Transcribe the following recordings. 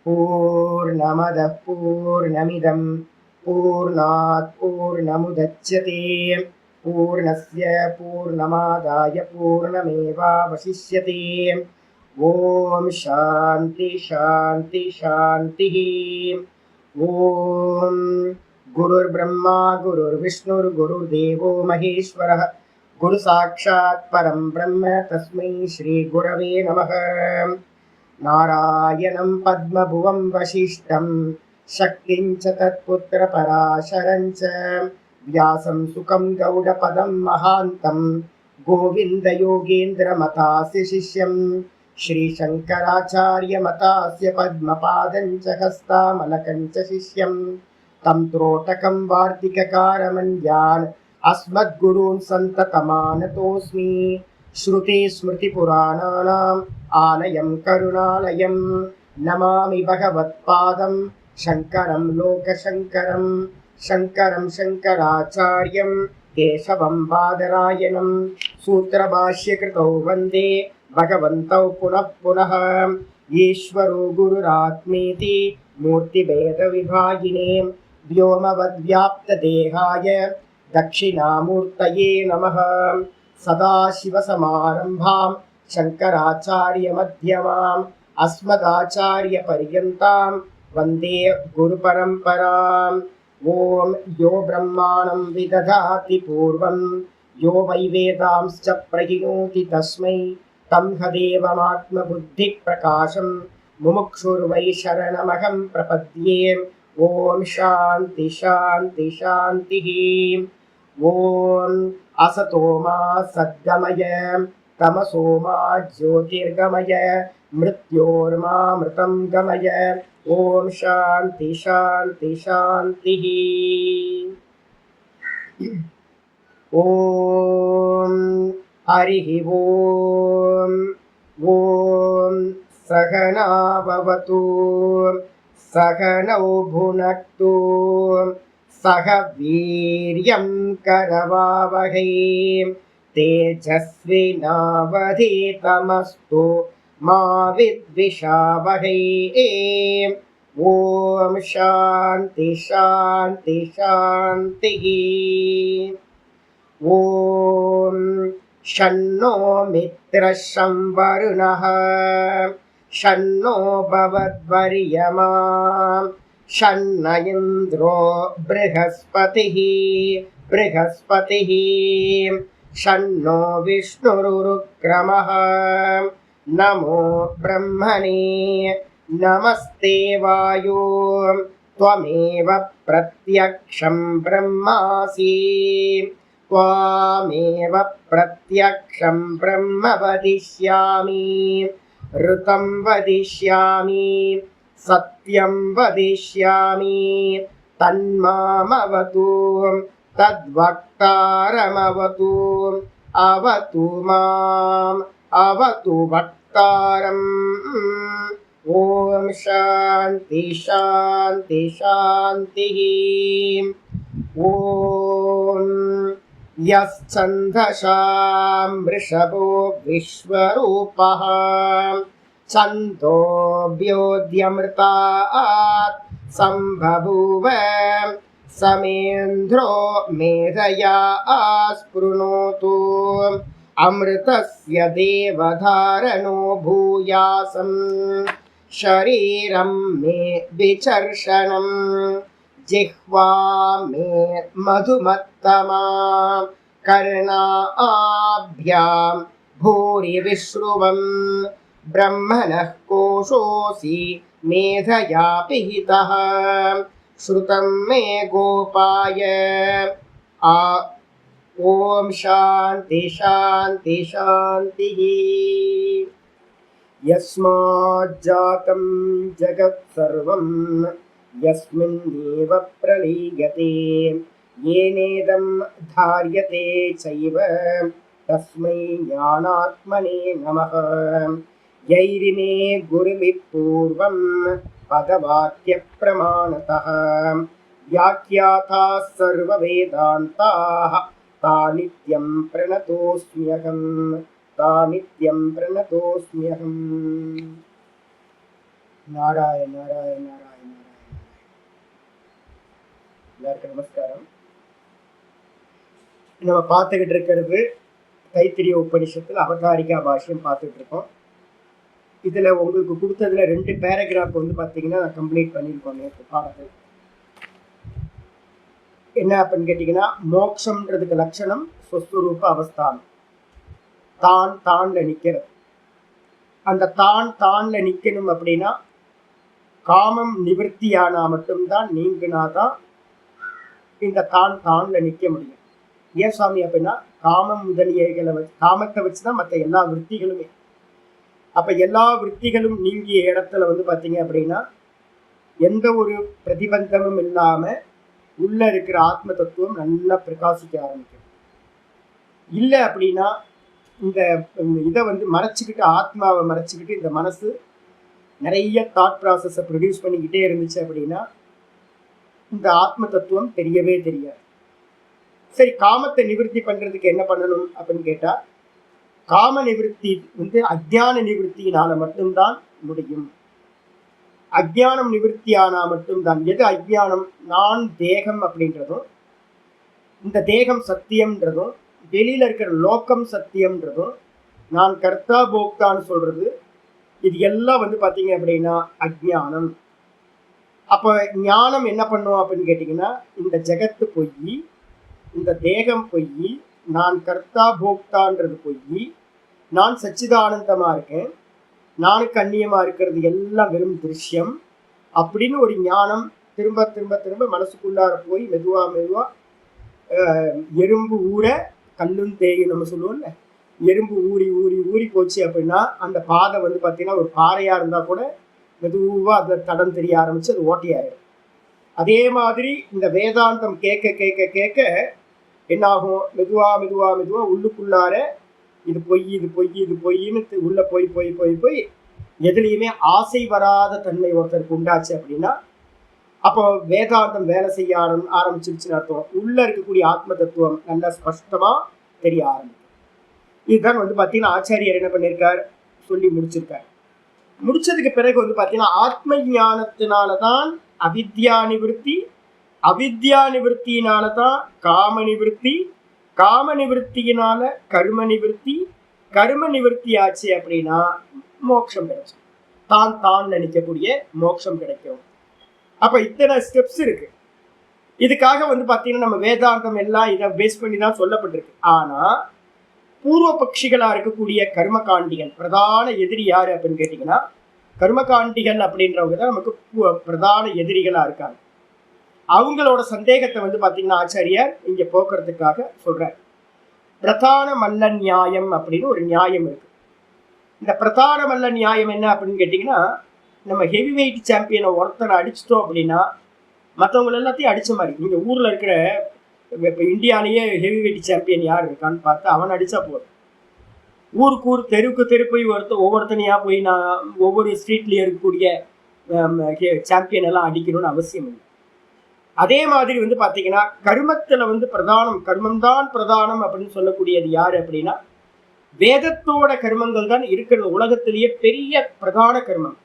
पूर्णमदः पूर्णमिदं पूर्णात् पूर्णमुदच्यते पूर्णस्य पूर्णमादाय पूर्णमेवावशिष्यते। ॐ शान्ति शान्ति शान्तिः। ॐ गुरुर्ब्रह्मा गुरुर्विष्णुर्गुरुर्देवो महेश्वरः गुरुसाक्षात् परं ब्रह्म तस्मै श्रीगुरवे नमः। नारायणं पद्मभुवं वसिष्ठं शक्तिं च तत्पुत्रपराशरं च व्यासं सुखं गौडपदं महान्तं गोविन्दयोगेन्द्रमतास्य शिष्यं श्रीशङ्कराचार्यमतास्य पद्मपादं च हस्तामलकं च शिष्यं तं त्रोटकं वार्तिककारमन्यान् अस्मद्गुरून् सन्ततमानतोऽस्मि। श्रुतिस्मृतिपुराणानाम् आलयं करुणालयं नमामि भगवत्पादं शङ्करं लोकशङ्करं शङ्करं शङ्कराचार्यं केशवं बादरायणं सूत्रभाष्यकृतौ वन्दे भगवन्तौ पुनः पुनः। ईश्वरो गुरुरात्मेति मूर्तिभेदविभागिने व्योमवद्व्याप्तदेहाय दक्षिणामूर्तये नमः। सदाशिवसमारम्भां शङ्कराचार्यमध्यमाम् अस्मदाचार्यपर्यन्तां वन्दे गुरुपरम्पराम्। ॐ यो ब्रह्माणं विदधाति पूर्वं यो वै वेदांश्च प्रहिणोति तस्मै तं हदेवमात्मबुद्धिप्रकाशं मुमुक्षुर्वै शरणमहं प्रपद्ये। ॐ शान्ति शान्ति शान्तिः। ॐ असतो मा सद्गमय तमसो मा ज्योतिर्गमय मृत्योर्मामृतं गमय। ॐ शान्ति शान्ति शान्तिः। ॐ हरिः ॐ। ॐ सहना भवतु सहनौ भुनक्तु सह वीर्यं करवावहै तेजस्विनावधीतमस्तु मा विद्विषावहै। ॐ शान्ति शान्ति शान्तिः। ॐ शन्नो मित्रः शं वरुणः शन्नो भवद्वर्यमा शन्न इन्द्रो बृहस्पतिः शन्नो विष्णुरुक्रमः। नमो ब्रह्मणे नमस्ते वायो त्वमेव प्रत्यक्षं ब्रह्मासि त्वामेव प्रत्यक्षं ब्रह्म वदिष्यामि ऋतं वदिष्यामि सत्यं वदिष्यामि तन्मामवतु तद्वक्तारमवतु अवतु माम् अवतु वक्तारम्। ॐ शान्ति शान्ति शान्तिः। ॐ यश्छन्दसां वृषभो विश्वरूपः छन्दोऽभ्योऽद्यमृतात् सम्बभूव समेन्द्रो मेधया आस्पृणोतु अमृतस्य देवधारणो भूयासं शरीरं मे विचर्षणं जिह्वा मे मधुमत्तमा कर्णाभ्यां भूरिविश्रुवं ब्रह्मणः कोशोऽसि मेधया पिहितः श्रुतं मे गोपाय। ॐ शान्ति शान्ति शान्तिः। यस्माज्जातं जगत् सर्वं यस्मिन्नेव प्रलीयते येनेदं धार्यते चैव तस्मै ज्ञानात्मने नमः। यैरिमे गुरुभिः पूर्वं पदवाक्यप्रमाणतः व्याख्याताः सर्ववेदान्ताः तानित्यं प्रणतोऽस्म्यहम् तानित्यं प्रणतोऽस्म्यहम्। நாராயண நாராயண நாராயண நாராயண. எல்லாருக்கும் நமஸ்காரம். நம்ம பார்த்துக்கிட்டு இருக்கிறது தைத்திரிய உபனிஷத்துல அவதாரிகா பாஷ்யம் பார்த்துட்டு இருக்கோம். இதுல உங்களுக்கு கொடுத்ததுல 2 பேராகிராஃப் வந்து பார்த்தீங்கன்னா நான் கம்ப்ளீட் பண்ணியிருக்கோம் நேற்று பாடத்தில். என்ன அப்படின்னு கேட்டீங்கன்னா, மோட்சம்ன்றதுக்கு லட்சணம் சொஸ்வரூப அவஸ்தானம், தான் தான்ல நிற்கிறது. அந்த தான் தான்ல நிற்கணும் அப்படின்னா காமம் நிவர்த்தியானா மட்டும்தான், நீங்கினாதான் இந்த தான் தான்ல நிற்க முடியும். ஏன் சாமி அப்படின்னா, காமம் முதலியகளை காமத்தை வச்சுதான் மற்ற எல்லா விற்த்திகளுமே. அப்ப எல்லா விற்த்திகளும் நீங்கிய இடத்துல வந்து பார்த்தீங்க அப்படின்னா எந்த ஒரு பிரதிபந்தமும் இல்லாம உள்ள இருக்கிற ஆத்ம தத்துவம் நல்லா பிரகாசிக்க ஆரம்பிக்கும். இல்லை அப்படின்னா இந்த இதை வந்து மறைச்சிக்கிட்டு, ஆத்மாவை மறைச்சிக்கிட்டு இந்த மனசு நிறைய தாட் ப்ராசஸை ப்ரொடியூஸ் பண்ணிக்கிட்டே இருந்துச்சு அப்படின்னா இந்த ஆத்ம தத்துவம் தெரியவே தெரியாது. சரி, காமத்தை நிவர்த்தி பண்றதுக்கு என்ன பண்ணணும் அப்படின்னு கேட்டா, காம நிவர்த்தி வந்து அஜ்ஞான நிவர்த்தியினால மட்டும்தான் முடியும். அஜ்ஞானம் நிவர்த்தியானா மட்டும்தான். எது அஜ்ஞானம்? நான் தேகம் அப்படின்றதும், இந்த தேகம் சத்தியம்ன்றதும், வெளியில இருக்கிற லோக்கம் சத்தியம்ன்றதும், நான் கர்த்தா போக்தான்னு சொல்றது, இது எல்லாம் வந்து பார்த்தீங்க அப்படின்னா அஜ்ஞானம். அப்போ ஞானம் என்ன பண்ணும் அப்படின்னு கேட்டிங்கன்னா, இந்த ஜெகத்து பொய், இந்த தேகம் பொய், நான் கர்த்தா போக்தான்றது பொய், நான் சச்சிதானந்தமாக இருக்கேன், நானுக்கு அந்நியமாக இருக்கிறது எல்லாம் வெறும் திருஷ்யம் அப்படின்னு ஒரு ஞானம் திரும்ப திரும்ப திரும்ப மனசுக்குள்ளார போய் மெதுவா மெதுவா எறும்பு ஊற கல்லும் தேயும் நம்ம சொல்லுவோம்ல, எறும்பு ஊறி ஊறி ஊறி போச்சு அப்படின்னா அந்த பாதை வந்து பார்த்தீங்கன்னா ஒரு பாறையாக இருந்தால் கூட மெதுவாக அதில் தடம் தெரிய ஆரம்பித்து அது ஓட்டையாயிடும். அதே மாதிரி இந்த வேதாந்தம் கேட்க கேட்க கேட்க என்னாகும்? மெதுவா மெதுவா மெதுவா உள்ளுக்குள்ளார இது பொய் இது பொய் இது பொய்ன்னு உள்ள போய் போய் போய் போய் எதுலேயுமே ஆசை வராத தன்மை ஒருத்தருக்கு உண்டாச்சு அப்படின்னா அப்போ வேதாந்தம் வேலை செய்ய ஆரம்பிச்சிருச்சுன்னு அர்த்தம். உள்ள இருக்கக்கூடிய ஆத்ம தத்துவம் நல்லா ஸ்பஷ்டமா தெரிய ஆரம்பிக்கும். இதுதான் வந்து பார்த்தீங்கன்னா ஆச்சாரியர் என்ன பண்ணியிருக்கார், சொல்லி முடிச்சிருக்கார். முடிச்சதுக்கு பிறகு வந்து பார்த்தீங்கன்னா ஆத்ம ஞானத்தினாலதான் அவித்யா நிவர்த்தி, அவித்யா நிவர்த்தியினாலதான் காம நிவர்த்தி, காம நிவர்த்தியினால கர்ம நிவர்த்தி, கர்ம நிவர்த்தி ஆச்சு அப்படின்னா மோட்சம் கிடைக்கும். தான் தான் நினைக்கக்கூடிய மோட்சம் கிடைக்கும். அப்ப இத்தனை ஸ்டெப்ஸ் இருக்கு. இதுக்காக வந்து பார்த்தீங்கன்னா நம்ம வேதாந்தம் எல்லாம் இதை பேஸ் பண்ணி தான் சொல்லப்பட்டிருக்கு. ஆனா பூர்வ பட்சிகளா இருக்கக்கூடிய கர்மகாண்டிகள் பிரதான எதிரி யாரு அப்படின்னு கேட்டீங்கன்னா, கர்மகாண்டிகள் அப்படின்றவங்க தான் நமக்கு பிரதான எதிரிகளா இருக்காங்க. அவங்களோட சந்தேகத்தை வந்து பார்த்தீங்கன்னா ஆச்சாரியார் இங்க போக்குறதுக்காக சொல்றார். பிரதான மல்ல நியாயம் அப்படின்னு ஒரு நியாயம் இருக்கு. இந்த பிரதான மல்ல நியாயம் என்ன அப்படின்னு கேட்டீங்கன்னா, நம்ம ஹெவி வெயிட் சாம்பியனை ஒருத்தரை அடிச்சிட்டோம் அப்படின்னா மற்றவங்க எல்லாத்தையும் அடிச்ச மாதிரி. நீங்க ஊர்ல இருக்கிற இப்போ இந்தியாலேயே ஹெவி வெயிட் சாம்பியன் யார் இருக்கான்னு பார்த்து அவன் அடிச்சா போதும். ஊருக்கு ஊர் தெருக்கு தெரு போய் ஒவ்வொருத்தனையா போய் நான் ஒவ்வொரு ஸ்ட்ரீட்லேயே இருக்கக்கூடிய சாம்பியன் எல்லாம் அடிக்கணும்னு அவசியம் இல்லை. அதே மாதிரி வந்து பார்த்தீங்கன்னா கர்மத்தில் வந்து பிரதானம், கர்மம்தான் பிரதானம் அப்படின்னு சொல்லக்கூடியது யார் அப்படின்னா வேதத்தோட கர்மங்கள் தான் இருக்கிறது. உலகத்திலேயே பெரிய பிரதான கர்மம்,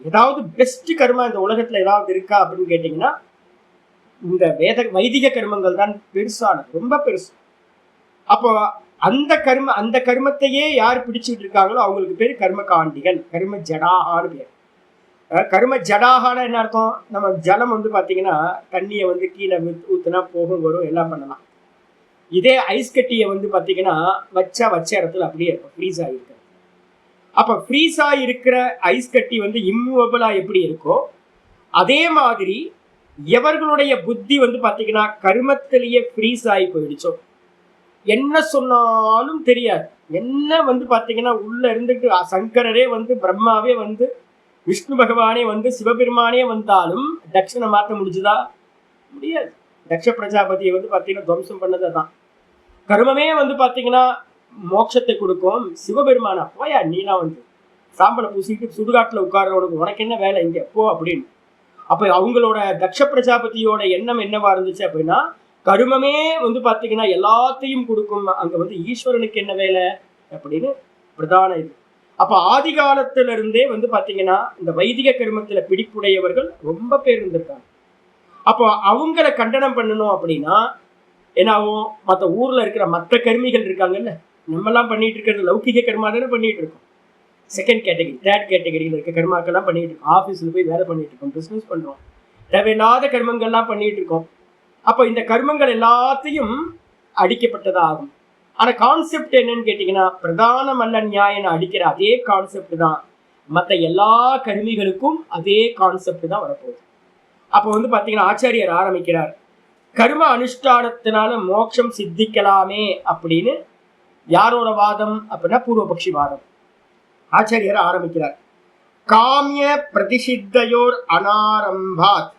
ஏதாவது பெஸ்ட் கர்மா இந்த உலகத்தில் ஏதாவது இருக்கா அப்படின்னு கேட்டிங்கன்னா இந்த வைதிக கர்மங்கள் தான் பெருசானது, ரொம்ப பெருசு. அப்போ அந்த கர்மத்தையே யார் பிடிச்சிட்டு இருக்காங்களோ அவங்களுக்கு பேர் கர்ம காண்டிகள், கர்ம ஜடாகான்னு பேர். கர்ம ஜடாகான என்ன அர்த்தம்? நம்ம ஜலம் வந்து பார்த்தீங்கன்னா தண்ணியை வந்து கீழே ஊற்றுனா போகும் வரும் எல்லாம் பண்ணலாம். இதே ஐஸ் கட்டியை வந்து பார்த்தீங்கன்னா வச்ச இடத்துல அப்படியே இருக்கும், ஃப்ரீஸ் ஆகிருக்கு. அப்போ ஃப்ரீஸ் ஆகிருக்கிற ஐஸ் கட்டி வந்து இம்மூவபிளாக எப்படி இருக்கோ அதே மாதிரி எவர்களுடைய புத்தி வந்து பார்த்தீங்கன்னா கர்மத்திலேயே ஃப்ரீஸ் ஆகி போயிடுச்சோ, என்ன சொன்னாலும் தெரியாது. என்ன வந்து பார்த்தீங்கன்னா உள்ள இருந்துட்டு சங்கரரே வந்து பிரம்மாவே வந்து விஷ்ணு பகவானே வந்து சிவபெருமானே வந்தாலும் தட்சனை மாற்ற முடிஞ்சுதா? முடியாது. தக்ஷ பிரஜாபதியை வந்து பார்த்தீங்கன்னா துவம்சம் பண்ணதை தான். கர்மமே வந்து பார்த்தீங்கன்னா மோட்சத்தை கொடுக்கும். சிவபெருமானா போயா நீலாம் வந்து சாம்பலை பூசிட்டு சுடுகாட்டில் உட்கார்றவனுக்கு உனக்கு என்ன வேலை இங்கே போ அப்படின்னு. அப்போ அவங்களோட தக்ஷ பிரஜாபதியோட எண்ணம் என்னவா இருந்துச்சு அப்படின்னா கர்மமே வந்து பார்த்தீங்கன்னா எல்லாத்தையும் கொடுக்கும், அங்கே வந்து ஈஸ்வரனுக்கு என்ன வேலை அப்படின்னு பிரதான இது. அப்ப ஆதி காலத்துல இருந்தே வந்து பாத்தீங்கன்னா இந்த வைதிக கர்மத்துல பிடிப்புடையவர்கள் ரொம்ப பேர் இருந்திருக்காங்க. அப்போ அவங்கள கண்டனம் பண்ணணும் அப்படின்னா என்னாவும் மற்ற ஊர்ல இருக்கிற மற்ற கர்மிகள் இருக்காங்கல்ல, நம்ம எல்லாம் பண்ணிட்டு இருக்கிறது லௌகிக கர்மா தானே பண்ணிட்டு இருக்கோம். செகண்ட் கேட்டகரி, தேர்ட் கேட்டகரியில் இருக்க கர்மாக்கெல்லாம் பண்ணிட்டு இருக்கோம். ஆஃபீஸில் போய் வேலை பண்ணிட்டு இருக்கோம், பிஸ்னஸ் பண்ணுறோம், தேவையில்லாத கர்மங்கள்லாம் பண்ணிட்டு இருக்கோம். அப்போ இந்த கர்மங்கள் எல்லாத்தையும் அடிக்கப்பட்டதாகும். ஆனால் கான்செப்ட் என்னன்னு கேட்டிங்கன்னா, பிரதான மல்ல நியாயனை அடிக்கிற அதே கான்செப்ட் தான் மற்ற எல்லா கர்மிகளுக்கும் அதே கான்செப்ட் தான் வரப்போகுது. அப்போ வந்து பார்த்தீங்கன்னா ஆச்சாரியர் ஆரம்பிக்கிறார், கர்ம அனுஷ்டானத்தினால மோட்சம் சித்திக்கலாமே அப்படின்னு யாரோட வாதம் அப்படின்னா பூர்வபக்ஷி வாதம். ஆச்சாரியர் ஆரம்பிக்கிறார், காமிய பிரதிஷித்தையோர் அனாரம்பாத்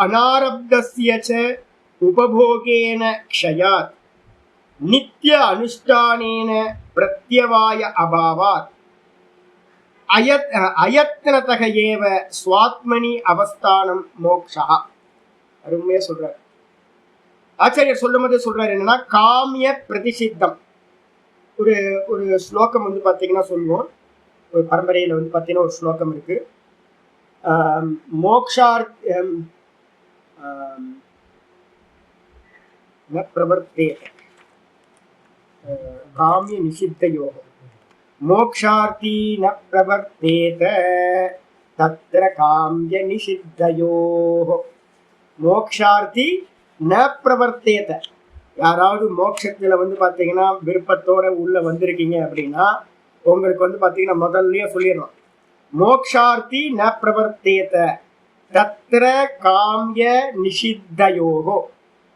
அனாரப்தஸ்ய ச உபபோகேன க்ஷயாத் நித்ய அனுஷ்டானேன பிரத்யவாய அபாவாத் அயத்னதக ஏவ ஸ்வாத்மனி அவஸ்தானம் மோக்ஷா. அருமையா சொல்றார் ஆச்சாரியர். சொல்லும் போது சொல்றாரு என்னன்னா, காமிய பிரதிஷித்தம் ஒரு ஒரு ஸ்லோகம் வந்து பார்த்தீங்கன்னா சொல்லுவோம், ஒரு பரம்பரையில் வந்து பார்த்தீங்கன்னா ஒரு ஸ்லோகம் இருக்கு, மோக்ஷார்த்தம் பிரவர்த்தே காமிய நிஷித்தயோகம் மோக்ஷார்த்தி ந பிரவர்த்தேத தத்ர காமிய நிஷித்தயோஹ. மோக்ஷார்த்தி ந பிரவர்த்தேத, யாராவது மோட்சத்துல வந்து பாத்தீங்கன்னா விருப்பத்தோட உள்ள வந்திருக்கீங்க அப்படின்னா உங்களுக்கு வந்து பாத்தீங்கன்னா முதல்லயே சொல்லிடலாம், மோக்ஷார்த்தி ந பிரவர்த்தேத தத்ர காமிய நிஷித்தயோகோ.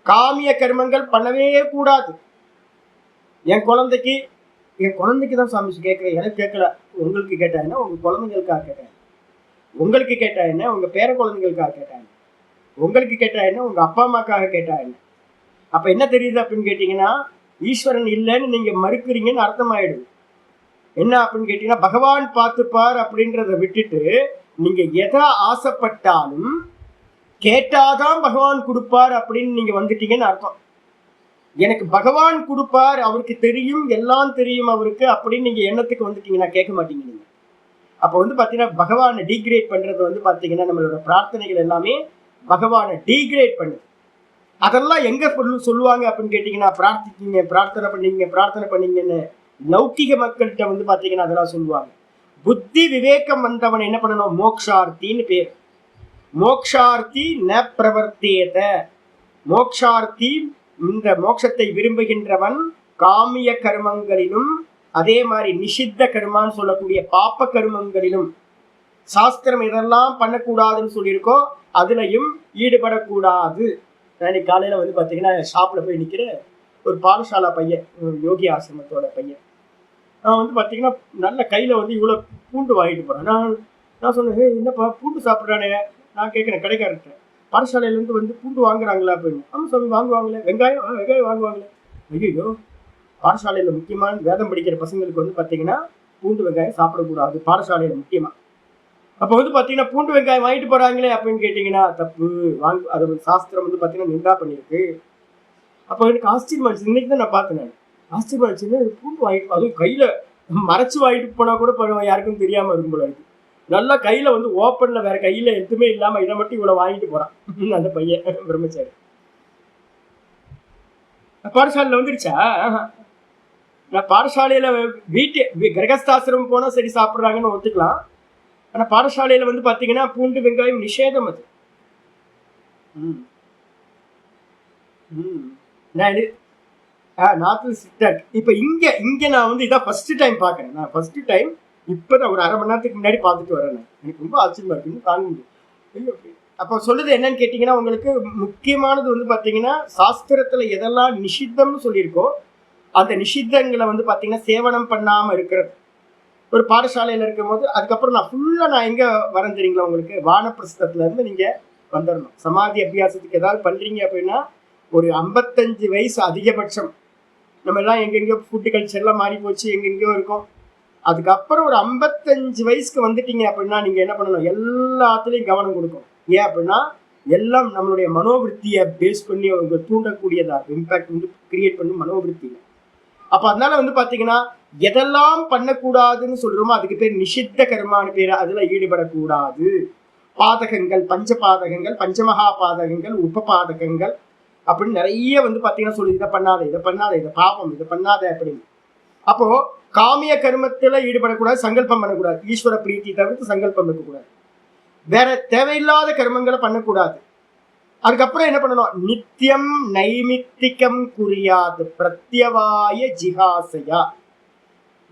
காமிய கர்மங்கள் பண்ணவே கூடாது. என் குழந்தைக்கு தான் சாமி கேட்குறேன், எனக்கு கேட்கல. உங்களுக்கு கேட்டா என்ன, உங்க குழந்தைங்களுக்காக கேட்டேன். உங்களுக்கு கேட்டா என்ன, உங்க பேர குழந்தைங்களுக்காக கேட்டாங்க. உங்களுக்கு கேட்டா என்ன, உங்க அப்பா அம்மாக்காக கேட்டா என்ன. அப்ப என்ன தெரியுது அப்படின்னு கேட்டீங்கன்னா, ஈஸ்வரன் இல்லைன்னு நீங்க மறுக்கிறீங்கன்னு அர்த்தமாயிடுது. என்ன அப்படின்னு கேட்டீங்கன்னா, பகவான் பார்த்துப்பார் அப்படின்றத விட்டுட்டு நீங்க எதை ஆசைப்பட்டாலும் கேட்டாதான் பகவான் கொடுப்பார் அப்படின்னு நீங்க வந்துட்டீங்கன்னு அர்த்தம். எனக்கு பகவான் கொடுப்பார், அவருக்கு தெரியும், எல்லாம் தெரியும் அவருக்கு அப்படின்னு நீங்க எண்ணத்துக்கு வந்துட்டீங்கன்னா கேட்க மாட்டீங்க நீங்க. அப்போ வந்து பாத்தீங்கன்னா பகவானை டீக்ரேட் பண்றது வந்து பாத்தீங்கன்னா நம்மளோட பிரார்த்தனைகள் எல்லாமே பகவானை டீக்ரேட் பண்ணுது. அதெல்லாம் எங்க சொல்லுவாங்க அப்படின்னு கேட்டீங்கன்னா, பிரார்த்திக்கீங்க, பிரார்த்தனை பண்ணீங்கன்னு லௌகிக மக்கள்கிட்ட வந்து பாத்தீங்கன்னா அதெல்லாம் சொல்லுவாங்க. புத்தி விவேகம் வந்தவன் என்ன பண்ணணும், மோக்ஷார்த்தின்னு பேர். மோக்ஷார்த்தி ந பிரவர்த்தேத, மோக்ஷார்த்தி இந்த மோட்சத்தை விரும்புகின்றவன் காமிய கர்மங்களிலும் அதே மாதிரி நிஷித்த கர்மான்னு சொல்லக்கூடிய பாப்ப கர்மங்களிலும், சாஸ்திரம் இதெல்லாம் பண்ணக்கூடாதுன்னு சொல்லியிருக்கோ அதுலயும் ஈடுபடக்கூடாது. நான் காலையில வந்து பாத்தீங்கன்னா ஷாப்ல போய் நிக்கிற ஒரு பாடசாலா பையன், யோகி ஆசிரமத்தோட பையன், நான் வந்து பாத்தீங்கன்னா நல்ல கையில வந்து இவ்வளவு பூண்டு வாங்கிட்டு போறேன். நான் சொன்னேன், என்னப்பா பூண்டு சாப்பிட்றானே. நான் கேட்கிறேன் கடைக்காரர்கிட்ட, பாடசாலையிலேருந்து வந்து பூண்டு வாங்குறாங்களா அப்படின்னு. ஆமாம் சாமி வாங்குவாங்களே. வெங்காயம் வாங்குவாங்களே. ஐயோ, பாடசாலையில் முக்கியமான வேதம் படிக்கிற பசங்களுக்கு வந்து பார்த்தீங்கன்னா பூண்டு வெங்காயம் சாப்பிடக்கூடாது பாடசாலையில் முக்கியமாக. அப்போ வந்து பார்த்தீங்கன்னா பூண்டு வெங்காயம் வாங்கிட்டு போகிறாங்களே அப்படின்னு கேட்டிங்கன்னா தப்பு. அது சாஸ்திரம் வந்து பார்த்தீங்கன்னா நிந்தா பண்ணியிருக்கு. அப்போ எனக்கு ஆச்சரியமாச்சு. இன்னைக்கு தான் நான் பார்த்தேன். நான் ஆச்சரியமாச்சுன்னு பூண்டு வாங்கிட்டு, அதுவும் கையில் மறைச்சு வாங்கிட்டு போனால் கூட யாருக்கும் தெரியாமல் இருக்கும் போல இருக்கு. நல்லா கையில வந்து ஓப்பன்ல வேற கையில எதுவுமே இல்லாம இதை மட்டும் இவ்வளவு வாங்கிட்டு போறான் அந்த பையன் பிரம்மச்சாரி. பாடசாலையில வந்துருச்சா? நான் பாடசாலையில கிரகஸ்தாசிரமம் போனா சரி சாப்பிட்றாங்கன்னு ஒத்துக்கலாம். ஆனா பாடசாலையில வந்து பாத்தீங்கன்னா பூண்டு வெங்காயம் நிஷேதம். அது இப்ப இங்க நான் வந்து இதான் ஃபர்ஸ்ட் டைம் பாக்குறேன். நான் ஃபர்ஸ்ட் டைம் இப்பதான் ஒரு அரை மணி நேரத்துக்கு முன்னாடி பார்த்துட்டு வரேன். எனக்கு ரொம்ப ஆச்சரியமா இருக்குன்னு தாங்க முடியும். அப்போ சொல்லுது என்னன்னு கேட்டீங்கன்னா, உங்களுக்கு முக்கியமானது வந்து பாத்தீங்கன்னா சாஸ்திரத்துல எதெல்லாம் நிஷித்தம்னு சொல்லியிருக்கோ அந்த நிஷித்தங்களை வந்து பாத்தீங்கன்னா சேவனம் பண்ணாம இருக்கிறது. ஒரு பாடசாலையில இருக்கும் போது அதுக்கப்புறம் நான் எங்க வரேன் தெரியுங்களா உங்களுக்கு, வானப்பிரஸ்தத்துல இருந்து நீங்க வந்துடணும். சமாதி அபியாசத்துக்கு ஏதாவது பண்றீங்க அப்படின்னா ஒரு 55 வயசு அதிகபட்சம். நம்ம எல்லாம் எங்கெங்கயோ ஃபுட்டு கல்ச்சர்லாம் மாறி போச்சு, எங்கெங்கயோ இருக்கும். அதுக்கப்புறம் ஒரு 55 வயசுக்கு வந்துட்டீங்க அப்படின்னா நீங்க என்ன பண்ணணும், எல்லாத்துலயும் கவனம் கொடுக்கணும். ஏன் அப்படின்னா எல்லாம் நம்மளுடைய மனோவிருத்தியை பேஸ் பண்ணி அவங்க தூண்டக்கூடியதா இம்பாக்ட் வந்து கிரியேட் பண்ணி மனோவிருத்தியில. அப்ப அதனால வந்து பாத்தீங்கன்னா எதெல்லாம் பண்ணக்கூடாதுன்னு சொல்றோமோ அதுக்கு பேர் நிஷித்த கர்மான்னு பேரு. அதுல ஈடுபடக்கூடாது. பாதகங்கள், பஞ்ச பாதகங்கள், பஞ்சமகா பாதகங்கள், உப பாதகங்கள் அப்படின்னு நிறைய வந்து பாத்தீங்கன்னா சொல்லி இதை பண்ணாத, இதை பண்ணாத, இதை பாவம், இதை பண்ணாத அப்படின்னு. அப்போ காமிய கர்மத்துல ஈடுபடக்கூடாது, சங்கல்பம் பண்ணக்கூடாது. ஈஸ்வர பிரீத்தி தவிர்த்து சங்கல்பம் இருக்கக்கூடாது. வேற தேவையில்லாத கர்மங்களை பண்ணக்கூடாது. அதுக்கப்புறம் என்ன பண்ணணும்? நித்தியம் நைமித்திகம் குறியாது பிரத்யவாய ஜிகாசையா.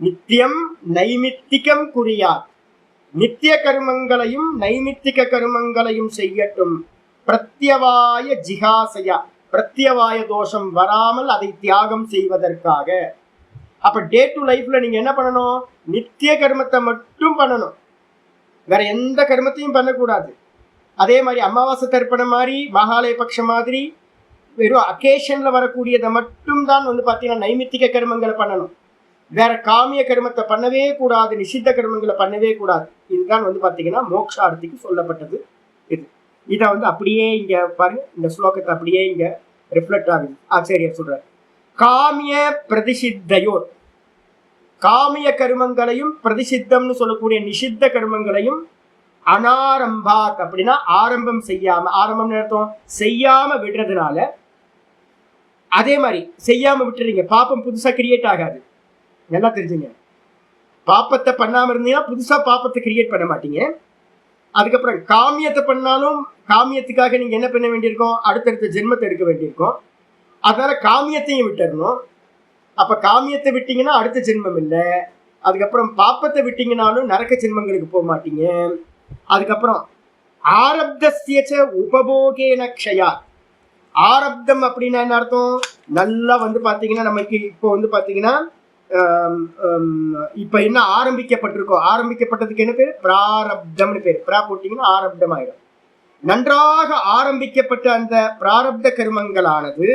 நித்தியம் நைமித்திகம் குறியாது, நித்திய கர்மங்களையும் நைமித்திக கர்மங்களையும் செய்யட்டும். பிரத்யவாய ஜிகாசையா, பிரத்யவாய தோஷம் வராமல் அதை தியாகம் செய்வதற்காக. அப்ப டே டு லைஃப்ல நீங்க என்ன பண்ணணும்? நித்திய கர்மத்தை மட்டும் பண்ணணும், வேற எந்த கர்மத்தையும் பண்ணக்கூடாது. அதே மாதிரி அமாவாசை தர்ப்பணம் மாதிரி, மகாலய பட்சம் மாதிரி வெறும் அக்கேஷன்ல வரக்கூடியதை மட்டும் தான் வந்து பாத்தீங்கன்னா நைமித்திக கர்மங்களை பண்ணணும். வேற காமிய கர்மத்தை பண்ணவே கூடாது, நிஷித்த கர்மங்களை பண்ணவே கூடாது. இதுதான் வந்து பாத்தீங்கன்னா மோக்ஷார்த்திக்கு சொல்லப்பட்டது. இதை வந்து அப்படியே இங்க பாருங்க, இந்த ஸ்லோகத்தை அப்படியே இங்க ரிஃப்ளெக்ட் ஆகுது. ஆச்சாரியர் சொல்றாரு, காமிய பிரதிஷித்தையோர், காமிய கர்மங்களையும் பிரதிஷித்தம்னு சொல்லக்கூடிய நிஷித்த கர்மங்களையும் அனாரம்பாத் அப்படின்னா ஆரம்பம் செய்யாம, ஆரம்பம் அர்த்தம் செய்யாம விடுறதுனால. அதே மாதிரி செய்யாம விட்டுறீங்க, பாப்பம் புதுசா கிரியேட் ஆகாது. நல்லா தெரிஞ்சுங்க, பாப்பத்தை பண்ணாம இருந்தீங்கன்னா புதுசா பாப்பத்தை கிரியேட் பண்ண மாட்டீங்க. அதுக்கப்புறம் காமியத்தை பண்ணாலும் காமியத்துக்காக நீங்க என்ன பண்ண வேண்டியிருக்கோம்? அடுத்தடுத்த ஜென்மத்தை எடுக்க வேண்டியிருக்கும். அதனால காமியத்தையும் விட்டுறணும். அப்ப காமியத்தை விட்டீங்கன்னா அடுத்த ஜென்மம் இல்லை. அதுக்கப்புறம் பாப்பத்தை விட்டீங்கன்னாலும் நரக்க ஜென்மங்களுக்கு போக மாட்டீங்க. அதுக்கப்புறம் ஆரப்தஸ்ய உபபோகேன க்ஷயா. ஆரப்தம் அப்படின்னா என்ன அர்த்தம்? நல்லா வந்து பாத்தீங்கன்னா நமக்கு இப்போ வந்து பாத்தீங்கன்னா இப்ப என்ன ஆரம்பிக்கப்பட்டிருக்கோ, ஆரம்பிக்கப்பட்டதுக்கு என்ன பேரு? பிராரப்தம்னு பேரு. பிரா போட்டீங்கன்னா ஆரப்தம் ஆயிடும். நன்றாக ஆரம்பிக்கப்பட்ட அந்த பிராரப்த கர்மங்களானது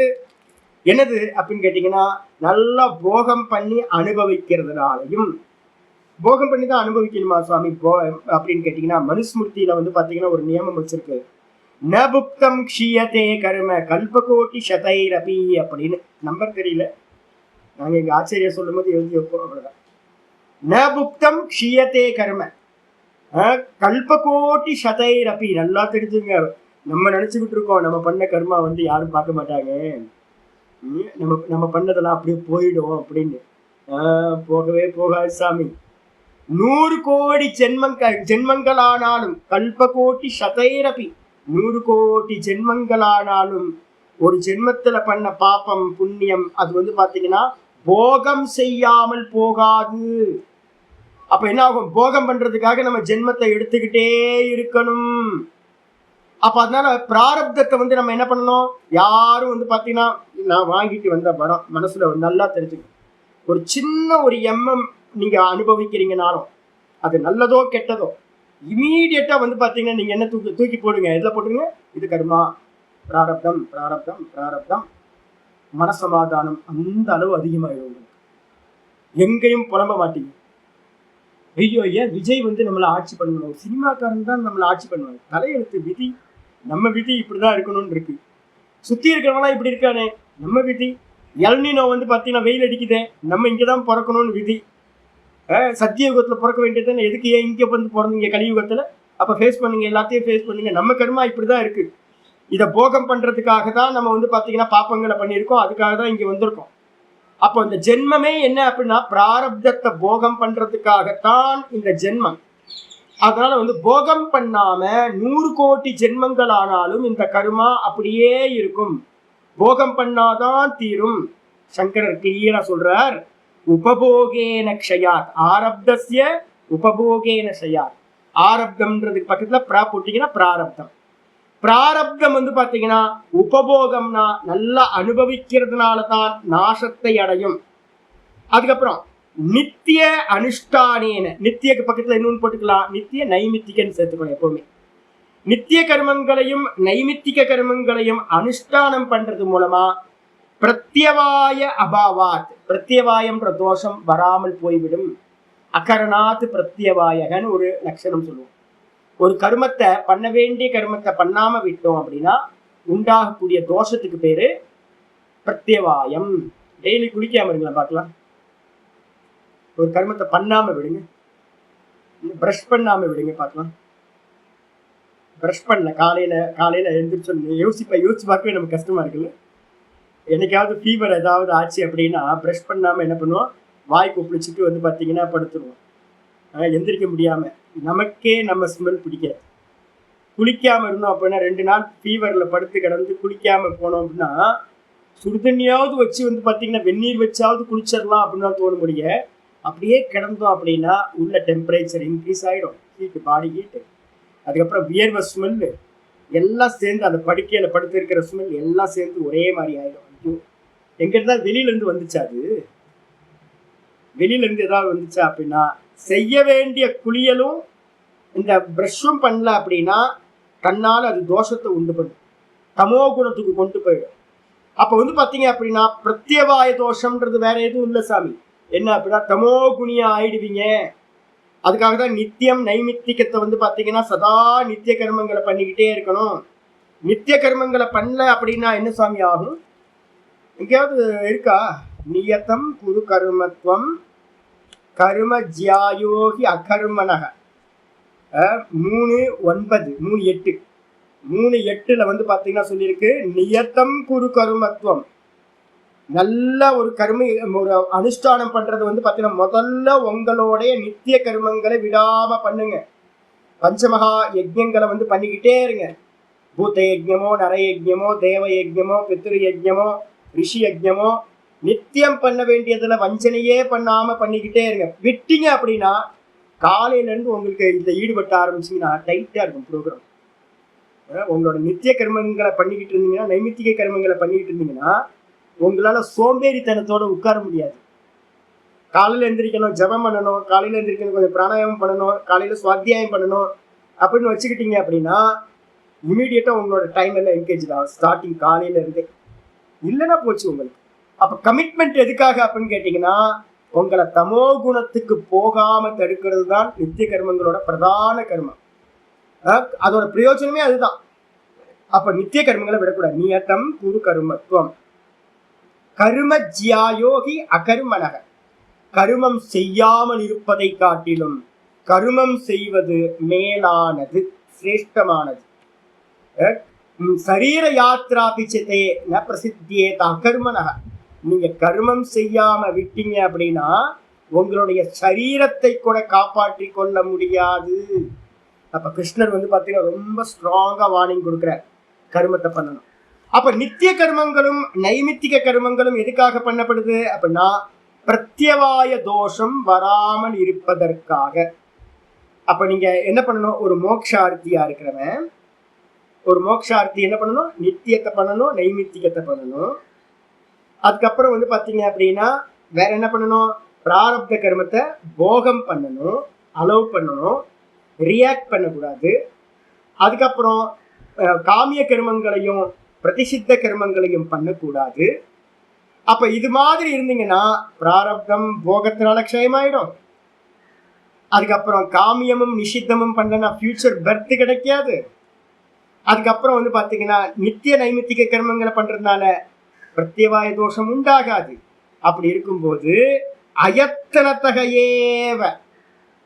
என்னது அப்படின்னு கேட்டீங்கன்னா நல்லா போகம் பண்ணி அனுபவிக்கிறதுனாலையும். போகம் பண்ணி தான் அனுபவிக்கணுமா சுவாமி அப்படின்னு கேட்டீங்கன்னா மனுஸ்மிருதியில வந்து பாத்தீங்கன்னா ஒரு நியமம் வச்சிருக்கு. நபுக்தம் க்ஷீயதே கர்ம கல்பகோட்டி சதைரபி அப்படின்னு. நம்பர் தெரியல, நாங்க எங்க ஆச்சரியம் சொல்லும் போது எழுதி வைப்போம், அவ்வளவுதான். நபுக்தம் க்ஷீயதே கர்ம கல்பகோட்டி சதைரபி. நல்லா தெரிஞ்சுங்க, நம்ம நினைச்சுக்கிட்டு இருக்கோம் நம்ம பண்ண கர்மா வந்து யாரும் பார்க்க மாட்டாங்க, நம்ம பண்ணதெல்லாம் அப்படியே போயிடும் அப்படின்னு. போகவே போகாது சாமி. 100 கோடி ஜென்மங்களானாலும் கல்பகோட்டி சதைரபி, 100 கோடி ஜென்மங்களானாலும் ஒரு ஜென்மத்துல பண்ண பாப்பம் புண்ணியம் அது வந்து பாத்தீங்கன்னா போகம் செய்யாமல் போகாது. அப்ப என்ன ஆகும்? போகம் பண்றதுக்காக நம்ம ஜென்மத்தை எடுத்துக்கிட்டே இருக்கணும். அப்ப அதனால பிராரப்தத்தை வந்து நம்ம என்ன பண்ணணும்? யாரும் வந்து பாத்தீங்கன்னா நான் வாங்கிட்டு வந்த வரம் மனசுல நல்லா தெரிஞ்சுக்கணும். ஒரு சின்ன ஒரு எம்எம் நீங்க அனுபவிக்கிறீங்கனாலும் அது நல்லதோ கெட்டதோ இமீடியட்டா வந்து பாத்தீங்கன்னா நீங்க என்ன தூக்கி போடுங்க. எதுல போட்டுருங்க? இது கர்மா, பிராரப்தம், பிராரப்தம், பிராரப்தம். மனசமாதானம் அந்த அளவு அதிகமாயிடும். எங்கேயும் புலம்ப மாட்டீங்க. ஐயோ ஏன் விஜய் வந்து நம்மளை ஆட்சி பண்ணணும், சினிமாக்காரன் தான் நம்மளை ஆட்சி பண்ணுவாங்க. தலையெழுத்து விதி, நம்ம விதி இப்படிதான் இருக்கணும்னு இருக்கு. சுத்தி இருக்கிறவங்களாம் இப்படி இருக்கானே, நம்ம விதி. எல்னினோ வந்து பாத்தீங்கன்னா வெயில் அடிக்குதே, நம்ம இங்கதான் பிறக்கணும்னு விதி. சத்தியயுகத்துல பிறக்க வேண்டியது எதுக்கு ஏன் இங்க வந்து பிறந்தீங்க கலியுகத்துல? அப்ப ஃபேஸ் பண்ணுங்க, எல்லாத்தையும் ஃபேஸ் பண்ணுங்க. நம்ம கர்மா இப்படிதான் இருக்கு. இதை போகம் பண்றதுக்காக தான் நம்ம வந்து பாத்தீங்கன்னா பாப்பங்களை பண்ணியிருக்கோம், அதுக்காக தான் இங்க வந்திருக்கோம். அப்போ இந்த ஜென்மமே என்ன அப்படின்னா பிராரப்தத்தை போகம் பண்றதுக்காகத்தான் இந்த ஜென்மம். அதனால வந்து போகம் பண்ணாம 100 கோடி ஜென்மங்கள் ஆனாலும் இந்த கர்மா அப்படியே இருக்கும். போகம் பண்ணாதான் தீரும். சங்கரர் கிளியரா சொல்றார், உபபோகேன க்ஷயாத், ஆரப்தஸ்ய உபபோகேன க்ஷயாத். ஆரப்தம்ன்றதுக்கு பக்கத்துல பிரா போட்டீங்கன்னா பிராரப்தம். பிராரப்தம் வந்து பாத்தீங்கன்னா உபபோகம்னா நல்லா அனுபவிக்கிறதுனால தான் நாசத்தை அடையும். அதுக்கப்புறம் நித்திய அனுஷ்டானேன, நித்தியக்கு பக்கத்துல இன்னொன்று போட்டுக்கலாம், நித்திய நைமித்திகன்னு சேர்த்துக்கணும். எப்பவுமே நித்திய கர்மங்களையும் நைமித்திக கர்மங்களையும் அனுஷ்டானம் பண்றது மூலமா பிரத்யவாய அபாவாத், பிரத்யவாயம்ன்ற தோஷம் வராமல் போய்விடும். அகரணாத் பிரத்யவாயகன்னு ஒரு லட்சணம் சொல்லுவோம். ஒரு கர்மத்தை பண்ண வேண்டிய கர்மத்தை பண்ணாம விட்டோம் அப்படின்னா உண்டாகக்கூடிய தோஷத்துக்கு பேரு பிரத்யவாயம். டெய்லி குளிக்காம இருங்களா பார்க்கலாம். ஒரு கர்மத்தை பண்ணாம விடுங்க, பிரஷ் பண்ணாம விடுங்க பார்க்கலாம். பிரஷ் பண்ணல, காலையில எழுந்திரிச்சு யோசிச்சு பார்க்கவே நமக்கு கஷ்டமா இருக்குல்ல. என்னைக்காவது ஃபீவர் ஏதாவது ஆச்சு அப்படின்னா பிரஷ் பண்ணாம என்ன பண்ணுவோம், வாய் கொப்பளிச்சுட்டு வந்து பார்த்தீங்கன்னா படுத்துருவோம். எந்திரிக்க முடியாம, நமக்கே நம்ம ஸ்மெல் பிடிக்காது. குளிக்காம இருந்தோம் அப்படின்னா 2 நாள் ஃபீவர்ல படுத்து கிடந்து குளிக்காம போனோம் அப்படின்னா சுடுதண்ணியாவது வச்சு வந்து பார்த்தீங்கன்னா வெந்நீர் வச்சாவது குளிச்சிடலாம் அப்படின்னு தான் தோண முடிய, அப்படியே கிடந்தோம் அப்படின்னா உள்ள டெம்பரேச்சர் இன்க்ரீஸ் ஆகிடும், ஹீட்டு, பாடி ஹீட்டு. அதுக்கப்புறம் வியர்வை ஸ்மெல்லு எல்லாம் சேர்ந்து, அந்த படுக்கையில் படுத்து இருக்கிற ஸ்மெல் எல்லாம் சேர்ந்து ஒரே மாதிரி ஆகிடும். எங்க இருந்தால் வெளியிலேருந்து வந்துச்சா, அது வெளியிலேருந்து ஏதாவது வந்துச்சா அப்படின்னா செய்ய வேண்டிய குளியலும் இந்த ப்ரஷ்ஷும் பண்ணல அப்படின்னா தன்னால் அது தோஷத்தை உண்டு பண்ணும், தமோ குணத்துக்கு கொண்டு போயிடும். அப்போ வந்து பார்த்தீங்க அப்படின்னா பிரத்யவாய தோஷம்ன்றது வேற எதுவும் இல்லை சாமி. என்ன அப்படின்னா தமோ குணியா ஆயிடுவீங்க. அதுக்காக தான் நித்தியம் நைமித்திகத்தை வந்து பார்த்தீங்கன்னா சதா நித்திய கர்மங்களை பண்ணிக்கிட்டே இருக்கணும். நித்திய கர்மங்களை பண்ணல அப்படின்னா என்ன சாமி ஆகும்? எங்கேயாவது இருக்கா? நியத்தம் குரு கர்மத்துவம் கர்ம ஜியாயோகி அகர்மனக 3:9 3:8 3:8 வந்து பார்த்தீங்கன்னா சொல்லியிருக்கு, நியத்தம் குரு கருமத்துவம். நல்ல ஒரு ஒரு அனுஷ்டானம் பண்றது வந்து பார்த்தீங்கன்னா முதல்ல உங்களுடைய நித்திய கர்மங்களை விடாம பண்ணுங்க. பஞ்சமகா யஜ்யங்களை வந்து பண்ணிக்கிட்டே இருங்க. பூத்த யஜ்யமோ, நர யஜ்யமோ, தேவ யஜ்யமோ, பித்ரு யஜ்யமோ, ரிஷி யஜ்யமோ, நித்தியம் பண்ண வேண்டியதுல வஞ்சனையே பண்ணாம பண்ணிக்கிட்டே இருங்க. விட்டீங்க அப்படின்னா காலையில இருந்து உங்களுக்கு இதில் ஈடுபட்ட ஆரம்பிச்சிங்கன்னா டைட்டா இருக்கும் ப்ரோக்ராம். உங்களோட நித்திய கர்மங்களை பண்ணிக்கிட்டு இருந்தீங்கன்னா, நைமித்திக கர்மங்களை பண்ணிக்கிட்டு இருந்தீங்கன்னா உங்களால சோம்பேறித்தனத்தோட உட்கார முடியாது. காலையில எந்திரிக்கணும், ஜபம் பண்ணணும், காலையில எந்திரிக்கணும், கொஞ்சம் பிராணாயாமம் பண்ணணும், காலையில சுவாத்தியாயம் பண்ணணும் அப்படின்னு வச்சுக்கிட்டீங்க அப்படின்னா இமீடியட்டா உங்களோட டைம் எல்லாம் என்கேஜ் ஆகும் ஸ்டார்டிங் காலையில இருந்தே. இல்லைன்னா போச்சு உங்களுக்கு. அப்ப கமிட்மெண்ட் எதுக்காக அப்படின்னு கேட்டீங்கன்னா உங்களை தமோ குணத்துக்கு போகாம தடுக்கிறது தான் நித்திய கர்மங்களோட பிரதான கர்மம். அதோட பிரயோஜனமே அதுதான். அப்ப நித்திய கர்மங்களை விடக்கூடாது. நியத்தம் குரு கர்மத்துவம் கர்ம ஜியாயோகி அகர்மனக. கருமம் செய்யாமல் இருப்பதை காட்டிலும் கருமம் செய்வது மேலானது, சிரேஷ்டமானது. சரீர யாத்ரா பிச்சதே ந பிரசித்தியேத அகர்மனக. நீங்க கர்மம் செய்யாம விட்டீங்க அப்படின்னா உங்களுடைய சரீரத்தை கூட காப்பாற்றி கொள்ள முடியாது. அப்ப கிருஷ்ணர் வந்து பாத்தீங்கன்னா ரொம்ப ஸ்ட்ராங்கா வார்னிங் கொடுக்குறார், கர்மத்தை பண்ணணும். அப்ப நித்திய கர்மங்களும் நைமித்திக கர்மங்களும் எதுக்காக பண்ணப்படுது அப்படின்னா பிரத்யவாய தோஷம் வராமல் இருப்பதற்காக. அப்ப நீங்க என்ன பண்ணணும், ஒரு மோக்ஷார்த்தியா இருக்கிறவன், ஒரு மோக்ஷார்த்தி என்ன பண்ணணும், நித்தியத்தை பண்ணணும், நைமித்திகத்தை பண்ணணும். அதுக்கப்புறம் வந்து பார்த்தீங்க அப்படின்னா வேற என்ன பண்ணணும், பிராரப்த கர்மத்தை போகம் பண்ணணும், அலோவ் பண்ணணும், ரியாக்ட் பண்ணக்கூடாது. அதுக்கப்புறம் காமிய கர்மங்களையும் பிரதிசித்த கர்மங்களையும் பண்ணக்கூடாது. அப்ப இது மாதிரி இருந்தீங்கன்னா பிராரப்தம் போகத்தினால க்ஷயமாயிடும். அதுக்கப்புறம் காமியமும் நிஷித்தமும் பண்ணனா ஃபியூச்சர் பர்த் கிடைக்காது. அதுக்கப்புறம் வந்து பார்த்தீங்கன்னா நித்திய நைமித்திக கர்மங்களை பண்றதுனால பிரத்யவாய தோஷம் உண்டாகாது. அப்படி இருக்கும்போது அயத்தனத்தகையேவ,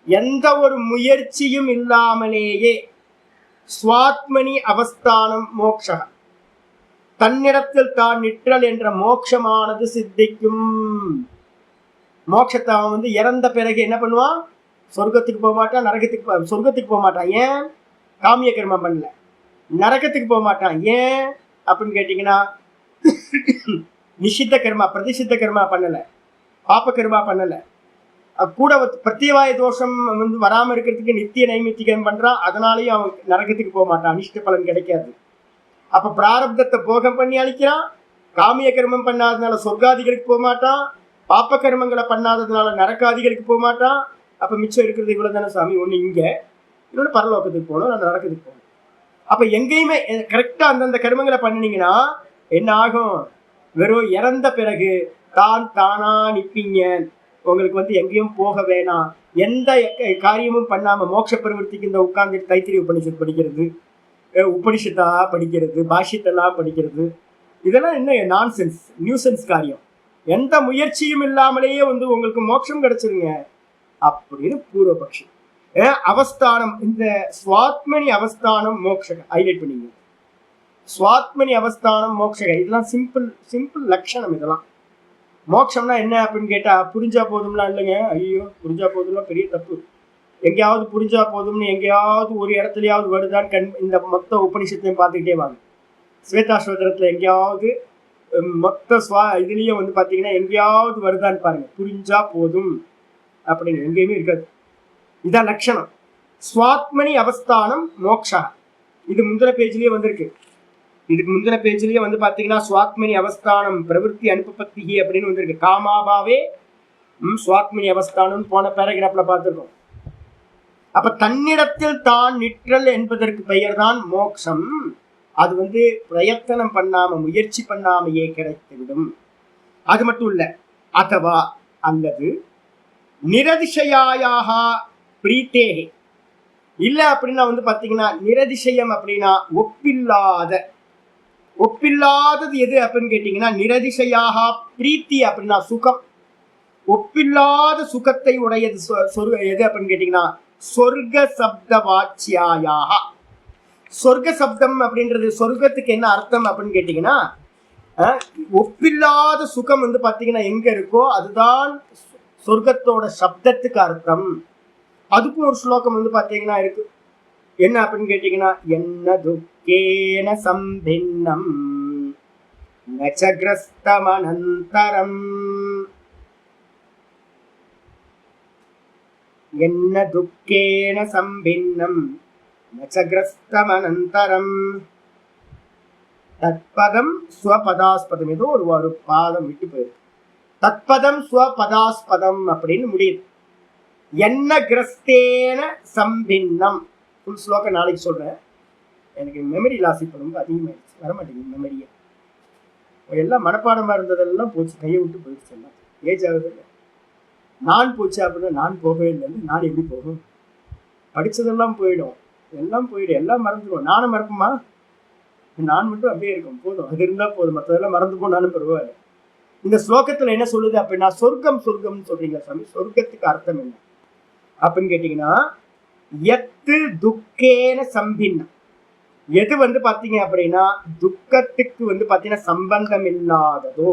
எந்த ஒரு முயற்சியும் இல்லாமலேயே ஸ்வாத்மனி அவஸ்தானம் மோக்ஷ, தன்னிடத்தில் தான் நிற்றல் என்ற மோட்சமானது சித்திக்கும். மோட்சத்தை அவன் வந்து இறந்த பிறகு என்ன பண்ணுவான், சொர்க்கத்துக்கு போக மாட்டான், சொர்க்கத்துக்கு போக மாட்டான். ஏன்? காமிய கர்மம் பண்ணல. நரகத்துக்கு போக மாட்டான். ஏன் அப்படின்னு கேட்டீங்கன்னா நிஷித்த கர்மா பிரதிசித்த கர்மா பண்ணல, பாப்ப கர்மா பண்ணல. கூட பிரத்யவாய தோஷம் வந்து வராம இருக்கிறதுக்கு நித்திய நைமித்திகம் பண்றான், அதனாலேயும் அவன் நரகத்துக்கு போக மாட்டான், அனிஷ்ட பலன் கிடைக்காது. அப்ப பிராரப்தத்தை போகம் பண்ணி அழிக்கிறான். காமிய கர்மம் பண்ணாததுனால சொர்க்காதிகளுக்கு போக மாட்டான், பாப்ப கர்மங்களை பண்ணாததுனால நரகாதிகளுக்கு போக மாட்டான். அப்ப மிச்சம் இருக்கிறது இவ்வளவு தானே சாமி, ஒண்ணு இங்க, இன்னொன்று பரலோகத்துக்கு போகணும், நான் நரகத்துக்கு போகணும். அப்ப எங்கேயுமே கரெக்டா அந்தந்த கர்மங்களை பண்ணினீங்கன்னா என்ன ஆகும், வெறும் இறந்த பிறகு தான் தானா நிற்பீங்க. உங்களுக்கு வந்து எங்கேயும் போக வேணாம், எந்த காரியமும் பண்ணாம மோட்ச பிரவர்த்திக்கு இந்த உட்கார்ந்து தைத்திரிய உபனிஷத் படிக்கிறது, உபனிஷத்தா படிக்கிறது, பாஷ்யத்தெல்லாம் படிக்கிறது, இதெல்லாம் என்ன நான்சென்ஸ், நியூசென்ஸ் காரியம். எந்த முயற்சியும் இல்லாமலேயே வந்து உங்களுக்கு மோட்சம் கிடைச்சிருங்க அப்படின்னு பூர்வபக்ஷி. அவஸ்தானம், இந்த சுவாத்மனி அவஸ்தானம் மோட்சக ஹைலைட் பண்ணிங்க. சுவாத்மனி அவஸ்தானம் மோட்சக, இதெல்லாம் சிம்பிள் லட்சணம். இதெல்லாம் மோட்சம்னா என்ன அப்படின்னு கேட்டா புரிஞ்சா போதும்லாம் இல்லைங்க. ஐயோ புரிஞ்சா போதும்லாம் பெரிய தப்பு. எங்கேயாவது புரிஞ்சா போதும்னு எங்கேயாவது ஒரு இடத்துலயாவது வருதான்னு இந்த மொத்த உபனிஷத்தையும் பார்த்துக்கிட்டே வாங்க. ஸ்வேதாஸ்வதரத்துல எங்கேயாவது மொத்த இதுலயும் வந்து பாத்தீங்கன்னா எங்கேயாவது வருதான்னு பாருங்க. புரிஞ்சா போதும் அப்படின்னு எங்கேயுமே இருக்காது. இதான் லட்சணம். சுவாத்மனி அவஸ்தானம் மோக்ஷா. இது முந்தின பேஜ்லயே வந்திருக்கு. இதுக்கு முந்தின பேஜ்லயே வந்து பாத்தீங்கன்னா சுவாத்மனி அவஸ்தானம் பிரவருத்தி அனுபபத்தி அப்படின்னு வந்திருக்கு. காமாபாவே சுவாத்மனி அவஸ்தானம் போன பேராகிராஃப்ல பார்த்திருக்கோம். அப்ப தன்னிடத்தில் தான் நிற்றல் என்பதற்கு பெயர் தான் மோக்ஷம். அது வந்து பிரயத்தனம் பண்ணாம முயற்சி பண்ணாமையே கிடைத்துவிடும். அது மட்டும் இல்ல, அதுவா அல்லது நிரதிசயாயாக பிரீத்தேகே இல்ல அப்படின்னா வந்து பாத்தீங்கன்னா நிரதிசயம் அப்படின்னா ஒப்பில்லாதது எது அப்படின்னு கேட்டீங்கன்னா நிரதிசயாக பிரீத்தி அப்படின்னா சுகம். ஒப்பில்லாத சுகத்தை உடையது எது அப்படின்னு கேட்டீங்கன்னா சொர்க்க சப்த வாச்சியாயாக. சொர்க்க சப்தம் அப்படின்றது சொர்க்கத்துக்கு என்ன அர்த்தம் அப்படின்னு கேட்டீங்கன்னா ஒப்பில்லாத சுகம் வந்து பாத்தீங்கன்னா எங்க இருக்கோ அதுதான் சொர்க்கத்தோட சப்தத்துக்கு அர்த்தம். அதுக்கும் ஒரு ஸ்லோகம் வந்து பாத்தீங்கன்னா இருக்கு. என்ன அப்படின்னு கேட்டீங்கன்னா என்ன துக்கேன சம்பின்னம் நச்சக்ரஸ்தமனந்தரம். என்ன துக்கேன சம்பின்னம் நச்சக்ரஸ்தமனந்தரம். தத்பதம் ஸ்வபதாஸ்பதம். ஏதோ ஒரு பாதம் விட்டு போயிருக்கு. தத்பதம் ஸ்வபதாஸ்பதம் அப்படின்னு முடியுது. என்ன கிரஸ்தேன சம்பின்னம். ஃபுல் ஸ்லோகம் நாளைக்கு சொல்றேன். எனக்கு மெமரி லாஸ் இப்போ ரொம்ப அதிகமாயிடுச்சு, வரமாட்டேங்குது மெமரியை. எல்லாம் மனப்பாடமா இருந்ததெல்லாம் போச்சு, கையை விட்டு போயிடுச்சு. எல்லாம் ஏஜ் ஆகுது. நான் போச்சு அப்படின்னா நான் போகவே இல்லைன்னு நான் எப்படி போகும்? படிச்சதெல்லாம் போயிடும், எல்லாம் போயிடும், எல்லாம் மறந்துடுவோம். நானும் மறக்குமா? நான் மட்டும் அப்படியே இருக்கும், போதும். அது இருந்தா போதும், மற்றதெல்லாம் மறந்து போனாலும் பரவாயில்ல. இந்த ஸ்லோகத்துல என்ன சொல்லுது அப்படின்னா சொர்க்கம்னு சொல்றீங்களா சாமி, சொர்க்கத்துக்கு அர்த்தம் என்ன அப்படின்னு கேட்டீங்கன்னா எத்து துக்கேன சம்பின்னம். எது வந்து பாத்தீங்க அப்படின்னா துக்கத்துக்கு வந்து பாத்தீங்கன்னா சம்பந்தம் இல்லாததோ.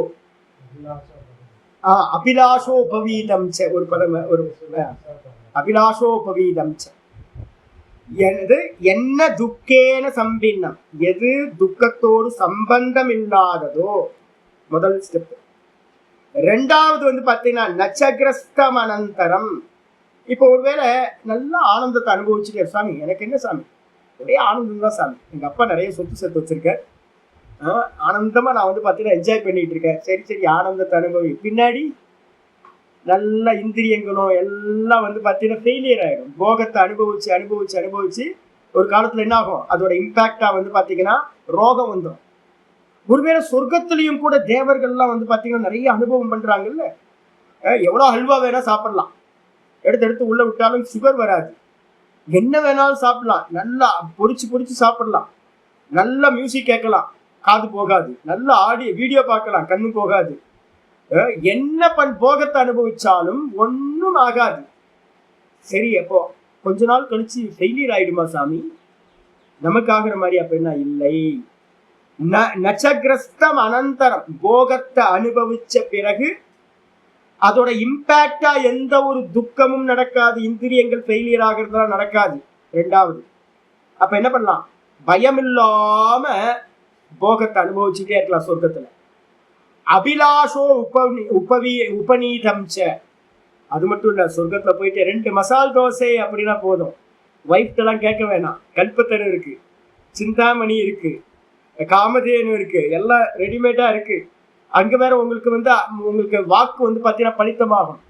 அபிலாஷோபவீதம் ஒரு பதம், ஒரு அபிலாஷோபவீதம். என்ன துக்கேன சம்பின்னம், எது துக்கத்தோடு சம்பந்தம் இல்லாததோ முதல் ஸ்டெப். ரெண்டாவது வந்து பாத்தீங்கன்னா நச்சகிரஸ்தம் அனந்தரம். இப்போ ஒருவேளை நல்லா ஆனந்தத்தை அனுபவிச்சுட்டே சாமி, எனக்கு என்ன சாமி ஒரே ஆனந்தம் தான் சாமி, எங்க அப்பா நிறைய சொத்து சேர்த்து வச்சிருக்கேன், ஆனந்தமா நான் வந்து பாத்தீங்கன்னா என்ஜாய் பண்ணிட்டு இருக்கேன். சரி ஆனந்தத்தை அனுபவி. பின்னாடி நல்ல இந்திரியங்களும் எல்லாம் வந்து பாத்தீங்கன்னா ஃபெயிலியர் ஆயிடும். போகத்தை அனுபவிச்சு ஒரு காலத்துல என்ன ஆகும், அதோட இம்பாக்டா வந்து பாத்தீங்கன்னா ரோகம் வந்துடும். ஒருவேளை சொர்க்கத்திலையும் கூட தேவர்கள்லாம் வந்து பாத்தீங்கன்னா நிறைய அனுபவம் பண்றாங்கல்ல. எவ்வளவு அல்வா வேணா சாப்பிடலாம், எடுத்து உள்ள விட்டாலும் சுகர் வராது. என்ன வேணாலும் சாப்பிடலாம், நல்லா பொறிச்சு சாப்பிடலாம், நல்ல மியூசிக் கேட்கலாம், காது போகாது, நல்லா வீடியோ பார்க்கலாம், கண்ணு போகாது. என்ன போகத்தை அனுபவிச்சாலும் ஒன்னும் ஆகாது. சரி, அப்போ கொஞ்ச நாள் கழிச்சு ஃபெயிலியர் ஆயிடுமா சாமி? நமக்கு ஆகிற மாதிரி அப்படின்னா இல்லை. நச்சகிரஸ்தம் அனந்தரம். போகத்தை அனுபவிச்ச பிறகு அதோட இம்பாக்டா எந்த ஒரு துக்கமும் நடக்காது, இந்திரியங்கள் ஃபெயிலியர் ஆகிறதுலாம் நடக்காது. ரெண்டாவது, அப்ப என்ன பண்ணலாம், பயம் இல்லாம போகத்தை அனுபவிச்சுட்டே இருக்கலாம் சொர்க்கத்துல. அபிலாஷோ உபநீதம். அது மட்டும் இல்ல, சொர்க்கத்துல போயிட்டு 2 மசால் தோசை அப்படின்னா போதும், ஒய்ஃப்ட் எல்லாம் கேட்க வேணாம். கல்பத்தரு இருக்கு, சிந்தாமணி இருக்கு, காமதேனு இருக்கு, எல்லாம் ரெடிமேடா இருக்கு. அங்க வேற உங்களுக்கு வாக்கு வந்து பாத்தீங்கன்னா பலித்தமாகும்.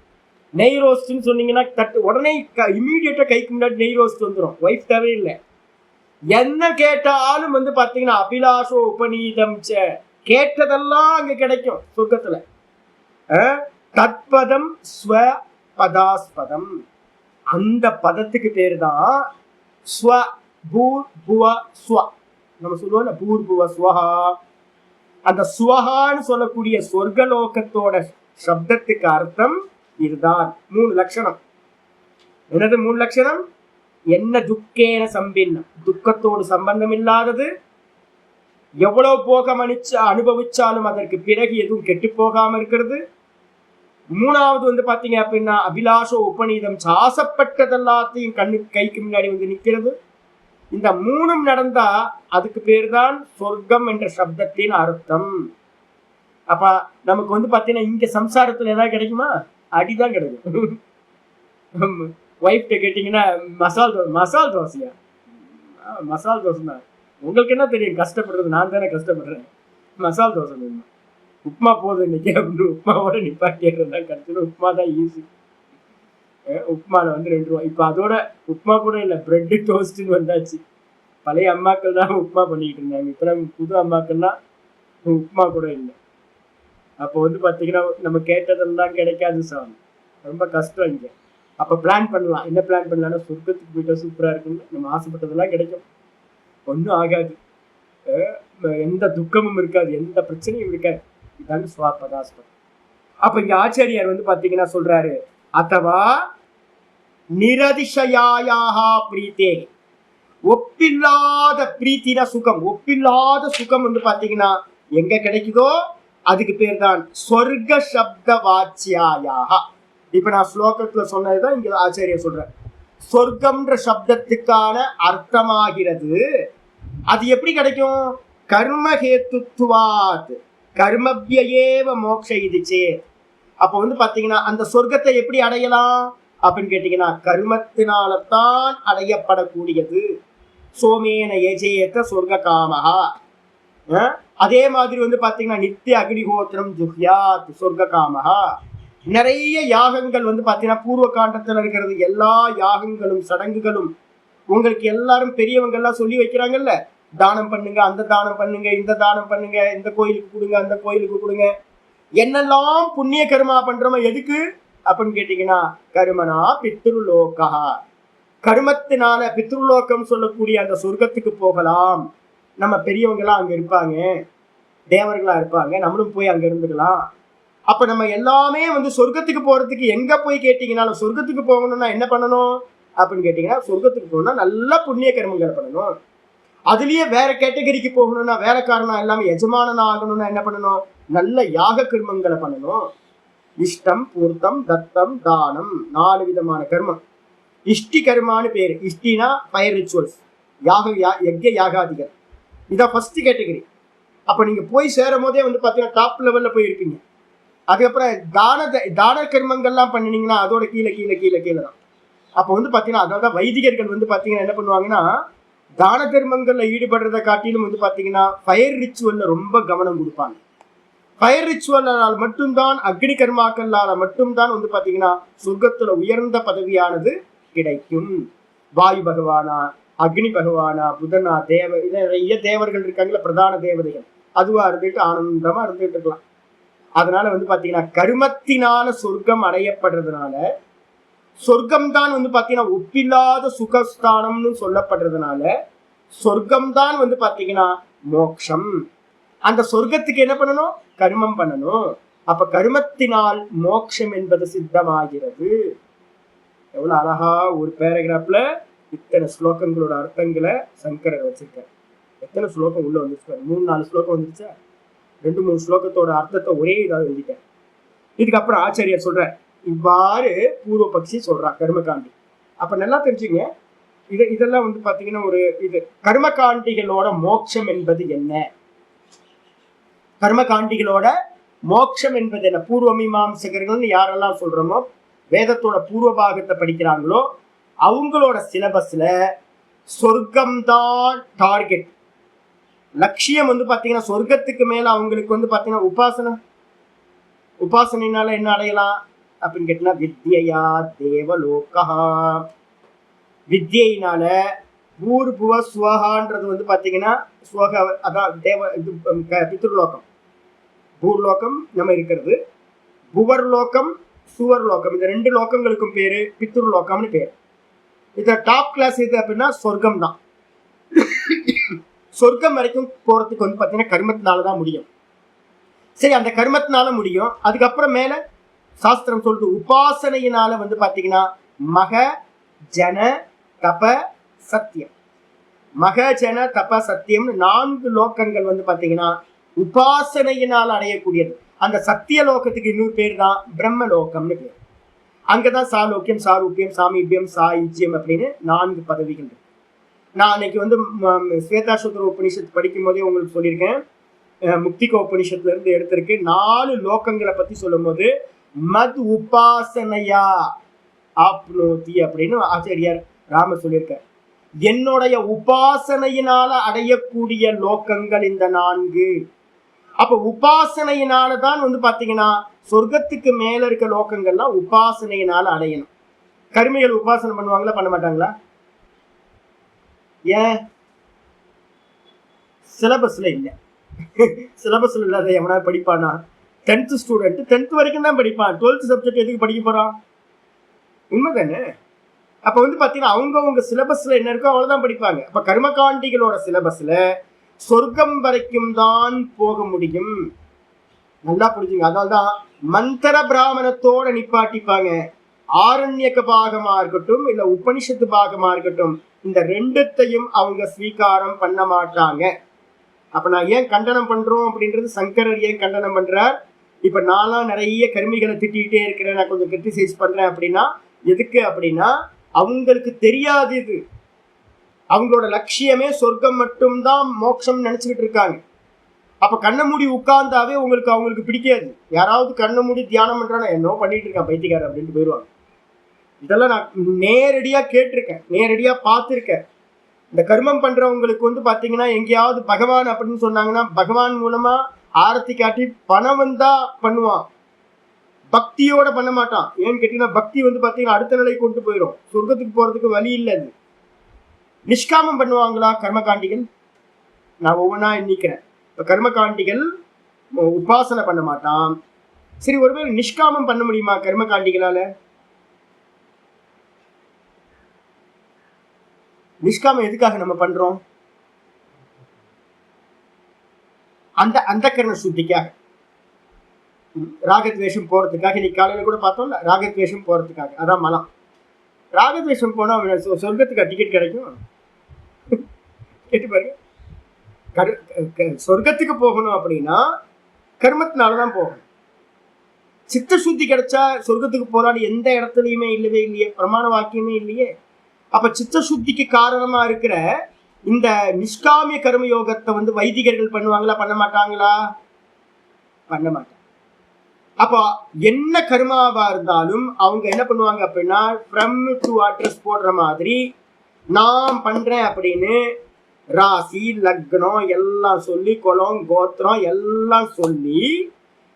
நெய் ரோஸ்ட்னு சொன்னீங்கன்னா உடனே இமீடியட்டா கைக்கு முன்னாடி நெய் ரோஸ்ட் வந்துடும். ஒய்ஃப் தேவை இல்லை, என்ன கேட்டாலும் வந்து பாத்தீங்கன்னா அபிலாஷோ உபநீதம். கேட்டதெல்லாம் அங்க கிடைக்கும் சொர்க்கத்துல. தத்பதம் ஸ்வபதாஸ்பதம். அந்த பதத்துக்கு பேரு தான் ஸ்வ. பூர் புவ ஸ்வ. நம்ம சொல்லுவோம் பூர் புவ ஸ்வஹா, அந்த சுவகான்னு சொல்லக்கூடிய சொர்க்கலோகத்தோட சப்தத்துக்கு அர்த்தம் இதுதான். 3 லட்சணம். என்னது 3 லட்சணம்? என்ன துக்கேன சம்பின்னம், துக்கத்தோடு சம்பந்தம் இல்லாதது, எவ்வளவு போகம் அனுபவிச்சாலும் அதற்கு பிறகு எதுவும் கெட்டு போகாம இருக்கிறது. 3வது வந்து பாத்தீங்க அப்படின்னா அபிலாஷோ உபநீதம், ஆசைப்பட்டதெல்லாத்தையும் கைக்கு முன்னாடி வந்து நிக்கிறது. இந்த 3ம் நடந்தா அதுக்கு பேர் தான் சொர்க்கம் என்ற சப்தத்தின் அர்த்தம். அப்ப நமக்கு வந்து பாத்தீங்கன்னா இங்க சம்சாரத்துல ஏதாவது கிடைக்குமா? அடிதான் கிடைக்கும். ஒய்ஃப்ட கேட்டீங்கன்னா மசால் தோசையா? மசால் தோசை தான். உங்களுக்கு என்ன தெரியும் கஷ்டப்படுறது? நான் தானே கஷ்டப்படுறேன். மசால் தோசை வேணும். உப்மா போதும் இன்னைக்கு அப்படின்னு உப்மாவோட நிப்பாட்டிடுறதா கிடைச்சது. உப்மா தான் ஈஸி. உப்மால வந்து 2 ரூபா. இப்போ அதோட உப்மா கூட இல்லை, பிரெட்டு டோஸ்ட்னு வந்தாச்சு. பழைய அம்மாக்கள் தான் உப்மா பண்ணிக்கிட்டு இருந்தாங்க. இப்போ நம்ம புது அம்மாக்கள்லாம் உப்மா கூட இல்லை. அப்போ வந்து பார்த்தீங்கன்னா நம்ம கேட்டதெல்லாம் கிடைக்காது சாமி, ரொம்ப கஷ்டம் இங்கே. அப்போ பிளான் பண்ணலாம். என்ன பிளான் பண்ணலாம்னா சொர்க்கத்துக்கு போயிட்டா சூப்பராக இருக்குன்னு, நம்ம ஆசைப்பட்டதெல்லாம் கிடைக்கும், ஒன்றும் ஆகாது, எந்த துக்கமும் இருக்காது, எந்த பிரச்சனையும் இருக்காது. இதாங்க சுவாபதாஸ்பதம். அப்போ இங்கே ஆச்சாரியார் வந்து பார்த்தீங்கன்னா சொல்றாரு, அத்தவா நிரதிசயாயாக பிரீத்தே, ஒப்பில்லாத பிரீத்தின சுகம், ஒப்பில்லாத சுகம் வந்து பார்த்தீங்கன்னா எங்க கிடைக்குதோ அதுக்கு பேர் தான் சொர்க்க சப்த வாச்சியாயாக. இப்ப நான் ஸ்லோகத்துல சொன்னதுதான் இங்க ஆச்சாரியர் சொல்றேன். சொர்க்கம்ன்ற சப்தத்துக்கான அர்த்தமாகிறது. அது எப்படி கிடைக்கும்? கர்மஹேத்துவாத் கர்மபியேவ மோக்ஷ இதுச்சே. அப்போ வந்து பாத்தீங்கன்னா அந்த சொர்க்கத்தை எப்படி அடையலாம் அப்படின்னு கேட்டீங்கன்னா கர்மத்தினால்தான் அடையப்படக்கூடியது. சோமேன ஏஜேத்த சொர்க்க காமஹா. அதே மாதிரி வந்து பாத்தீங்கன்னா நித்திய அக்னிஹோத்திரம் ஜுஹ்யாத் சொர்க்க காமஹா. நிறைய யாகங்கள் வந்து பாத்தீங்கன்னா பூர்வ காண்டத்துல இருக்கிறது. எல்லா யாகங்களும் சடங்குகளும் உங்களுக்கு எல்லாரும் பெரியவங்க எல்லாம் சொல்லி வைக்கிறாங்கல்ல, தானம் பண்ணுங்க, அந்த தானம் பண்ணுங்க, இந்த தானம் பண்ணுங்க, இந்த கோயிலுக்கு கொடுங்க, அந்த கோயிலுக்கு கொடுங்க. என்னெல்லாம் புண்ணிய கர்மா பண்றோமோ எதுக்கு அப்படின்னு கேட்டீங்கன்னா கர்மனா பித்ருலோகா, கர்மத்தினால பித்ருலோகம் சொல்லக்கூடிய அந்த சொர்க்கத்துக்கு போகலாம். நம்ம பெரியவங்க எல்லாம் அங்க இருப்பாங்க, தேவர்களா இருப்பாங்க, நம்மளும் போய் அங்க இருந்துக்கலாம். அப்ப நம்ம எல்லாமே வந்து சொர்க்கத்துக்கு போறதுக்கு எங்க போய் கேட்டீங்கன்னாலும், சொர்க்கத்துக்கு போகணும்னா என்ன பண்ணணும் அப்படின்னு கேட்டீங்கன்னா சொர்க்கத்துக்கு போகணும்னா நல்ல புண்ணிய கர்மங்களை பண்ணணும். அதுலயே வேற கேட்டகரிக்கு போகணும்னா, வேலைக்காரனா எல்லாமே எஜமானனா ஆகணும்னா என்ன பண்ணணும்? நல்ல யாக கர்மங்களை பண்ணணும். இஷ்டம், பூர்த்தம், தத்தம், தானம், 4 விதமான கர்மம். இஷ்டி கர்மான்னு பேரு. இஷ்டினா ஃபயர் ரிச்சுவல்ஸ், யஜ்ய யாகாதிகள். இதான் ஃபர்ஸ்ட் கேட்டகரி. அப்ப நீங்க போய் சேரும் போதே வந்து பாத்தீங்கன்னா டாப் லெவல்ல போய் இருப்பீங்க. அதுக்கப்புறம் தான கர்மங்கள்லாம் பண்ணினீங்கன்னா அதோட கீழே கீழே கீழே கீழே தான். அப்போ வந்து பாத்தீங்கன்னா அதாவது வைதிகர்கள் வந்து பாத்தீங்கன்னா என்ன பண்ணுவாங்கன்னா தான கர்மங்கள்ல ஈடுபடுறதை காட்டிலும் வந்து பாத்தீங்கன்னா ஃபயர் ரிச்சுவல்ல ரொம்ப கவனம் கொடுப்பாங்க. ஃபயர் ரிச்சுவலால் மட்டும்தான், அக்னி கர்மாக்களால மட்டும்தான் வந்து பாத்தீங்கன்னா சொர்க்கத்துல உயர்ந்த பதவியானது கிடைக்கும். வாயு பகவானா, அக்னி பகவானா, புதனா, நிறைய தேவர்கள் இருக்காங்களா, பிரதான தேவதைகள், அதுவா இருந்துட்டு ஆனந்தமா இருந்துட்டு இருக்கலாம். அதனால வந்து பாத்தீங்கன்னா கர்மத்தினால சொர்க்கம் அடையப்படுறதுனால, சொர்க்கம் தான் வந்து பாத்தீங்கன்னா ஒப்பில்லாத சுகஸ்தானம்னு சொல்லப்படுறதுனால சொர்க்கம் தான் வந்து பாத்தீங்கன்னா மோக்ஷம். அந்த சொர்க்கத்துக்கு என்ன பண்ணணும்? கர்மம் பண்ணணும். அப்ப கர்மத்தினால் மோக்ஷம் என்பது சித்தமாகிறது. எவ்வளவு அழகா ஒரு பேராகிராஃப்ல இத்தனை ஸ்லோகங்களோட அர்த்தங்களை சங்கரர் வச்சிருக்காரு. எத்தனை ஸ்லோகம் உள்ள வந்துருச்சு? 3-4 ஸ்லோகம் வந்துருச்சா? 2-3 ஸ்லோகத்தோட அர்த்தத்தை ஒரே இதாக எழுதிட்டேன். இதுக்கப்புறம் ஆச்சாரியர் சொல்ற இவ்வாறு பூர்வ பக்ஷி சொல்றான் கர்மகாண்டி. அப்ப நல்லா தெரிஞ்சுங்க, இதெல்லாம் வந்து பாத்தீங்கன்னா ஒரு இது கர்மகாண்டிகளோட மோட்சம் என்பது என்ன, கர்மகாண்டிகளோட மோட்சம் என்பது என்ன. பூர்வ மீமாம்சகர்கள் யாரெல்லாம் சொல்றோமோ, வேதத்தோட பூர்வ பாகத்தை படிக்கிறாங்களோ அவங்களோட சிலபஸ்ல சொர்க்கம்தான் டார்கெட், லட்சியம். வந்து பாத்தீங்கன்னா சொர்க்கத்துக்கு மேல அவங்களுக்கு வந்து பாத்தீங்கன்னா உபாசனைனால என்ன அடையலாம் அப்படின்னு கேட்டீங்கன்னா வித்யா தேவலோகா. வித்யினால பூர்புவ சுவகான்றது வந்து பாத்தீங்கன்னா சுவக, அதான் தேவ இது பித்ருலோகம். பூர்லோகம் நம்ம இருக்கிறது, புவர்லோகம், சுவர்லோகம். இந்த 2 லோகங்களுக்கும் பேரு பித்ருலோகம்னு பேரு. இத டாப் கிளாஸ் எது அப்படின்னா சொர்க்கம் தான். சொர்க்கம் வரைக்கும் போறதுக்கு வந்து பாத்தீங்கன்னா கர்மத்தினாலதான் முடியும். சரி, அந்த கர்மத்தினால முடியும். அதுக்கப்புறம் மேல சாஸ்திரம் சொல்றது உபாசனையினால வந்து பாத்தீங்கன்னா மக ஜன தப சத்தியம். மக ஜன தப சத்தியம்னு 4 லோகங்கள் வந்து பாத்தீங்கன்னா உபாசனையினால் அடையக்கூடியது. அந்த சத்திய லோகத்துக்கு இன்னொரு பேர் தான் பிரம்ம லோகம்னு பேர். அங்கதான் சாலோக்கியம், சாரூபியம், சாமீபியம், சாயுஜ்யம் அப்படின்னு 4 பதவிகள் இருக்கு. நான் அன்னைக்கு வந்து ஸ்வேதாசுத்திர உபனிஷத்து படிக்கும் போதே உங்களுக்கு சொல்லியிருக்கேன். முக்திக உபனிஷத்துல இருந்து எடுத்திருக்கு. 4 லோகங்களை பத்தி சொல்லும் போது மத் உபாசனையா ஆப்னோதி அப்படின்னு ஆச்சாரியார் ராமர் சொல்லியிருக்கார். என்னுடைய உபாசனையினால அடையக்கூடிய லோகங்கள் இந்த 4. அப்ப உபாசனையினாலதான் வந்து பாத்தீங்கன்னா சொர்க்கத்துக்கு மேல இருக்க லோகங்கள்லாம் உபாசனையினால அடையணும். கருமைகள் உபாசனை பண்ணுவாங்களா, பண்ண மாட்டாங்களா? ஏன்? சிலபஸ்ல இல்லை. சிலபஸ்ல இல்லாத எவனா படிப்பானா? 10th ஸ்டூடெண்ட் 10th வரைக்கும் தான் படிப்பான். 12th சப்ஜெக்ட் எதுக்கு படிக்க போறான்? உண்மைதானே? அப்ப வந்து பாத்தீங்கன்னா அவங்க சிலபஸ்ல என்ன இருக்கோ அவ்வளவுதான் படிப்பாங்க. அப்ப கர்மகாண்டிகளோட சிலபஸ்ல சொர்க்கம் வரைக்கும் தான் போக முடியும். நல்லா புரிஞ்சுங்க. அதனால்தான் மந்திர பிராமணத்தோட நிப்பாட்டிப்பாங்க. ஆரண்யக்க பாகமா இருக்கட்டும் இல்ல உபனிஷத்து பாகமா இருக்கட்டும், இந்த 2த்தையும் அவங்க ஸ்வீகாரம் பண்ண மாட்டாங்க. அப்ப நான் ஏன் கண்டனம் பண்றோம் அப்படின்றது சங்கரர் ஏன் கண்டனம் பண்றார். இப்ப நான்லாம் நிறைய கருமிகளை திட்டிகிட்டே இருக்கிறேன், நான் கொஞ்சம் கிரிட்டிசைஸ் பண்றேன் அப்படின்னா எதுக்கு அப்படின்னா அவங்களுக்கு தெரியாது. இது அவங்களோட லட்சியமே சொர்க்கம் மட்டும்தான் மோட்சம் நினைச்சுக்கிட்டு இருக்காங்க. அப்ப கண்ணை மூடி உட்கார்ந்தாவே அவங்களுக்கு பிடிக்காது. யாராவது கண்ணை மூடி தியானம் பண்றானா என்னோ பண்ணிட்டு இருக்கான் பைத்தியக்காரர் அப்படின்ட்டு போயிடுவாங்க. இதெல்லாம் நான் நேரடியா கேட்டிருக்கேன், நேரடியா பார்த்துருக்கேன். இந்த கர்மம் பண்றவங்களுக்கு வந்து பாத்தீங்கன்னா எங்கேயாவது பகவான் அப்படின்னு சொன்னாங்கன்னா பகவான் மூலமா ஆரத்தி காட்டி பணம் வந்தா பண்ணுவான், பக்தியோட பண்ண மாட்டான். ஏன்னு கேட்டீங்கன்னா பக்தி வந்து பாத்தீங்கன்னா அடுத்த நிலை கொண்டு போயிடும், சொர்க்கத்துக்கு போறதுக்கு வழி இல்லை. அது நிஷ்காமம் பண்ணுவாங்களா கர்மகாண்டிகள்? நான் ஒவ்வொன்றா எண்ணிக்கிறேன். இப்போ கர்மகாண்டிகள் உபாசனை பண்ண மாட்டான். சரி, ஒருவேளை நிஷ்காமம் பண்ண முடியுமா கர்மகாண்டிகளால? நிஷ்காமம் எதுக்காக நம்ம பண்றோம்? அந்த கர்ண சுத்திக்காக, ராகத்வேஷம் போறதுக்காக. இன்னைக்கு காலையில கூட பார்த்தோம்ல, ராகத்வேஷம் போறதுக்காக. அதான் மலம். ராகத்வேஷம் போனா சொர்க்கத்துக்கு டிக்கெட் கிடைக்கும்? கேட்டு பாருங்க. சொர்க்கத்துக்கு போகணும் அப்படின்னா கர்மத்தினாலதான் போகணும். சித்த சுத்தி கிடைச்சா சொர்க்கத்துக்கு போறான்னு எந்த இடத்துலயுமே இல்லவே இல்லையே, பிரமாண வாக்கியமே இல்லையே. அப்ப சித்த சுத்திக்கு காரணமா இருக்கிற இந்த நிஷ்காமிய கர்ம யோகத்தை வந்து வைதிகர்கள் பண்ணுவாங்களா, பண்ண மாட்டாங்களா? பண்ண மாட்டாங்க. அப்போ என்ன கர்மாவா இருந்தாலும் அவங்க என்ன பண்ணுவாங்க அப்படின்னா ஃப்ரம் டு அட்ரஸ் போடுற மாதிரி நான் பண்றேன் அப்படின்னு ராசி லக்னம் எல்லாம் சொல்லி குலம் கோத்திரம் எல்லாம் சொல்லி,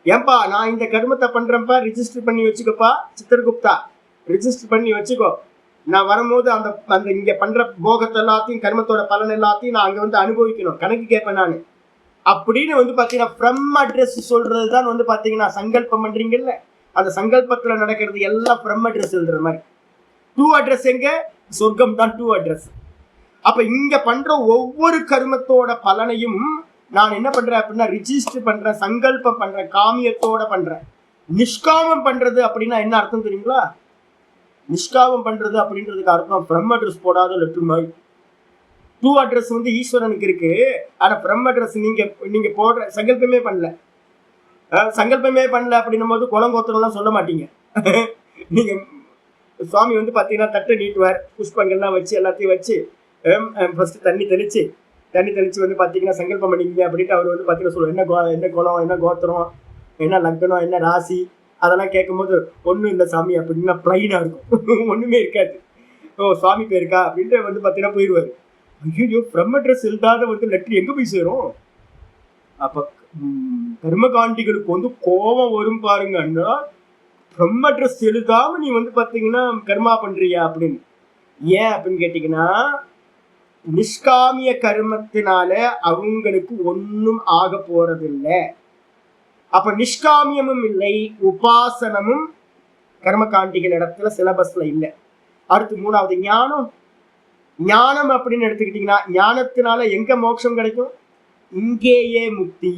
ஏன்பா நான் இந்த கர்மத்தை பண்றேன்ப்பா, ரிஜிஸ்டர் பண்ணி வச்சுக்கப்பா சித்திரகுப்தா, ரிஜிஸ்டர் பண்ணி வச்சுக்கோ, நான் வரும்போது அந்த அந்த இங்க பண்ற போகத்தை எல்லாத்தையும் கர்மத்தோட பலன் எல்லாத்தையும் நான் அங்க வந்து அனுபவிக்கணும், கணக்கு கேட்பேன் நான் அப்படின்னு வந்து பாத்தீங்கன்னா ஃப்ரம் அட்ரஸ் சொல்றதுதான் வந்து பாத்தீங்கன்னா சங்கல்பம் பண்றீங்கல்ல, அந்த சங்கல்பத்துல நடக்கிறது எல்லாம் ஃப்ரம் அட்ரஸ் எழுதுற மாதிரி. டூ அட்ரஸ் எங்க? சொர்க்கம் தான் டூ அட்ரஸ். அப்ப இங்க பண்ற ஒவ்வொரு கர்மத்தோட பலனையும் நான் என்ன பண்றேன் அப்படின்னா ரிஜிஸ்டர் பண்றேன், சங்கல்பம் பண்றேன், காமியத்தோட பண்றேன். நிஷ்காமம் பண்றது அப்படின்னா என்ன அர்த்தம் தெரியுங்களா? நிஷ்காமம் பண்றது அப்படின்றதுக்கு அர்த்தம் ஃப்ரம் அட்ரஸ் போடாத லெட்டர் மாதிரி. டூ அட்ரஸ் வந்து ஈஸ்வரனுக்கு இருக்கு, ஆனா ஃப்ரம் அட்ரஸ் நீங்க போடுற சங்கல்பமே பண்ணல. சங்கல்பமே பண்ணல அப்படின்னும் போது குளங்கோத்திரம்லாம் சொல்ல மாட்டீங்க. நீங்க சுவாமி வந்து பாத்தீங்கன்னா தட்டை நீட்டுவார், புஷ்பங்கள்லாம் வச்சு எல்லாத்தையும் வச்சு ஃபர்ஸ்ட் தண்ணி தெளிச்சு வந்து பாத்தீங்கன்னா சங்கல்பம் பண்ணிக்கிங்க அப்படின்ட்டு அவர் வந்து பாத்தீங்கன்னா சொல்லுவார், என்ன குலம், என்ன கோத்திரம், என்ன லக்னம், என்ன ராசி, அதெல்லாம் கேட்கும் போது ஒன்றும் இல்லை சாமி அப்படின்னா பிளைனா இருக்கும், ஒண்ணுமே இருக்காது. ஓ சுவாமி பேருக்கா அப்படின்ட்டு வந்து பாத்தீங்கன்னா போயிடுவாரு. ஐயோ ஃப்ரம் அட்ரஸ் எழுதாத வந்து லெட்டர் எங்க போய் சேரும்? அப்ப கர்மகாண்டிகளுக்கு வந்து கோபம் வரும் பாருங்கன்னா, ஃப்ரம் அட்ரஸ் எழுதாம நீ வந்து பாத்தீங்கன்னா கர்மா பண்றியா அப்படின்னு. ஏன் அப்படின்னு கேட்டீங்கன்னா நிஷ்காமிய கர்மத்தினால அவங்களுக்கு ஒன்னும் ஆக போறதில்லை. அப்ப நிஷ்காமியமும் இல்லை, உபாசனமும் கர்மகாண்டிகள் இடத்துல சிலபஸ்ல இல்லை. அடுத்து 3வது ஞானம். ஞானம் அப்படின்னு எடுத்துக்கிட்டீங்கன்னா ஞானத்தினால எங்க மோட்சம் கிடைக்கும்? இங்கேயே முக்தி.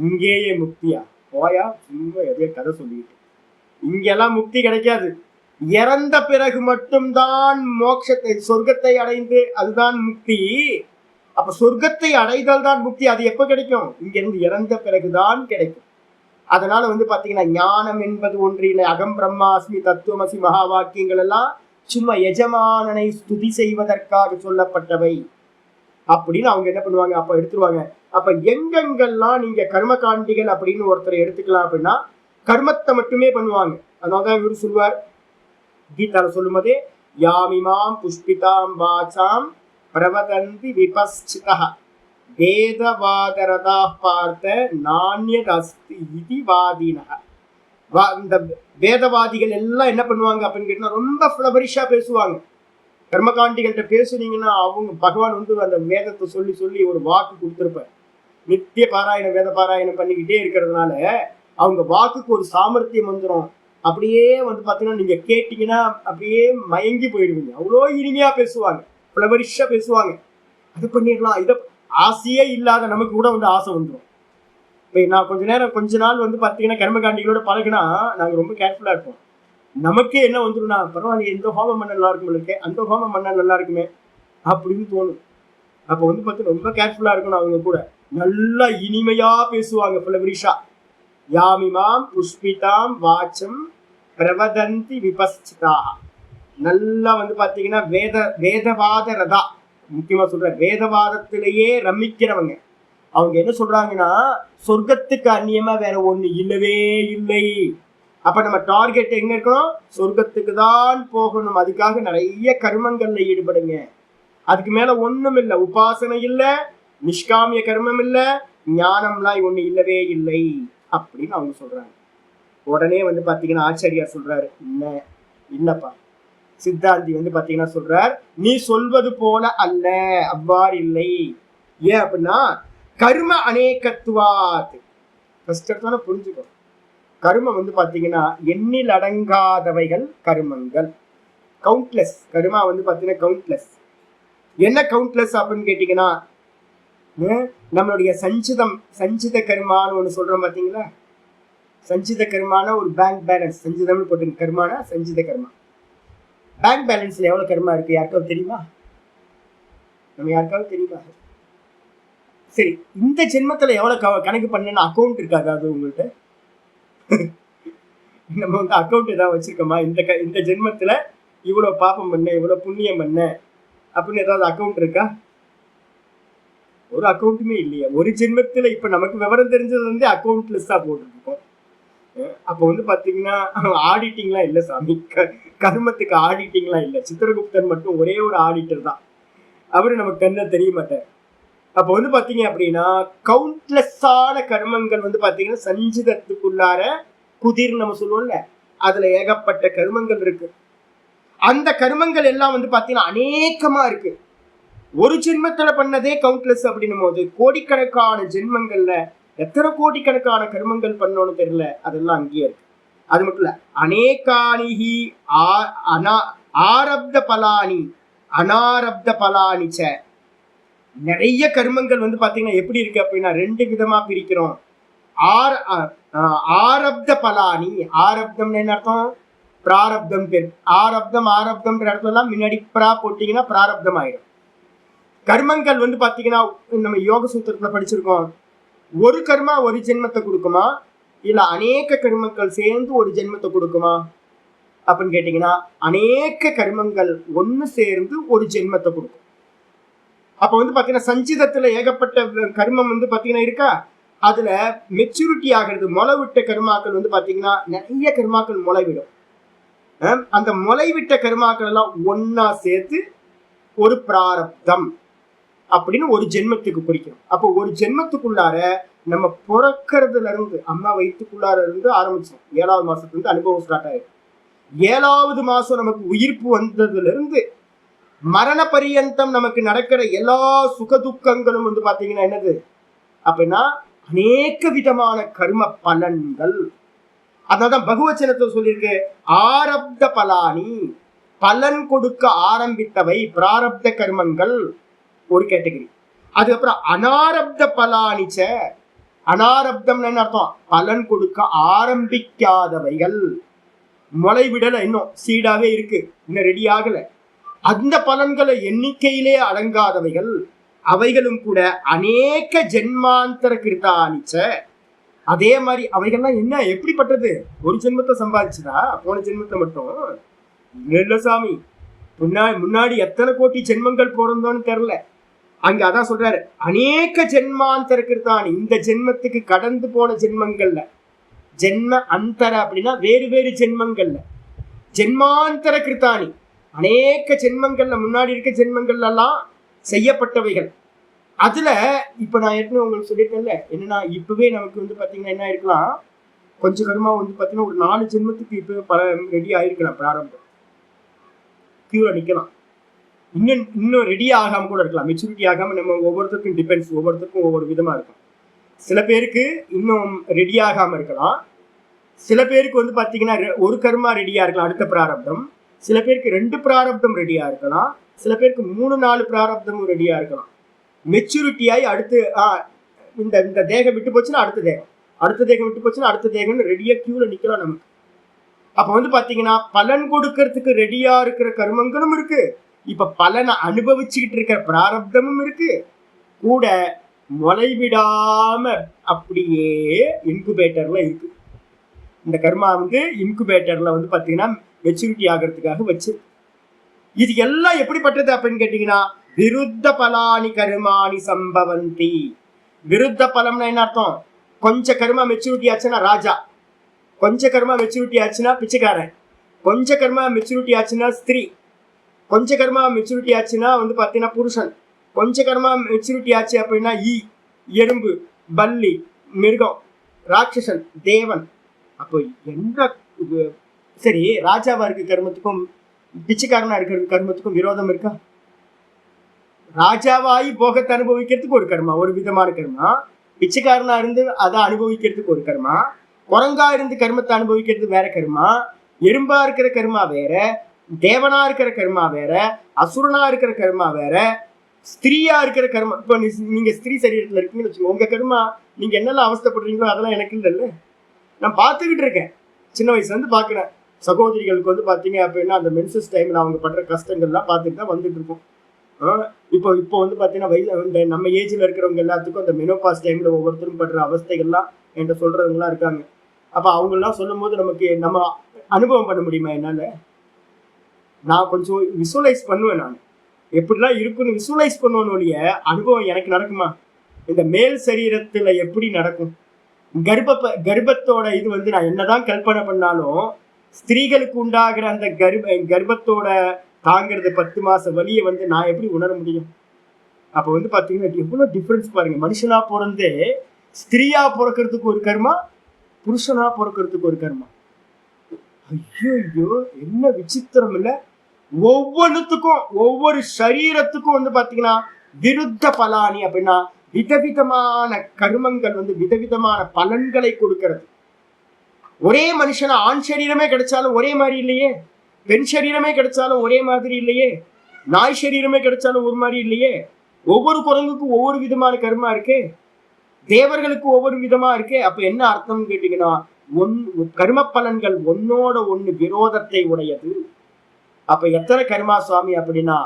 இங்கேயே முக்தியா? போயா சும்மா எதையோ கதை சொல்லிட்டு. இங்கெல்லாம் முக்தி கிடைக்காது. இறந்த பிறகு மட்டும்தான் மோட்சத்தை சொர்க்கத்தை அடைந்து அதுதான் முக்தி. அப்ப சொர்க்கத்தை அடைதல் தான் முக்தி. அது எப்ப கிடைக்கும்? இங்க இருந்து இறந்த பிறகுதான் கிடைக்கும். அதனால பாத்தீங்கன்னா ஞானம் என்பது ஒன்றில் அகம் பிரம்மாஸ்மி தத்துவமசி மகா வாக்கியங்கள் எல்லாம் சும்மா எஜமானனை ஸ்துதி செய்வதற்காக சொல்லப்பட்டவை அப்படின்னு அவங்க என்ன பண்ணுவாங்க, அப்ப எடுத்துருவாங்க. அப்ப எங்கெங்கெல்லாம் நீங்க கர்மகாண்டிகள் அப்படின்னு ஒருத்தரை எடுத்துக்கலாம் அப்படின்னா கர்மத்தை மட்டுமே பண்ணுவாங்க. அதனாலதான் இவரு சொல்லுவார் கீதால சொல்லும் போதே, யாமிமாம் புஷ்பிதாம் வாசாம் பிரவதந்தி விபஸ்சிதா வேதவாதரதா பார்த்த நாண்யத் அஸ்தி இதி வாதினஹ. இந்த வேதவாதிகள் எல்லாம் என்ன பண்ணுவாங்க அப்படின்னு கேட்டா ரொம்ப ஃப்ளவரிஷா பேசுவாங்க. கர்மகாண்டிகள்கிட்ட பேசுனீங்கன்னா அவங்க பகவான் அந்த வேதத்தை சொல்லி சொல்லி ஒரு வாக்கு கொடுத்துருப்பார். நித்திய பாராயணம் வேத பாராயணம் பண்ணிக்கிட்டே இருக்கிறதுனால அவங்க வாக்குக்கு ஒரு சாமர்த்தியம் வந்துடும். அப்படியே பாத்தீங்கன்னா நீங்க கேட்டீங்கன்னா அப்படியே மயங்கி போயிடுவீங்க. அவ்வளோ இனிமையா பேசுவாங்க, ஃப்ளவரிஷா பேசுவாங்க. அது பண்ணிடலாம், இதை ஆசையே இல்லாத நமக்கு கூட ஆசை வந்துடும். இப்போ நான் கொஞ்ச நாள் பார்த்தீங்கன்னா கர்மகாண்டிகளோட பழகினா நாங்கள் ரொம்ப கேர்ஃபுல்லாக இருப்போம். நமக்கே என்ன வந்துடும்னா, பரவாயில்ல இந்த ஹோமம் பண்ண நல்லா இருக்கும் இருக்கே, அந்த ஹோமம் பண்ண நல்லா இருக்குமே அப்படின்னு தோணும். அப்போ பார்த்தீங்கன்னா ரொம்ப கேர்ஃபுல்லாக இருக்கணும். அவங்க கூட நல்லா இனிமையா பேசுவாங்க ஃப்ளவரிஷா. யாமிமாம் புஷ்பிதாம் வாச்சம் பிரவதந்தி விபஸ்சிதா. நல்லா பார்த்தீங்கன்னா வேதவாத ரதா, முக்கியமா சொல்ற வேதவாதத்திலேயே ரமிக்கிறவங்க. அவங்க என்ன சொல்றாங்கன்னா, சொர்க்கத்துக்கு அந்நியமா வேற ஒண்ணு இல்லவே இல்லை. அப்ப நம்ம டார்கெட் எங்க இருக்கணும்? சொர்க்கத்துக்கு தான் போகணும். அதுக்காக நிறைய கர்மங்கள்ல ஈடுபடுங்க. அதுக்கு மேல ஒண்ணும் இல்லை. உபாசனை இல்ல, நிஷ்காமிய கர்மம் இல்ல, ஞானம்லாம் ஒண்ணு இல்லவே இல்லை அப்படின்னு அவங்க சொல்றாங்க. உடனே பாத்தீங்கன்னா ஆச்சாரியார் சொல்றாரு, இல்லப்பா சித்தாந்தி பாத்தீங்கன்னா சொல்றார், நீ சொல்வது போல அல்ல, அவ்வாறு இல்லை. ஏன் அப்படின்னா கர்ம அநேகத்துவாத். புரிஞ்சுக்கோ, கர்மம் பாத்தீங்கன்னா எண்ணில் அடங்காதவைகள் கர்மங்கள், கவுண்ட்லெஸ். கர்மா பாத்தீங்கன்னா கவுண்ட்லெஸ். என்ன கவுண்ட்லெஸ் அப்படின்னு கேட்டீங்கன்னா, நம்மளுடைய சஞ்சித கர்மான்னு ஒண்ணு சொல்றோம் பாத்தீங்களா? சஞ்சித கர்மான ஒரு பேங்க் பேலன்ஸ், சஞ்சிதம்னு போட்டு கர்மானா சஞ்சித கர்மா. பேங்க் பேலன்ஸ்ல எவ்வளவு கர்மா இருக்கு யாருக்காவது தெரியுமா? நம்ம யாருக்காவது தெரியுமா? சரி, இந்த ஜென்மத்துல எவ்வளவு கணக்கு பண்ண அக்கௌண்ட் இருக்காது அது உங்கள்கிட்ட? நம்ம அக்கௌண்ட் ஏதாவது வச்சிருக்கோமா? இந்த ஜென்மத்துல இவ்வளவு பாப்பம் பண்ண, இவ்வளவு புண்ணியம் பண்ண அப்படின்னு ஏதாவது அக்கௌண்ட் இருக்கா? ஒரு அக்கௌண்ட்டுமே இல்லையா? ஒரு ஜென்மத்துல இப்ப நமக்கு விவரம் தெரிஞ்சது அக்கௌண்ட்லெஸ்ஸா போட்டுருக்கோம். அப்போ பாத்தீங்கன்னா ஆடிட்டிங்லாம் இல்லை சாமி. கர்மத்துக்கு ஆடிட்டிங்லாம் இல்லை. சித்திரகுப்தன் மட்டும் ஒரே ஒரு ஆடிட்டர் தான். அவரு நமக்கு கண்ண தெரிய மாட்டார். அப்போ பாத்தீங்க அப்படின்னா கவுண்ட்லெஸ்ஸான கர்மங்கள் பாத்தீங்கன்னா சஞ்சிதத்துக்குள்ளார குதிர் நம்ம சொல்லுவோம்ல, அதுல ஏகப்பட்ட கர்மங்கள் இருக்கு. அந்த கர்மங்கள் எல்லாம் பாத்தீங்கன்னா அநேகமா இருக்கு. ஒரு ஜென்மத்துல பண்ணதே கவுண்ட்லெஸ் அப்படின்னும் போது கோடிக்கணக்கான ஜென்மங்கள்ல எத்தனை கோடிக்கணக்கான கர்மங்கள் பண்ணோன்னு தெரியல, அதெல்லாம் அங்கேயே இருக்கு. அது மட்டும் இல்ல, அநேகானிஹி ஆரப்த பலானி அனாரப்த பலானிச்ச. நிறைய கர்மங்கள் பாத்தீங்கன்னா எப்படி இருக்கு அப்படின்னா ரெண்டு விதமா பிரிக்கிறோம். ஆரப்த பலானி, ஆரப்தம் என்ன அர்த்தம்? பிராரப்தம் பேர். ஆரப்தம் அர்த்தம் எல்லாம் முன்னாடி பிரா போட்டீங்கன்னா பிராரப்தம் ஆயிடும். கர்மங்கள் பாத்தீங்கன்னா நம்ம யோக சூத்திரத்துல படிச்சிருக்கோம். ஒரு கர்மா ஒரு ஜென்மத்தை கொடுக்குமா, இல்ல அநேக கர்மங்கள் சேர்ந்து ஒரு ஜென்மத்தை கொடுக்குமா அப்படின்னு கேட்டீங்கன்னா அநேக கர்மங்கள் ஒண்ணு சேர்ந்து ஒரு ஜென்மத்தை கொடுக்கும். அப்ப பாத்தீங்கன்னா சஞ்சிதத்துல ஏகப்பட்ட கர்மம் பாத்தீங்கன்னா இருக்கா, அதுல மெச்சூரிட்டி ஆகிறது முளை விட்ட கர்மாக்கள் பாத்தீங்கன்னா நிறைய கர்மாக்கள் முளைவிடும். அந்த முளைவிட்ட கர்மாக்கள் எல்லாம் ஒன்னா சேர்த்து ஒரு பிராரப்தம் அப்படின்னு ஒரு ஜென்மத்துக்கு குறிக்கணும். அப்போ ஒரு ஜென்மத்துக்குள்ளார நம்ம பிறக்கிறதுல இருந்து அம்மா வயிற்றுக்குள்ளார இருந்து ஆரம்பிச்சோம். 7வது மாசத்துல இருந்து அனுபவம் ஸ்டார்ட் ஆயிடும். 7வது மாசம் நமக்கு உயிர்ப்பு வந்ததுல இருந்து மரண பரியந்தம் நமக்கு நடக்கிற எல்லா சுகதுக்கங்களும் பாத்தீங்கன்னா என்னது அப்படின்னா அநேக விதமான கர்ம பலன்கள். அதனால்தான் பகவச்சனத்தை சொல்லியிருக்கு, ஆரப்த பலானி, பலன் கொடுக்க ஆரம்பித்தவை பிராரப்த கர்மங்கள் ஒரு கேட்டகரி. அதுக்கப்புறம் அனாரப்த பலானிச்ச, அனாரப்தம்னு என்ன அர்த்தம்? பலன் கொடுக்க ஆரம்பிக்காதவைகள். முளைவிடல, இன்னும் சீடாவே இருக்கு, இன்னும் ரெடி ஆகல. அந்த பலன்களை எண்ணிக்கையிலே அடங்காதவைகள், அவைகளும் கூட அநேக ஜென்மாந்தர கிருதானிச்ச. அதே மாதிரி அவைகள்லாம் என்ன எப்படிப்பட்டது? ஒரு ஜென்மத்தை சம்பாதிச்சுதா? போன ஜென்மத்தை மட்டும் இல்ல சாமி, முன்னாடி எத்தனை கோடி ஜென்மங்கள் பிறந்தோன்னு தெரியல. அங்க அதான் சொல்றாரு, அநேக ஜென்மாந்தர கிருத்தானி. இந்த ஜென்மத்துக்கு கடந்து போன ஜென்மங்கள்ல, ஜென்ம அந்தர அப்படின்னா வேறு வேறு ஜென்மங்கள்ல, ஜென்மாந்தர கிருத்தானி அநேக ஜென்மங்கள்ல, முன்னாடி இருக்க ஜென்மங்கள்ல எல்லாம் செய்யப்பட்டவைகள். அதுல இப்ப நான் ஏற்கனவே உங்களுக்கு சொல்லியிருக்கேன்ல, என்னன்னா இப்பவே நமக்கு வந்து பாத்தீங்கன்னா என்ன இருக்கலாம், கொஞ்சம் கர்மா வந்து பாத்தீங்கன்னா ஒரு 4 ஜென்மத்துக்கு இப்பவே பல ரெடி ஆயிருக்கலாம். பிராரம்பம் கியூல நிக்கலாம், இன்னும் ரெடி ஆகாம கூட இருக்கலாம், மெச்சூரிட்டி ஆகாம. நம்ம ஒவ்வொருத்தருக்கும் டிபெண்ட்ஸ், ஒவ்வொருத்தருக்கும் ஒவ்வொரு விதமா இருக்கும். சில பேருக்கு இன்னும் ரெடி ஆகாம இருக்கலாம். சில பேருக்கு வந்து பாத்தீங்கன்னா ஒரு கர்மா ரெடியா இருக்கலாம், அடுத்த பிராரப்தம். சில பேருக்கு 2 பிராரப்தம் ரெடியா இருக்கலாம். சில பேருக்கு 3-4 பிராரப்தமும் ரெடியா இருக்கலாம். மெச்சூரிட்டியாய் அடுத்து இந்த தேகம் விட்டு போச்சுன்னா அடுத்த தேகம், அடுத்த தேகம் விட்டு போச்சுன்னா அடுத்த தேகம்னு ரெடியா கியூல நிக்கலாம் நமக்கு. அப்ப வந்து பாத்தீங்கன்னா பலன் கொடுக்கறதுக்கு ரெடியா இருக்கிற கர்மங்களும் இருக்கு, இப்ப பலனை அனுபவிச்சுக்கிட்டு இருக்கிற பிராரப்தமும் இருக்கு, கூட முளைவிடாம அப்படியே இன்குபேட்டர்ல இருக்கு. இந்த கர்மா வந்து இன்குபேட்டர்ல வந்து பாத்தீங்கன்னா மெச்சூரிட்டி ஆகிறதுக்காக வச்சு. இது எல்லாம் எப்படிப்பட்டது அப்படின்னு கேட்டீங்கன்னா, விருத்த பலானி கர்மாணி சம்பவந்தி. விருத்த பலம்னா என்ன அர்த்தம்? கொஞ்ச கர்மா மெச்சூரிட்டி ஆச்சுன்னா ராஜா, கொஞ்ச கர்மா மெச்சூரிட்டி ஆச்சுன்னா பிச்சைக்காரன், கொஞ்ச கர்மா மெச்சூரிட்டி ஆச்சுன்னா ஸ்திரீ, கொஞ்ச கர்மா மெச்சூரிட்டி ஆச்சுன்னா வந்து பாத்தீங்கன்னா புருஷன், கொஞ்ச கர்மா மெச்சூரிட்டி ஆச்சு அப்படின்னா எறும்பு, பல்லி, மிருகம், ராட்சசன், தேவன். அப்போ எந்த சரி ராஜாவா இருக்க கர்மத்துக்கும் பிச்சைக்காரனா இருக்கிற கர்மத்துக்கும் விரோதம் இருக்கா? ராஜாவாயி போகத்தை அனுபவிக்கிறதுக்கு ஒரு கர்மா, ஒரு விதமான கர்மா. பிச்சைக்காரனா இருந்து அதை அனுபவிக்கிறதுக்கு ஒரு கர்மா. குரங்கா இருந்து கர்மத்தை அனுபவிக்கிறதுக்கு வேற கர்மா. எறும்பா இருக்கிற கர்மா வேற, தேவனா இருக்கிற கர்மா வேற, அசுரனா இருக்கிற கர்மா வேற, ஸ்திரீயா இருக்கிற கர்மா. இப்போ நீங்க ஸ்திரீ சரீரத்துல இருக்கீங்கன்னு வச்சுக்கோங்க, உங்க கர்மா நீங்க என்னெல்லாம் அவஸ்தைப்படுறீங்களோ அதெல்லாம் எனக்கு இல்லைல்ல. நான் பார்த்துக்கிட்டு இருக்கேன், சின்ன வயசுல இருந்து பார்க்குறேன். சகோதரிகளுக்கு வந்து பார்த்தீங்க அப்படின்னா அந்த மென்சஸ் டைமில் அவங்க படுற கஷ்டங்கள்லாம் பார்த்துட்டு தான் வந்துட்டு இருக்கோம். இப்போ வந்து பார்த்தீங்கன்னா நம்ம ஏஜில் இருக்கிறவங்க எல்லாத்துக்கும் அந்த மெனோபாஸ் டைமில் ஒவ்வொருத்தரும் படுற அவஸ்தைகள்லாம் என்கிட்ட சொல்கிறவங்களாம் இருக்காங்க. அப்போ அவங்கெல்லாம் சொல்லும் போது நமக்கு நம்ம அனுபவம் பண்ண முடியுமா? என்னால் நான் கொஞ்சம் விசுவலைஸ் பண்ணுவேன். நான் எப்படிலாம் இருக்குன்னு விசுவலைஸ் பண்ணுவேன்னு ஒழிய அனுபவம் எனக்கு நடக்குமா? இந்த மேல் சரீரத்தில் எப்படி நடக்கும்? கர்ப்பத்தோட இது வந்து நான் என்னதான் கல்பனை பண்ணாலும் ஸ்திரீகளுக்கு உண்டாகிற அந்த கர்ப்பத்தோட தாங்கிறது 10 மாச வலியை வந்து நான் எப்படி உணர முடியும்? அப்போ வந்து பாத்தீங்கன்னா எவ்வளவு டிஃபரன்ஸ் பாருங்க. மனுஷனா பிறந்தே ஸ்திரீயா பிறக்கிறதுக்கு ஒரு கர்மா, புருஷனா பிறக்கிறதுக்கு ஒரு கர்மா. ஐயோ என்ன விசித்திரம் இல்ல! ஒவ்வொன்றுத்துக்கும் ஒவ்வொரு சரீரத்துக்கும் வந்து பாத்தீங்கன்னா விருத்த பலானி அப்படின்னா விதவிதமான கர்மங்கள் வந்து விதவிதமான பலன்களை கொடுக்கிறது. ஒரே மனுஷனா ஆண் சரீரமே கிடைச்சாலும் ஒரே மாதிரி இல்லையே, பெண் சரீரமே கிடைச்சாலும் ஒரே மாதிரி இல்லையே, நாய் சரீரமே கிடைச்சாலும் ஒரு மாதிரி இல்லையே. ஒவ்வொரு குரங்குக்கும் ஒவ்வொரு விதமான கர்மா இருக்கு, தேவர்களுக்கு ஒவ்வொரு விதமா இருக்கு. அப்ப என்ன அர்த்தம் கேட்டீங்கன்னா, கர்ம பலன்கள் ஒன்னோட ஒண்ணு விரோதத்தை உடையது. அப்ப எத்தனை கர்மா சுவாமி அப்படின்னா,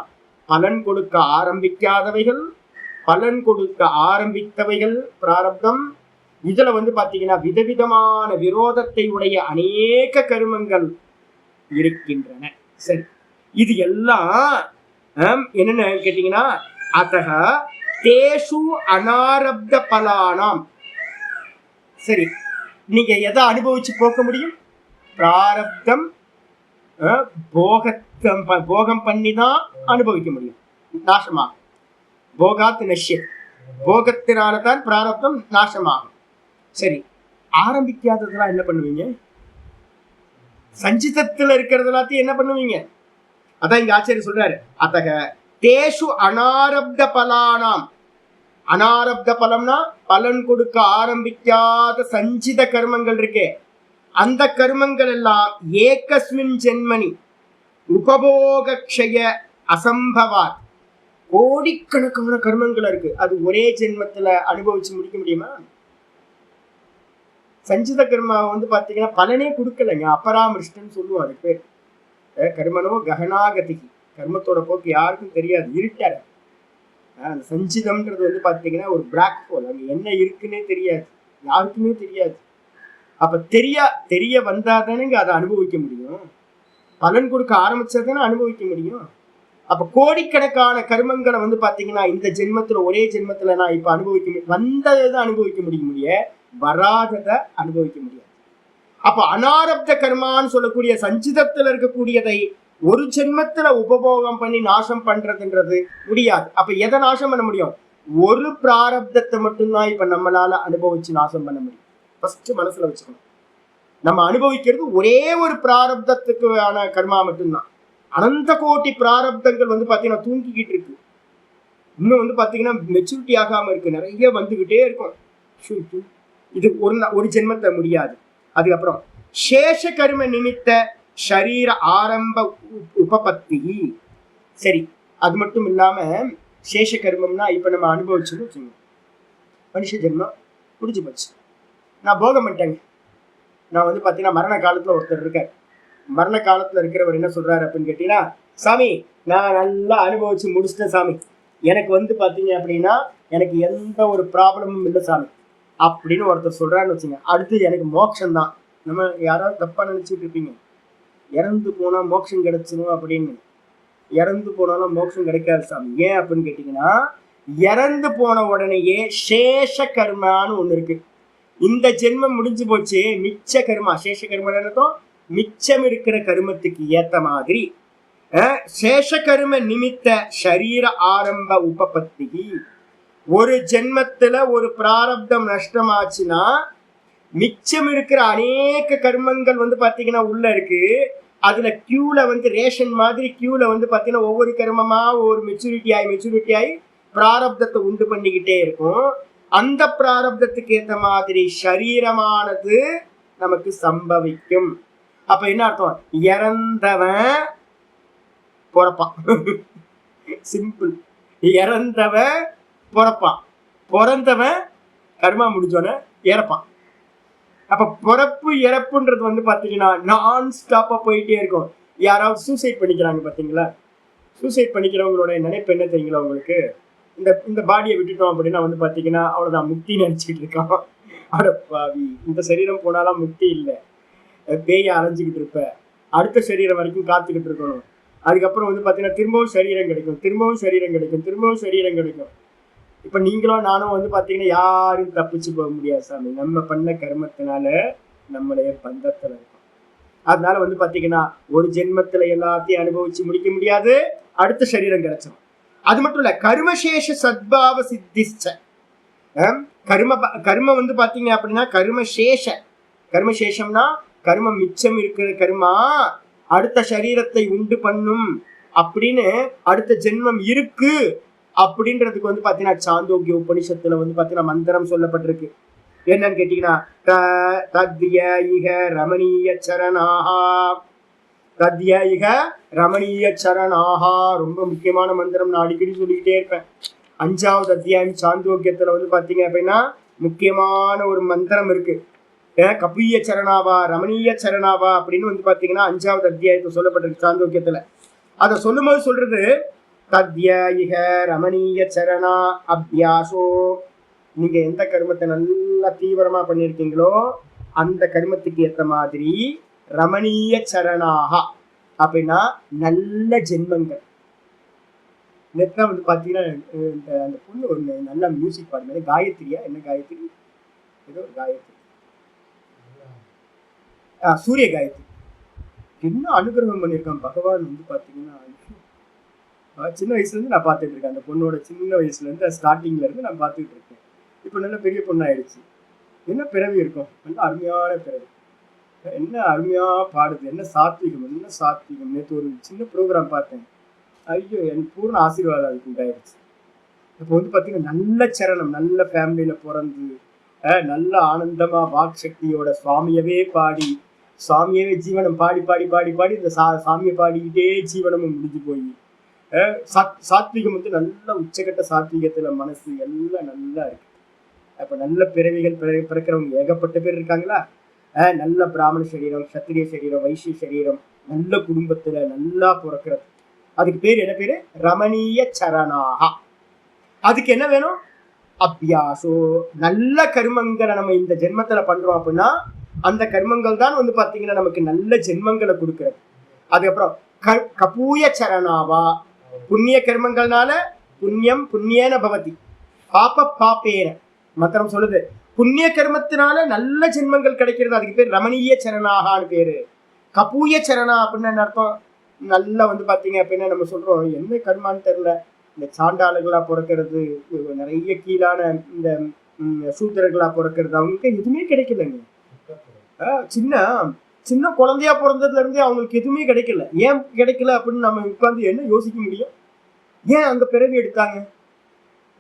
பலன் கொடுக்க ஆரம்பிக்காதவைகள், பலன் கொடுக்க ஆரம்பித்தவைகள் பிராரப்தம். இதுல வந்து பாத்தீங்கன்னா விதவிதமான விரோதத்தை உடைய அநேக கர்மங்கள் இருக்கின்றன. சரி, இது எல்லாம் என்னன்னு கேட்டீங்கன்னா, அத்தக தேஷு அனாரப்த பலானாம். சரி, நீங்க எதை அனுபவிச்சு போக்க முடியும்? பிராரப்தம் போகம் பண்ணி தான் அனுபவிக்க முடியும். நாசமா போகாத் நஷ்ய, போகத்தினால்தான் பிராரப்தம் நாசமாகும். சரி, ஆரம்பிக்காததெல்லாம் என்ன பண்ணுவீங்க? சஞ்சிதத்துல இருக்கிறது எல்லாத்தையும் என்ன பண்ணுவீங்க? அதான் இங்க ஆச்சாரியர் சொல்றாரு, அத்தக தேஷு அனாரப்த பலானாம். அனாரப்த பலம்னா பலன் கொடுக்க ஆரம்பிக்காத சஞ்சித கர்மங்கள் இருக்கே, அந்த கர்மங்கள் எல்லாம் ஏகஸ்மின் ஜென்மனி உபபோகக்ஷய அசம்பவாத். கோடிக்கணக்கான கர்மங்கள் இருக்கு, அது ஒரே ஜென்மத்துல அனுபவிச்சு முடிக்க முடியுமா? சஞ்சித கர்மாவை வந்து பாத்தீங்கன்னா பலனே கொடுக்கலைங்க. அபராமிருஷ்டன்னு சொல்லுவோம் அது பேர். கர்மனோ ககனாகதி, கர்மத்தோட போக்கு யாருக்கும் தெரியாது, இருட்டாரு. அந்த சஞ்சிதம்ன்றது வந்து பாத்தீங்கன்னா ஒரு பிளாக் ஹோல், அங்க என்ன இருக்குன்னே தெரியாது, யாருக்குமே தெரியாது. அப்ப தெரிய வந்தாதானேங்க அதை அனுபவிக்க முடியும், பலன் கொடுக்க ஆரம்பிச்சாதானே அனுபவிக்க முடியும். அப்ப கோடிக்கணக்கான கர்மங்களை வந்து பாத்தீங்கன்னா இந்த ஜென்மத்துல, ஒரே ஜென்மத்துல நான் இப்ப அனுபவிக்க வந்ததை அனுபவிக்க முடிய வராததை அனுபவிக்க முடியாது. அப்ப அனாரப்த கர்மான்னு சொல்லக்கூடிய சஞ்சிதத்துல இருக்கக்கூடியதை ஒரு ஜென்மத்துல உபபோகம் பண்ணி நாசம் பண்றதுன்றது முடியாது. அப்ப எதை நாசம் பண்ண முடியும்? ஒரு பிராரப்தத்தை மட்டும்தான் இப்ப நம்மளால அனுபவிச்சு நாசம் பண்ண முடியும். ஃபர்ஸ்ட் மனசுல வச்சுக்கணும், நம்ம அனுபவிக்கிறது ஒரே ஒரு பிராரப்தத்துக்கான கர்மா மட்டும்தான். அனந்த கோட்டி பிராரப்தங்கள் வந்து பாத்தீங்கன்னா தூங்கிக்கிட்டு இருக்கு, இன்னும் வந்து பாத்தீங்கன்னா மெச்சூரிட்டி ஆகாம இருக்கு, நிறைய வந்துகிட்டே இருக்கும். இது ஒரு ஜென்மத்தை முடியாது. அதுக்கப்புறம் சேஷ கர்ம நிமித்த ஷரீர ஆரம்ப உபபத்தி. சரி, அது மட்டும் இல்லாம சேஷ கர்மம்னா இப்ப நம்ம அனுபவிச்சுன்னு வச்சுக்கோங்க, மனுஷ ஜென்மம் முடிஞ்சு போச்சு, நான் போகம் பண்ணிட்டேங்க. நான் வந்து பாத்தீங்கன்னா மரண காலத்துல ஒருத்தர் இருக்கார். மரண காலத்துல இருக்கிறவர் என்ன சொல்றாரு அப்படின்னு கேட்டீங்கன்னா, சாமி நான் நல்லா அனுபவிச்சு முடிச்சிட்டேன் சாமி, எனக்கு வந்து பாத்தீங்க அப்படின்னா எனக்கு எந்த ஒரு ப்ராப்ளமும் இல்லை சாமி அப்படின்னு ஒருத்தர் சொல்றாருன்னு வச்சுங்க. அடுத்து எனக்கு மோட்சம் தான். நம்ம யாராவது தப்பா நினைச்சிட்டு இருப்பீங்க, இறந்து போனா மோட்சம் கிடைச்சிடும் அப்படின்னு. இறந்து போனாலும் மோட்சம் கிடைக்காது சாமி. ஏன் அப்படின்னு கேட்டீங்கன்னா, இறந்து போன உடனேயே சேஷ கர்மான்னு ஒண்ணு இருக்கு. இந்த ஜென்மம் முடிஞ்சு போச்சு, மிச்ச கர்மா, சேஷ கர்மம் மிச்சம் இருக்கிற கருமத்துக்கு ஏத்த மாதிரி சேஷ கர்ம நிமித்த ஷரீர ஆரம்ப உபபத்தி. ஒரு ஜென்மத்துல ஒரு பிராரப்தம் நஷ்டமாச்சுன்னா மிச்சம் இருக்கிற அநேக கர்மங்கள் வந்து பாத்தீங்கன்னா உள்ள இருக்கு. அதுல கியூல வந்து ரேஷன் மாதிரி கியூல வந்து பாத்தீங்கன்னா ஒவ்வொரு கர்மமா ஒரு மெச்சூரிட்டி ஆகி பிராரப்தத்தை உண்டு பண்ணிக்கிட்டே இருக்கும். அந்த பிராரப்தத்துக்கு ஏற்ற மாதிரி சரீரமானது நமக்கு சம்பவிக்கும். அப்ப என்ன அர்த்தம்? இறந்தவன் பிறப்பான். சிம்பிள். இறந்தவன் பிறப்பான், பிறந்தவன் கர்மா முடிஞ்சோன்னு இறப்பான். அப்ப பிறப்பு இறப்புன்றது வந்து பாத்தீங்கன்னா நான் ஸ்டாப்பா போயிட்டே இருக்கும். யாராவது சூசைட் பண்ணிக்கிறாங்க பாத்தீங்களா? சூசைட் பண்ணிக்கிறவங்களோட நினைப்பு என்ன தெரியுங்களா உங்களுக்கு? இந்த பாடியை விட்டுட்டோம் அப்படின்னா வந்து பாத்தீங்கன்னா அவ்வளவுதான், முக்தி நினைச்சிட்டு இருக்கான். அடப்பாவி, இந்த சரீரம் போனாலும் முக்தி இல்லை, பேய அலைஞ்சிக்கிட்டு இருப்ப, அடுத்த சரீரம் வரைக்கும் காத்துக்கிட்டு இருக்கணும். அதுக்கப்புறம் வந்து பாத்தீங்கன்னா திரும்பவும் சரீரம் கிடைக்கும், திரும்பவும் சரீரம் கிடைக்கும், திரும்பவும் சரீரம் கிடைக்கும். இப்ப நீங்களும் நானும் வந்து பாத்தீங்கன்னா யாரும் தப்பிச்சு போக முடியாது சாமி, நம்ம பண்ண கர்மத்தினால நம்மளைய பந்தத்துல இருக்கும். அதனால வந்து பாத்தீங்கன்னா ஒரு ஜென்மத்துல எல்லாத்தையும் அனுபவிச்சு முடிக்க முடியாது, அடுத்த சரீரம் கிடைச்சிடும். அது மட்டும் இல்ல, கர்மசேஷ சத்பாவ சித்திச்ச. கர்ம வந்து பாத்தீங்க அப்படின்னா கர்மசேஷம்னா கர்மம் மிச்சம் இருக்கிற கர்மா அடுத்த சரீரத்தை உண்டு பண்ணும் அப்படின்னு அடுத்த ஜென்மம் இருக்கு அப்படின்றதுக்கு வந்து பாத்தீங்கன்னா சாந்தோக்கிய உபனிஷத்துல வந்து பாத்தீங்கன்னா மந்திரம் சொல்லப்பட்டிருக்கு. என்னன்னு கேட்டீங்கன்னா, தத்யைக ரமணீய சரணாஹா, தத்யைக ரமணீய சரணாஹா. ரொம்ப முக்கியமான மந்திரம், நான் அடிக்கடி சொல்லிக்கிட்டே இருப்பேன். 5வது அத்தியாயம் சாந்தோக்கியத்துல வந்து பாத்தீங்க அப்படின்னா முக்கியமான ஒரு மந்திரம் இருக்கு, கபிய சரணாவா ரமணீய சரணாவா அப்படின்னு வந்து பாத்தீங்கன்னா 5வது அத்தியாயத்துல சொல்லப்பட்டிருக்கு சாந்தோக்கியத்துல. அதை சொல்லும்போது சொல்றது தத்யைக ரமணீய சரணா அபியாசோ. நீங்க எந்த கர்மத்தை நல்லா தீவிரமா பண்ணிருக்கீங்களோ அந்த கர்மத்துக்கு ஏற்ற மாதிரி ரமணீய சரணாக அப்படின்னா நல்ல ஜென்மங்கள். நேற்று வந்து பாத்தீங்கன்னா அந்த பொண்ணு ஒரு நல்ல மியூசிக் பாடுமே, காயத்ரியா என்ன காயத்ரி, ஏதோ ஒரு காயத்ரி, சூரிய காயத்ரி. என்ன அனுகிரகம் பண்ணியிருக்கான் பகவான் வந்து பாத்தீங்கன்னா. சின்ன வயசுல இருந்து நான் பார்த்துட்டு இருக்கேன், அந்த பொண்ணோட சின்ன வயசுல இருந்து ஸ்டார்டிங்ல இருந்து நான் பார்த்துட்டு இருக்கேன். இப்ப நல்ல பெரிய பொண்ணாயிடுச்சு. என்ன பிறவி இருக்கும், நல்ல அருமையான பிறவி, என்ன அருமையா பாடுது, என்ன சாத்விகம், என்ன சாத்விகம். நேற்று ஒரு சின்ன ப்ரோக்ராம் பார்த்தேன், ஐயோ என் பூர்ண ஆசீர்வாதம் அதுக்கு உண்டாயிடுச்சு. இப்போ வந்து பார்த்தீங்கன்னா நல்ல சரணம், நல்ல ஃபேமிலியில பிறந்து நல்ல ஆனந்தமா வாக் சக்தியோட சுவாமியவே பாடி, சுவாமியவே ஜீவனம் பாடி பாடி பாடி பாடி இந்த சாமியை பாடிக்கிட்டே ஜீவனமும் முடிஞ்சு போய் சாத்விகம் வந்து நல்ல உச்சகட்ட சாத்விகத்துல மனசு எல்லாம் நல்லா இருக்கு. அப்ப நல்ல பிறவிகள் பிறக்கிறவங்க ஏகப்பட்ட பேர் இருக்காங்களா. நல்ல பிராமண சரீரம், சத்திரிய சரீரம், வைசிய சரீரம், நல்ல குடும்பத்துல நல்லா பிறக்கிறது, அதுக்கு பேர் என்ன பேரு? ரமணீய சரணாகா. அதுக்கு என்ன வேணும்? அபியாசோ. நல்ல கர்மங்களை நம்ம இந்த ஜென்மத்துல பண்றோம் அப்படின்னா அந்த கர்மங்கள் தான் வந்து பாத்தீங்கன்னா நமக்கு நல்ல ஜென்மங்களை கொடுக்கிறது. அதுக்கப்புறம் கபூய சரணாவா. புண்ணிய கர்மங்கள்னால புண்ணியம் புண்ணியேன பவதி பாப்ப பாப்பேன மத்திரம் சொல்லுது. புண்ணிய கர்மத்தினால நல்ல ஜென்மங்கள் கிடைக்கிறது, அதுக்கு பேர் ரமணீய சரணாகான்னு பேரு. கபூய சரணா அப்படின்னு என்ன அர்த்தம்? நல்லா வந்து பாத்தீங்க அப்படின்னா நம்ம சொல்றோம் என்ன கர்மான்னு தெரியல, இந்த சாண்டாளர்களா பிறக்கிறது, நிறைய கீழான இந்த சூத்திரர்களா பிறக்கிறது, அவங்களுக்கு எதுவுமே கிடைக்கலங்க. சின்ன சின்ன குழந்தையா பிறந்ததுல இருந்தே அவங்களுக்கு எதுவுமே கிடைக்கல. ஏன் கிடைக்கல அப்படின்னு நம்ம உட்கார்ந்து என்ன யோசிக்க முடியும்? ஏன் அந்த பிறவி எடுத்தாங்க?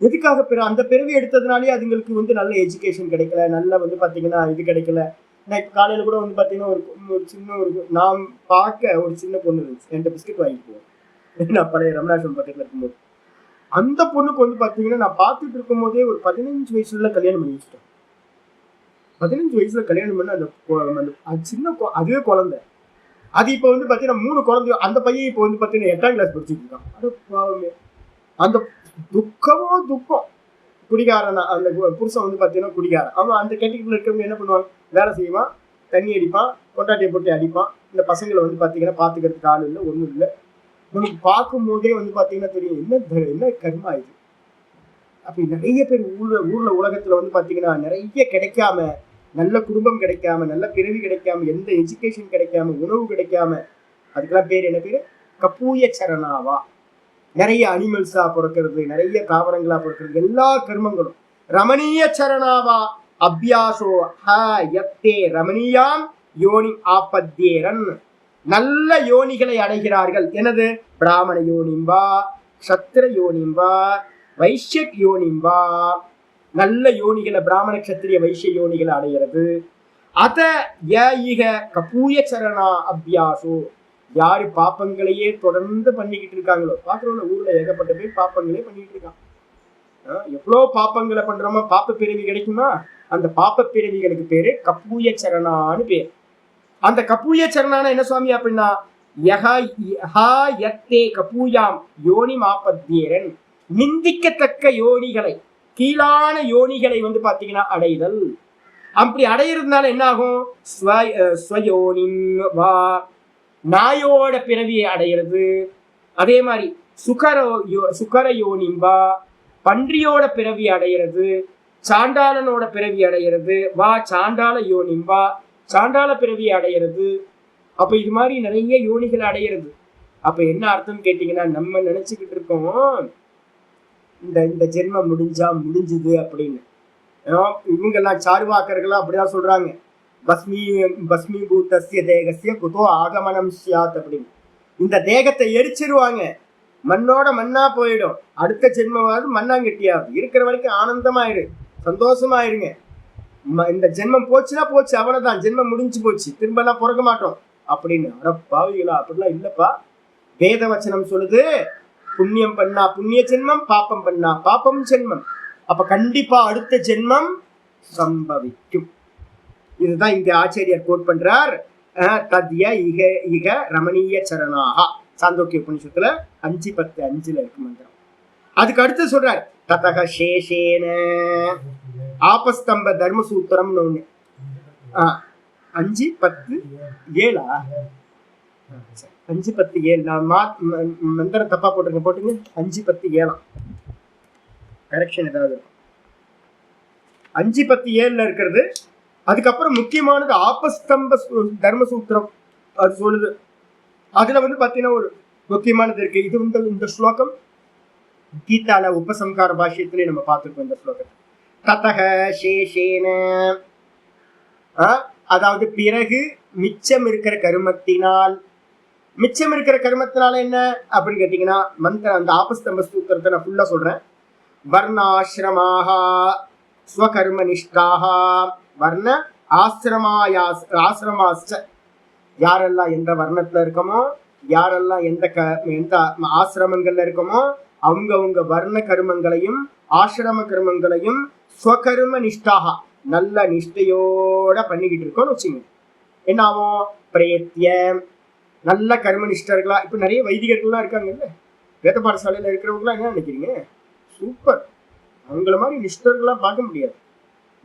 எதுக்காக அந்த பிறவி எடுத்ததுனாலே அதுங்களுக்கு வந்து நல்ல எஜுகேஷன் கிடைக்கல, நல்ல வந்து பாத்தீங்கன்னா இது கிடைக்கல. நான் இப்போ காலையில கூட வந்து பாத்தீங்கன்னா ஒரு சின்ன நான் பார்க்க ஒரு சின்ன பொண்ணு இருந்துச்சு, 2 பிஸ்கட் வாங்கிட்டு போவேன் நான் பழைய ரமணாசிரமம் பக்கத்துல இருக்கும்போது. அந்த பொண்ணுக்கு வந்து பாத்தீங்கன்னா நான் பார்த்துட்டு இருக்கும் போதே ஒரு 15 வயசுல கல்யாணம் பண்ணி வச்சுட்டேன். 15 வயசுல கல்யாணம் பண்ண அந்த சின்ன அதுவே குழந்தை. அது இப்ப வந்து பாத்தீங்கன்னா 3 குழந்தை. அந்த பையன் இப்ப வந்து பாத்தீங்கன்னா 8ஆம் கிளாஸ் படிச்சுட்டு இருக்கான். அது அந்த துக்கமோ துக்கம். குடிகாரன் அந்த புருஷன் வந்து பாத்தீங்கன்னா குடிகாரன். அவன் அந்த கேட்டகரியில் இருக்கிறவங்க என்ன பண்ணுவாங்க? வேலை செய்வான், தண்ணி அடிப்பான், கொண்டாட்டியை போட்டு அடிப்பான். இந்த பசங்களை வந்து பாத்தீங்கன்னா பாத்துக்கிறதுக்கு ஆள் இல்லை, ஒண்ணும் இல்லை. நமக்கு பார்க்கும் போதே வந்து பாத்தீங்கன்னா தெரியும் என்ன கர்மா இது. அப்படி நிறைய பேர் ஊர்ல உலகத்துல வந்து பாத்தீங்கன்னா நிறைய கிடைக்காம, நல்ல குடும்பம் கிடைக்காம, நல்ல பிறவி கிடைக்காம, எந்த எஜுகேஷன் கிடைக்காம, உணவு கிடைக்காம, அதுக்கெல்லாம் பேர் என்ன பேரு? கபூய சரணாவா. நிறைய அனிமல்ஸா பிறக்கிறது, நிறைய தாவரங்களா பிறக்கிறது, எல்லா கர்மங்களும் ரமணீய சரணாவா. அபியாசோ யத்தே ரமணீயாம் யோனி ஆபத்யேரன். நல்ல யோனிகளை அடைகிறார்கள். எனது பிராமண யோனிம்பா, சத்திர யோனிம்பா, வைஷ்ய யோனிம்பா. நல்ல யோனிகளை பிராமண கத்திரிய வைசிய யோனிகளை அடைகிறது. அத ஈக கபூய சரணா அபியாசோ. யாரு பாப்பங்களையே தொடர்ந்து பண்ணிக்கிட்டு இருக்காங்களோ, பாக்குறோம்ல ஊர்ல ஏகப்பட்ட பேர் பாப்பங்களே பண்ணிக்கிட்டு இருக்கான். எவ்வளவு பாப்பங்களை பண்றோமோ பாப்ப பிறவி கிடைக்குமா? அந்த பாப்ப பிறவிகளுக்கு பேரு கபூய சரணான்னு பேர். அந்த கபூய சரணான என்ன சுவாமி அப்படின்னா கபூயாம் யோனி மாபத்யேரன். நிந்திக்கத்தக்க யோனிகளை, கீழான யோனிகளை வந்து பாத்தீங்கன்னா அடைதல். அப்படி அடையிறதுனால என்ன ஆகும்? ஸ்வயோனின் வா. நாயோட பிறவியை அடையிறது. அதே மாதிரி சுகர யோனிம்பா, பன்றியோட பிறவி அடையிறது. சாண்டாளனோட பிறவி அடையிறது. வா சாண்டாள யோனிம்பா, சாண்டாள பிறவி அடையிறது. அப்ப இது மாதிரி நிறைய யோனிகள் அடையிறது. அப்ப என்ன அர்த்தம் கேட்டீங்கன்னா, நம்ம நினைச்சுக்கிட்டு இருக்கோம் இந்த ஜென்மம் முடிஞ்சுது அப்படின்னு. இவங்கெல்லாம் சார்வாக்கர்கள்லாம் அப்படிதான் சொல்றாங்க. பஸ்மீபூதஸ்ய தேகஸ்ய குதோ ஆகமனம் சியாத் அப்படின்னு. இந்த தேகத்தை எரிச்சிருவாங்க, மண்ணோட மண்ணா போயிடும். அடுத்த ஜென்மமாவது மண்ணாங்கட்டியாவது. இருக்கிற வரைக்கும் ஆனந்தமாயிரு, சந்தோஷமாயிருங்க. இந்த ஜென்மம் போச்சுன்னா போச்சு, அவ்வளவுதான், ஜென்மம் முடிஞ்சு போச்சு, திரும்பலாம் பிறக்க மாட்டோம் அப்படின்னு. அட பாவிகளா, அப்படிலாம் இல்லப்பா. வேத வச்சனம் சொல்லுது, புண்ணியம் பண்ணா புண்ணிய ஜென்மம், பாப்பம் பண்ணா பாப்பம் ஜென்மம். அப்ப கண்டிப்பா அடுத்த ஜென்மம் சம்பவிக்கும். இதுதான் இங்க ஆச்சாரியர் கோட் பண்றார். தத்ய இக இக ரமணீய சரணாகா. சாந்தோக்கிய உபனிஷத்துல 5:10 இருக்கு மந்திரம். அதுக்கு அடுத்து சொல்றார், ததக சேஷேன ஆபஸ்தம்ப தர்மசூத்திரம்னு ஒண்ணு. 5:10 5:10 நான் மந்திரம் தப்பா போட்டுங்க. 5:10 கரெக்ஷன் ஏதாவது இருக்கும். 5:10 இருக்கிறது. அதுக்கப்புறம் முக்கியமானது ஆபஸ்தம்ப தர்மசூத்திரம். அது சொல்லுது. அதுல வந்து பாத்தீங்கன்னா ஒரு முக்கியமானது இருக்கு. இது வந்து இந்த ஸ்லோகம் கீதால உபசம்கார பாஷ்யத்திலே நம்ம பார்த்துருக்கோம் இந்த ஸ்லோகத்தை. ததக சேஷேன, அதாவது பிறகு மிச்சம் இருக்கிற கருமத்தினால். மிச்சம் இருக்கிற கருமத்தினால என்ன அப்படின்னு கேட்டீங்கன்னா, மந்திரம் அந்த ஆபஸ்தம்ப சூத்திரத்தை நான் ஃபுல்லா சொல்றேன். வர்ணாசிரமாக ஸ்வகர்ம நிஷ்டாக. வர்ண ஆசிரமாச்ச. யாரெல்லாம் எந்த வர்ணத்துல இருக்கமோ, யாரெல்லாம் எந்த ஆசிரமங்கள்ல இருக்கமோ, அவங்க வர்ண கர்மங்களையும் ஆசிரம கர்மங்களையும் ஸ்வகர்ம நிஷ்டாக நல்ல நிஷ்டையோட பண்ணிக்கிட்டு இருக்கோம்னு வச்சுங்க. என்ன ஆகும்? பிரேத்திய நல்ல கர்மனிஷ்டர்களா இப்ப நிறைய வைதிகர்கள்லாம் இருக்காங்கல்ல, வேத பாடசாலையில இருக்கிறவங்களாம் என்ன நினைக்கிறீங்க? சூப்பர். அவங்கள மாதிரி நிஷ்டர்கள்லாம் பார்க்க முடியாது.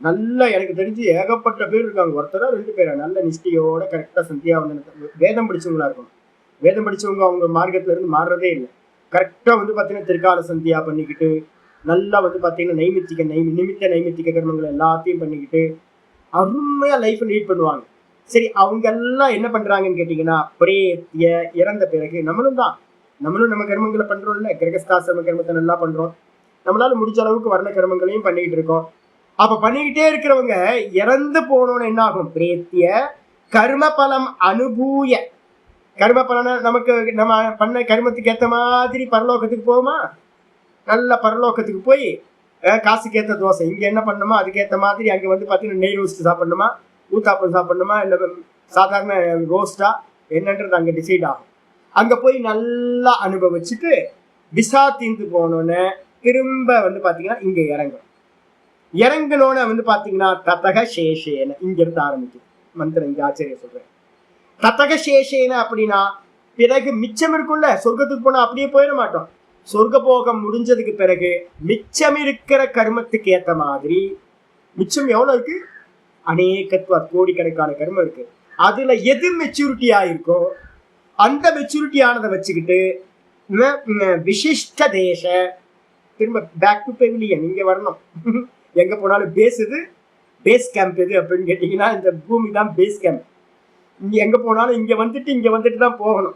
நல்ல எனக்கு தெரிஞ்சு ஏகப்பட்ட பேர் இருக்காங்க. ஒருத்தரா 2 பேரா நல்ல நிஷ்டையோட கரெக்டா சந்தியாவந்தனத்தை வேதம் படிச்சவங்களா இருக்கணும். வேதம் படிச்சவங்க அவங்க மார்க்கத்துல இருந்து மாறுறதே இல்லை. கரெக்டா வந்து பாத்தீங்கன்னா திருக்கால சந்தியா பண்ணிக்கிட்டு நல்லா வந்து பாத்தீங்கன்னா நிமித்த நைமித்திக கர்மங்கள் எல்லாத்தையும் பண்ணிக்கிட்டு அருமையா லைஃப் லீட் பண்ணுவாங்க. சரி, அவங்க எல்லாம் என்ன பண்றாங்கன்னு கேட்டீங்கன்னா, பிரேத்திய இறந்த பிறகு நம்மளும் நம்ம கர்மங்களை பண்றோம்ல, கிரகஸ்தாசிரம கர்மத்தை நல்லா பண்றோம். நம்மளால முடிஞ்ச அளவுக்கு வர்ண கர்மங்களையும் பண்ணிக்கிட்டு இருக்கோம். அப்ப பண்ணிக்கிட்டே இருக்கிறவங்க இறந்து போனோன்னு என்ன ஆகும்? பிரேத்திய கர்ம பலம் அனுபூய, கர்ம பலனை நமக்கு நம்ம பண்ண கர்மத்துக்கு ஏத்த மாதிரி பரலோகத்துக்கு போகுமா? நல்ல பரலோகத்துக்கு போய் காசுக்கு ஏற்ற தோசை இங்க என்ன பண்ணணுமா அதுக்கேற்ற மாதிரி அங்க வந்து பாத்தீங்கன்னா நெய் ரோஸ்ட் சாப்பிடணுமா, ஊத்தாப்பம் சாப்பிடணுமா, இல்ல சாதாரண ரோஸ்டா என்னன்றது அங்க டிசைட் ஆகும். அங்க போய் நல்லா அனுபவிச்சுட்டு விசா தீர்ந்து போனோன்னு திரும்ப வந்து பாத்தீங்கன்னா இங்க இறங்கணும்னு வந்து பாத்தீங்கன்னா ததக சேஷேன இங்க இருந்து ஆரம்பிக்கும் மந்திரம். இங்க ஆச்சரிய சொல்றேன். ததக சேஷேன அப்படின்னா பிறகு மிச்சம் இருக்கும்ல, சொர்க்கத்துக்கு போனா அப்படியே போயிட மாட்டோம். சொர்க்க போகம் முடிஞ்சதுக்கு பிறகு மிச்சம் இருக்கிற கர்மத்துக்கு ஏத்த மாதிரி மிச்சம் எவ்வளவு இருக்கு? அநேகத்துவ கோடிக்கணக்கான கர்மம் இருக்கு. அதுல எது மெச்சூரிட்டி ஆயிருக்கோ அந்த மெச்சூரிட்டி ஆனதை வச்சுக்கிட்டு விசிஷ்ட தேச திரும்ப பேக் டு பெவிலியன் இங்க வரணும். எங்க போனாலும் பேஸ் கேம்ப் எது அப்படின்னு கேட்டீங்கன்னா இந்த பூமி தான் பேஸ் கேம்ப். இங்க எங்க போனாலும் இங்க வந்துட்டு தான் போகணும்.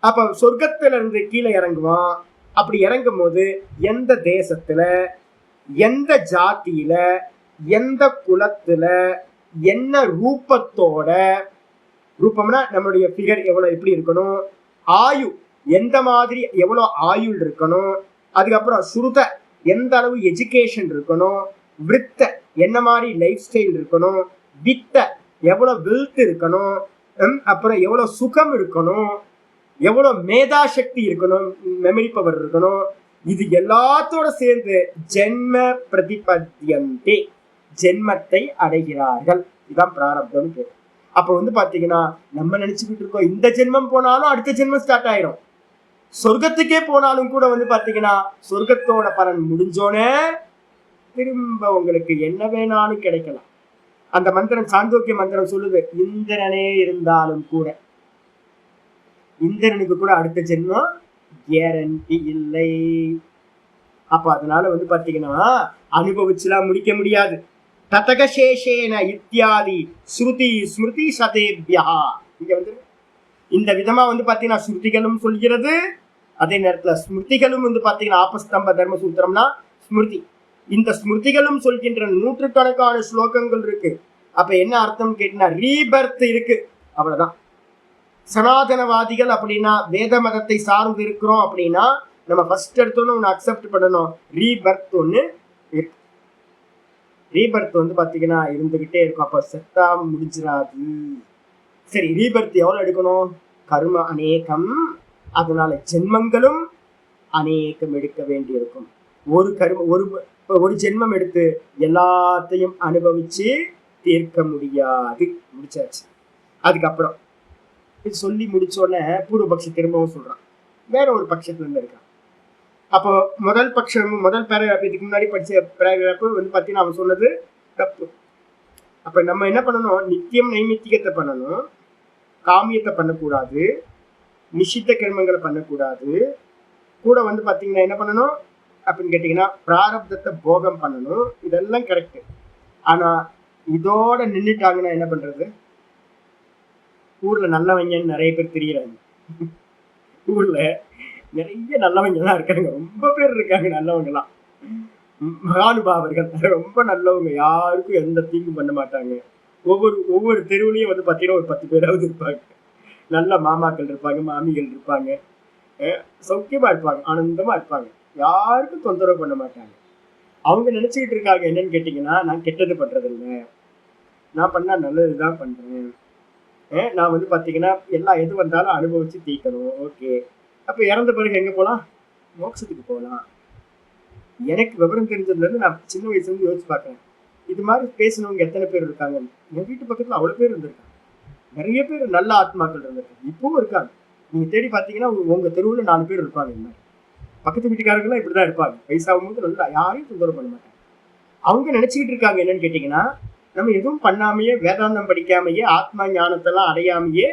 அப்ப சொர்க்கத்துல இருந்து கீழே இறங்குவான். அப்படி இறங்கும் போது எந்த தேசத்துல, எந்த ஜாதியில, எந்த குலத்துல, என்ன ரூபத்தோட, ரூபம்னா நம்மளுடைய ஃபிகர் எவ்வளவு எப்படி இருக்கணும், ஆயு எந்த மாதிரி எவ்வளவு ஆயுள் இருக்கணும், அதுக்கப்புறம் சுருத எந்த அளவு எஜுகேஷன் இருக்கணும், விருத்த என்ன மாதிரி லைஃப் ஸ்டைல் இருக்கணும், வித்த எவ்வளவு வெல்த் இருக்கணும், அப்புறம் எவ்வளவு சுகம் இருக்கணும், எவ்வளவு மேதாசக்தி இருக்கணும், மெமரி பவர் இருக்கணும். இது எல்லாத்தோட சேர்ந்து ஜென்ம பிரதிபத்தியந்தே ஜென்மத்தை அடைகிறார்கள். இதுதான் பிராரப்தம் பேர். அப்ப வந்து பாத்தீங்கன்னா நம்ம நினைச்சுக்கிட்டு இருக்கோம் இந்த ஜென்மம் போனாலும் அடுத்த ஜென்மம் ஸ்டார்ட் ஆயிரும். சொர்க்கத்துக்கே போனாலும் கூட வந்து பாத்தீங்கன்னா சொர்க்கத்தோட பலன் முடிஞ்சோனே திரும்ப உங்களுக்கு என்ன வேணாலும் கிடைக்கலாம். அந்த மந்திரம் சாந்தோக்கிய மந்திரம் சொல்லுது, இந்திரனே இருந்தாலும் கூட இந்திரனுக்கு கூட அடுத்த ஜென்மம் கேரண்டி இல்லை. அப்ப அதனால வந்து பாத்தீங்கன்னா அனுபவிச்சுலாம் முடிக்க முடியாது. ததகசேஷேன இத்தியாதி ஸ்ருதி ஸ்மிருதி சதேபியா இங்க வந்து இந்த விதமா வந்து பாத்தீங்கன்னா ஸ்ருதிகளும் சொல்கிறது, அதே நேரத்துல ஸ்மிருதிகளும் வந்து பாத்தீங்கன்னா ஆபஸ்தம்ப தர்ம சூத்திரம்னா ஸ்மிருதி. இந்த ஸ்மிருதிகளும் சொல்கின்ற நூற்றுக்கணக்கான ஸ்லோகங்கள் இருக்கு. அப்ப என்ன அர்த்தம் கேட்டீங்கன்னா ரீபர்த் இருக்கு, அவ்வளவுதான். சனாதனவாதிகள் அப்படின்னா வேத மதத்தை சார்ந்து இருக்கிறோம் அப்படின்னா நம்ம ஃபர்ஸ்ட் எடுத்தோன்னு ஒன்று அக்செப்ட் பண்ணணும், ரீபர்த் ஒன்று இருக்கு. ரீபர்த் வந்து பாத்தீங்கன்னா இருந்துகிட்டே இருக்கும். அப்ப செத்தா முடிஞ்சிடாது. சரி, ரீபர்த் எவ்வளவு எடுக்கணும்? கர்ம அநேகம், அதனால ஜென்மங்களும் அநேகம் எடுக்க வேண்டி இருக்கும். ஒரு ஜென்மம் எடுத்து எல்லாத்தையும் அனுபவிச்சு தீர்க்க முடியாது. முடிச்சாச்சு. அதுக்கப்புறம் இது சொல்லி முடிச்சோடனே பூர்வபக்ஷி திரும்பவும் சொல்றான், வேற ஒரு பட்சத்துல இருந்து இருக்கான். அப்போ முதல் பட்சம் முதல் பேராகிராஃப் இதுக்கு முன்னாடி படிச்ச பேராகிராஃப் வந்து பாத்தீங்கன்னா அவன் சொன்னது தப்பு. அப்ப நம்ம என்ன பண்ணணும்? நித்தியம் நைமித்திகத்தை பண்ணணும், காமியத்தை பண்ணக்கூடாது, நிஷித்த கர்மங்களை பண்ணக்கூடாது, கூட வந்து பாத்தீங்கன்னா என்ன பண்ணணும் அப்படின்னு கேட்டீங்கன்னா பிராரப்தத்தை போகம் பண்ணணும். இதெல்லாம் கரெக்ட். ஆனா இதோட நின்றுட்டாங்கன்னா என்ன பண்றது? ஊர்ல நல்லவங்கன்னு நிறைய பேர் தெரியறாங்க. ஊர்ல நிறைய நல்லவங்க எல்லாம் இருக்காங்க, ரொம்ப பேர் இருக்காங்க நல்லவங்கலாம், மகானுபாவர்கள், ரொம்ப நல்லவங்க, யாருக்கும் எந்த தீங்கும் பண்ண மாட்டாங்க. ஒவ்வொரு தெருவுலையும் வந்து பாத்தீங்கன்னா ஒரு 10 பேராவது இருப்பாங்க. நல்ல மாமாக்கள் இருப்பாங்க, மாமிகள் இருப்பாங்க, சௌக்கியமா இருப்பாங்க, ஆனந்தமா இருப்பாங்க, யாருக்கும் தொந்தரவு பண்ண மாட்டாங்க. அவங்க நினைச்சுக்கிட்டு இருக்காங்க என்னன்னு கேட்டீங்கன்னா, நான் கெட்டது பண்றது இல்லை, நான் பண்ணா நல்லதுதான் பண்றேன், நான் வந்து பாத்தீங்கன்னா எல்லாம் எது வந்தாலும் அனுபவிச்சு தீக்கணும். ஓகே, அப்ப இறந்த பிறகு எங்க போலாம்? மோட்சத்துக்கு போகலாம். எனக்கு விவரம் தெரிஞ்சதுலேருந்து நான் சின்ன வயசுலேருந்து யோசிச்சு பார்க்குறேன், இது மாதிரி பேசினவங்க எத்தனை பேர் இருக்காங்க. என் வீட்டு பக்கத்தில் அவ்வளோ பேர் இருந்திருக்காங்க, நிறைய பேர் நல்ல ஆத்மாக்கள் இருந்திருக்காங்க, இப்பவும் இருக்காங்க. நீங்கள் தேடி பார்த்தீங்கன்னா உங்கள் தெருவில் 4 பேர் இருப்பாங்க. இந்த மாதிரி பக்கத்து வீட்டுக்காரங்களாம் இப்படி தான் இருப்பாங்க. வயசாகும் போது நல்லா யாரையும் தொந்தரவு பண்ண மாட்டாங்க. அவங்க நினச்சிக்கிட்டு இருக்காங்க என்னன்னு கேட்டிங்கன்னா, நம்ம எதுவும் பண்ணாமையே, வேதாந்தம் படிக்காமையே, ஆத்மா ஞானத்தெல்லாம் அடையாமையே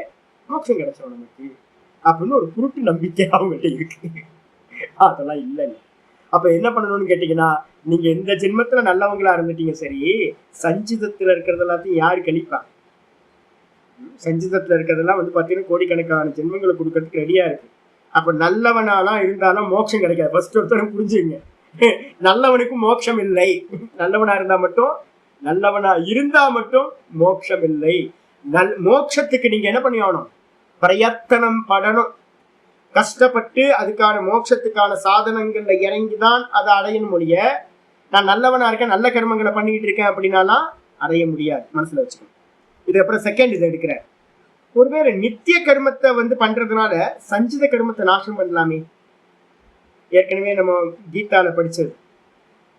மோட்சம் கிடைச்சோம் நமக்கு அப்படின்னு ஒரு குருட்டு நம்பிக்கை அவங்கள்ட்ட இருக்கு. அதெல்லாம் இல்லைங்க. அப்ப என்ன பண்ணணும்னு கேட்டீங்கன்னா, நீங்க எந்த ஜென்மத்துல நல்லவங்களா இருந்துட்டீங்க சரி, சஞ்சிதத்துல இருக்கிறது எல்லாத்தையும் யாரு கழிப்பா? சஞ்சிதத்துல இருக்கிறதெல்லாம் பாத்தீங்கன்னா கோடிக்கணக்கான ஜென்மங்களை கொடுக்கறதுக்கு ரெடியா இருக்கு. அப்ப நல்லவனாலாம் இருந்தாலும் மோட்சம் கிடைக்காது. ஃபர்ஸ்ட் ஒருத்தரும் புரிஞ்சுங்க, நல்லவனுக்கும் மோட்சம் இல்லை. நல்லவனா இருந்தா மட்டும் மோட்சம் இல்லை. மோட்சத்துக்கு நீங்க என்ன பண்ணி ஆகணும்? பிரயத்தனம் படணும். கஷ்டப்பட்டு அதுக்கான மோட்சத்துக்கான சாதனங்கள்ல இறங்கிதான் அதை அடையணும். மொழிய நான் நல்லவனா இருக்கேன், நல்ல கர்மங்களை பண்ணிட்டு இருக்கேன் அப்படின்னாலாம் அடைய முடியாது. மனசுல வச்சுக்கணும். இது அப்புறம் செகண்ட் இதை எடுக்கிறேன். ஒருவேளை நித்திய கர்மத்தை பண்றதுனால சஞ்சித கர்மத்தை நாசம் பண்ணலாமே. ஏற்கனவே நம்ம கீதால படிச்சது,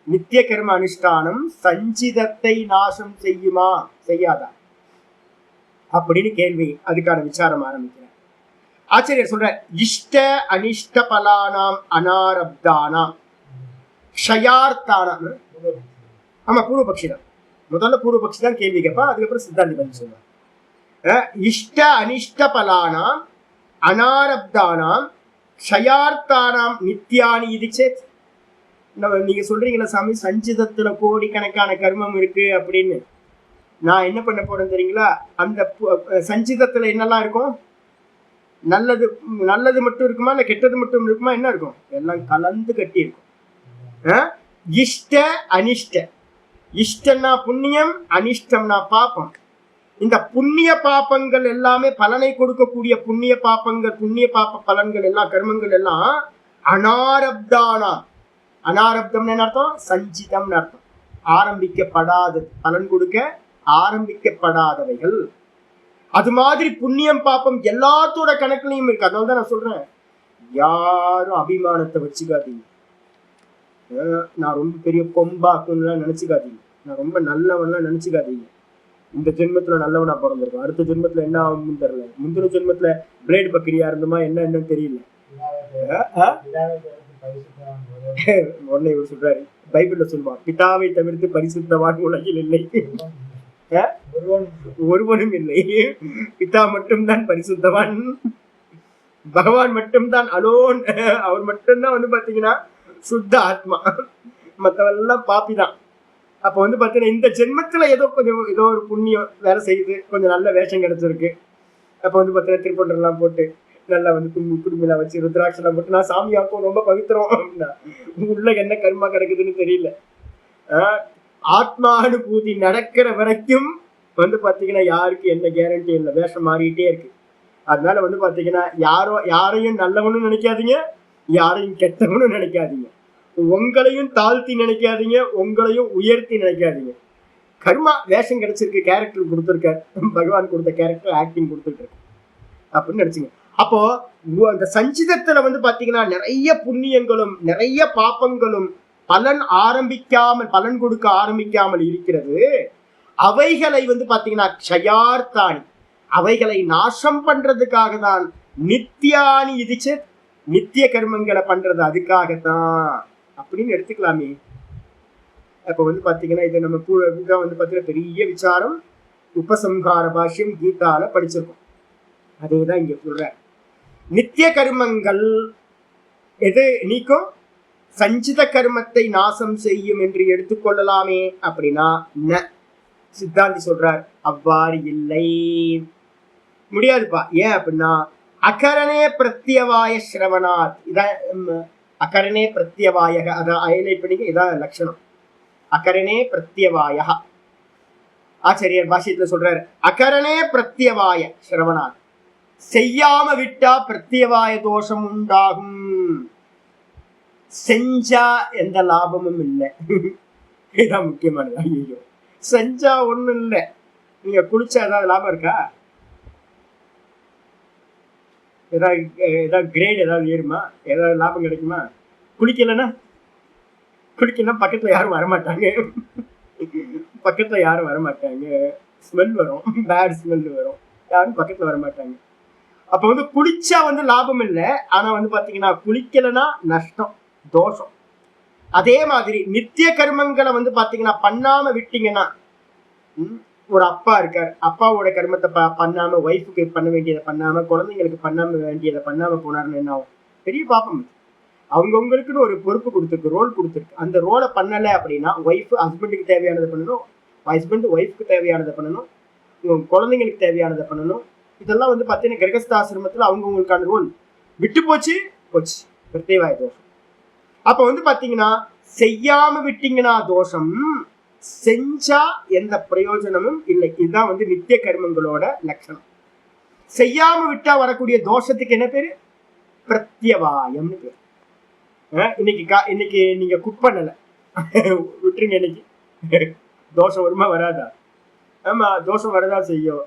நித்திய கர்ம அனுஷ்டானம் சஞ்சிதத்தை நாசம் செய்யுமா செய்யாதா அப்படின்னு கேள்வி. அதுக்கான விசாரம் ஆரம்பிக்கிறேன். ஆச்சரியர் சொல்ற, இஷ்ட அனிஷ்ட பலானாம் அனாரப்தானாம் க்ஷயார்த்தானாம். ஆமா, பூர்வபக்ஷி தான். முதல்ல பூர்வபக்ஷி தான் கேள்வி கேட்பா, அதுக்கப்புறம் சித்தாந்தி பதில் சொல்லுவாங்க. இஷ்ட அனிஷ்ட பலானாம் அனாரப்தானாம் க்ஷயார்த்தானாம் நித்யானி இது சேத். நீங்க சொல்றீங்களா சாமி, சஞ்சிதத்துல கோடிக்கணக்கான கர்மம் இருக்கு அப்படின்னு. நான் என்ன பண்ண போறேன் தெரியுங்களா? அந்த சஞ்சிதத்துல என்னெல்லாம் இருக்கும்? நல்லது மட்டும் இருக்குமா, இல்ல கெட்டது மட்டும் இருக்குமா? என்ன இருக்கும்? எல்லாம் கலந்து கட்டி இருக்கும். இஷ்ட அனிஷ்ட. இஷ்டம்னா புண்ணியம், அனிஷ்டம்னா பாப்பம். இந்த புண்ணிய பாப்பங்கள் எல்லாமே பலனை கொடுக்கக்கூடிய புண்ணிய பாப்பங்கள், புண்ணிய பாப்ப பலன்கள் எல்லாம், கர்மங்கள் எல்லாம் அனாரப்தானா. அனாரப்தம்னு என்ன அர்த்தம்? சஞ்சிதம்னு அர்த்தம். ஆரம்பிக்கப்படாதது, பலன் கொடுக்க ஆரம்பிக்கப்படாதவைகள். அது மாதிரி புண்ணியம் பாப்பம் எல்லாத்தோட கணக்குலையும் இருக்கு. அதனாலதான் நான் சொல்றேன், யாரும் அபிமானத்தை வச்சுக்காதீங்க. நான் ரொம்ப பெரிய கொம்பாக்குன்னு நினைச்சுக்காதீங்க. நான் ரொம்ப நல்லவன்லாம் நினைச்சுக்காதீங்க. இந்த ஜென்மத்துல நல்லவனா பிறந்திருக்கும், அடுத்த ஜென்மத்துல என்ன ஆகும்னு தெரியல. முந்தின ஜென்மத்துல பிளேடு பக்கிரியா இருந்தோமா என்னன்னு தெரியல. உடனே இவர் சொல்றாரு, பைபிள்ல சொல்லுவான், பிதாவை தவிர்த்து பரிசுத்தவான் உலகில் இல்லை, ஒருவனும் இல்லை. பிதா மட்டும்தான் பரிசுத்தவான், பகவான் மட்டும்தான் அலோன். அவர் மட்டும்தான் பாத்தீங்கன்னா சுத்த ஆத்மா, மற்றவெல்லாம் பாப்பிதான். அப்போ பாத்தீங்கன்னா இந்த ஜென்மத்துல ஏதோ ஒரு புண்ணியம் வேலை செய்யுது, கொஞ்சம் நல்ல வேஷம் கிடைச்சிருக்கு. அப்போ பாத்தீங்கன்னா திருப்பண்டெல்லாம் போட்டு நல்லா குடும்பம் வச்சு ருத்ராட்செல்லாம் போட்டு நான் சாமியாக்கும் ரொம்ப பவித்திரம் அப்படின்னா உள்ள என்ன கர்மா கிடக்குதுன்னு தெரியல. ஆத்மானுபூதி நடக்கிற வரைக்கும் பாத்தீங்கன்னா யாருக்கு என்ன கேரண்டி இல்லை, வேஷம் மாறிக்கிட்டே இருக்கு. அதனால பாத்தீங்கன்னா யாரையும் நல்லவனும் நினைக்காதீங்க, யாரையும் கெட்டவனும் நினைக்காதீங்க, உங்களையும் தாழ்த்தி நினைக்காதீங்க, உங்களையும் உயர்த்தி நினைக்காதீங்க. கர்மா வேஷம் கிடைச்சிருக்கு, கேரக்டர் கொடுத்துருக்காரு, பகவான் கொடுத்த கேரக்டர் ஆக்டிங் கொடுத்துட்டு இருக்கு அப்படின்னு நினைச்சுங்க. அப்போ அந்த சஞ்சிதத்துல பாத்தீங்கன்னா நிறைய புண்ணியங்களும் நிறைய பாப்பங்களும் பலன் கொடுக்க ஆரம்பிக்காமல் இருக்கிறது. அவைகளை பாத்தீங்கன்னா க்ஷயார்த்தானி, அவைகளை நாசம் பண்றதுக்காக தான் நித்யானி இதிச்சு, நித்திய கர்மங்களை பண்றது அதுக்காகத்தான் அப்படின்னு எடுத்துக்கலாமே. அப்ப பாத்தீங்கன்னா இது நம்ம பாத்தீங்கன்னா பெரிய விசாரம் உபசம்ஹார பாஷ்யம் கீதால படிச்சிருக்கோம். அதேதான் இங்க சொல்ற. நித்திய கர்மங்கள் எது நீக்கும்? சஞ்சித கர்மத்தை நாசம் செய்யும் என்று எடுத்துக்கொள்ளலாமே அப்படின்னா சித்தாந்தி சொல்றார், அவ்வாறு இல்லை, முடியாதுப்பா. ஏன் அப்படின்னா அகரணே பிரத்யவாய ஸ்ரவணாத். இதான் அகரணே பிரத்யவாய, அதான் ஹைலைட் பண்ணிக்க, இதான் லட்சணம். அகரணே பிரத்யவாய. ஆச்சரியர் பாஷ்யத்துல சொல்றாரு, அகரணே பிரத்யவாய ஸ்ரவணாத், செய்யாம விட்டா பிரத்யவாய தோஷம் உண்டாகும், செஞ்சா எந்த லாபமும் இல்லை. இதுதான் முக்கியமானது. ஐயோ, செஞ்சா ஒண்ணும் இல்லை, நீங்க குளிச்சா ஏதாவது லாபம் இருக்கா? ஏதாவது கிரேட் ஏதாவது ஏறுமா? ஏதாவது லாபம் கிடைக்குமா? குளிக்கலன்னா பக்கத்துல யாரும் வரமாட்டாங்க, பக்கத்துல யாரும் வரமாட்டாங்க, ஸ்மெல் வரும், பேட் ஸ்மெல் வரும், யாரும் பக்கத்துல வரமாட்டாங்க. அப்ப வந்து குளிச்சா வந்து லாபம் இல்லை, ஆனா வந்து பாத்தீங்கன்னா குளிக்கலன்னா நஷ்டம், தோஷம். அதே மாதிரி நித்திய கர்மங்களை வந்து பாத்தீங்கன்னா பண்ணாம விட்டீங்கன்னா, ஒரு அப்பா இருக்கார், அப்பாவோட கர்மத்தை பண்ணாம, ஒய்ஃபுக்கு பண்ண வேண்டியதை பண்ணாம, குழந்தைங்களுக்கு பண்ணாம வேண்டியதை பண்ணாம போனாருன்னு என்ன ஆகும்? பெரிய பாப்பம். அவங்கவுங்களுக்குன்னு ஒரு பொறுப்பு கொடுத்துருக்கு, ரோல் கொடுத்துருக்கு. அந்த ரோலை பண்ணலை அப்படின்னா ஒய்ஃபு ஹஸ்பண்டுக்கு தேவையானதை பண்ணணும், ஹஸ்பண்ட் ஒய்ஃபுக்கு தேவையானதை பண்ணணும், குழந்தைங்களுக்கு தேவையானதை பண்ணணும். இதெல்லாம் வந்து பார்த்தீங்கன்னா கிரகஸ்தாசிரமத்தில் அவங்கவுங்களுக்கான ரோல் விட்டு போச்சு பிரத்யவாய தோஷம். அப்போ வந்து பார்த்தீங்கன்னா செய்யாம விட்டீங்கன்னா தோஷம், செஞ்சா எந்த பிரயோஜனமும் இல்லை. இதுதான் வந்து நித்திய கர்மங்களோட லட்சணம். செய்யாம விட்டா வரக்கூடிய தோஷத்துக்கு என்ன பேரு? பிரத்யவாயம்னு பேரு. இன்னைக்கு நீங்க குக் பண்ணல விட்டுருங்க, இன்னைக்கு தோஷம் வருமா வராதா? ஆமா, தோஷம் வரதா செய்யும்.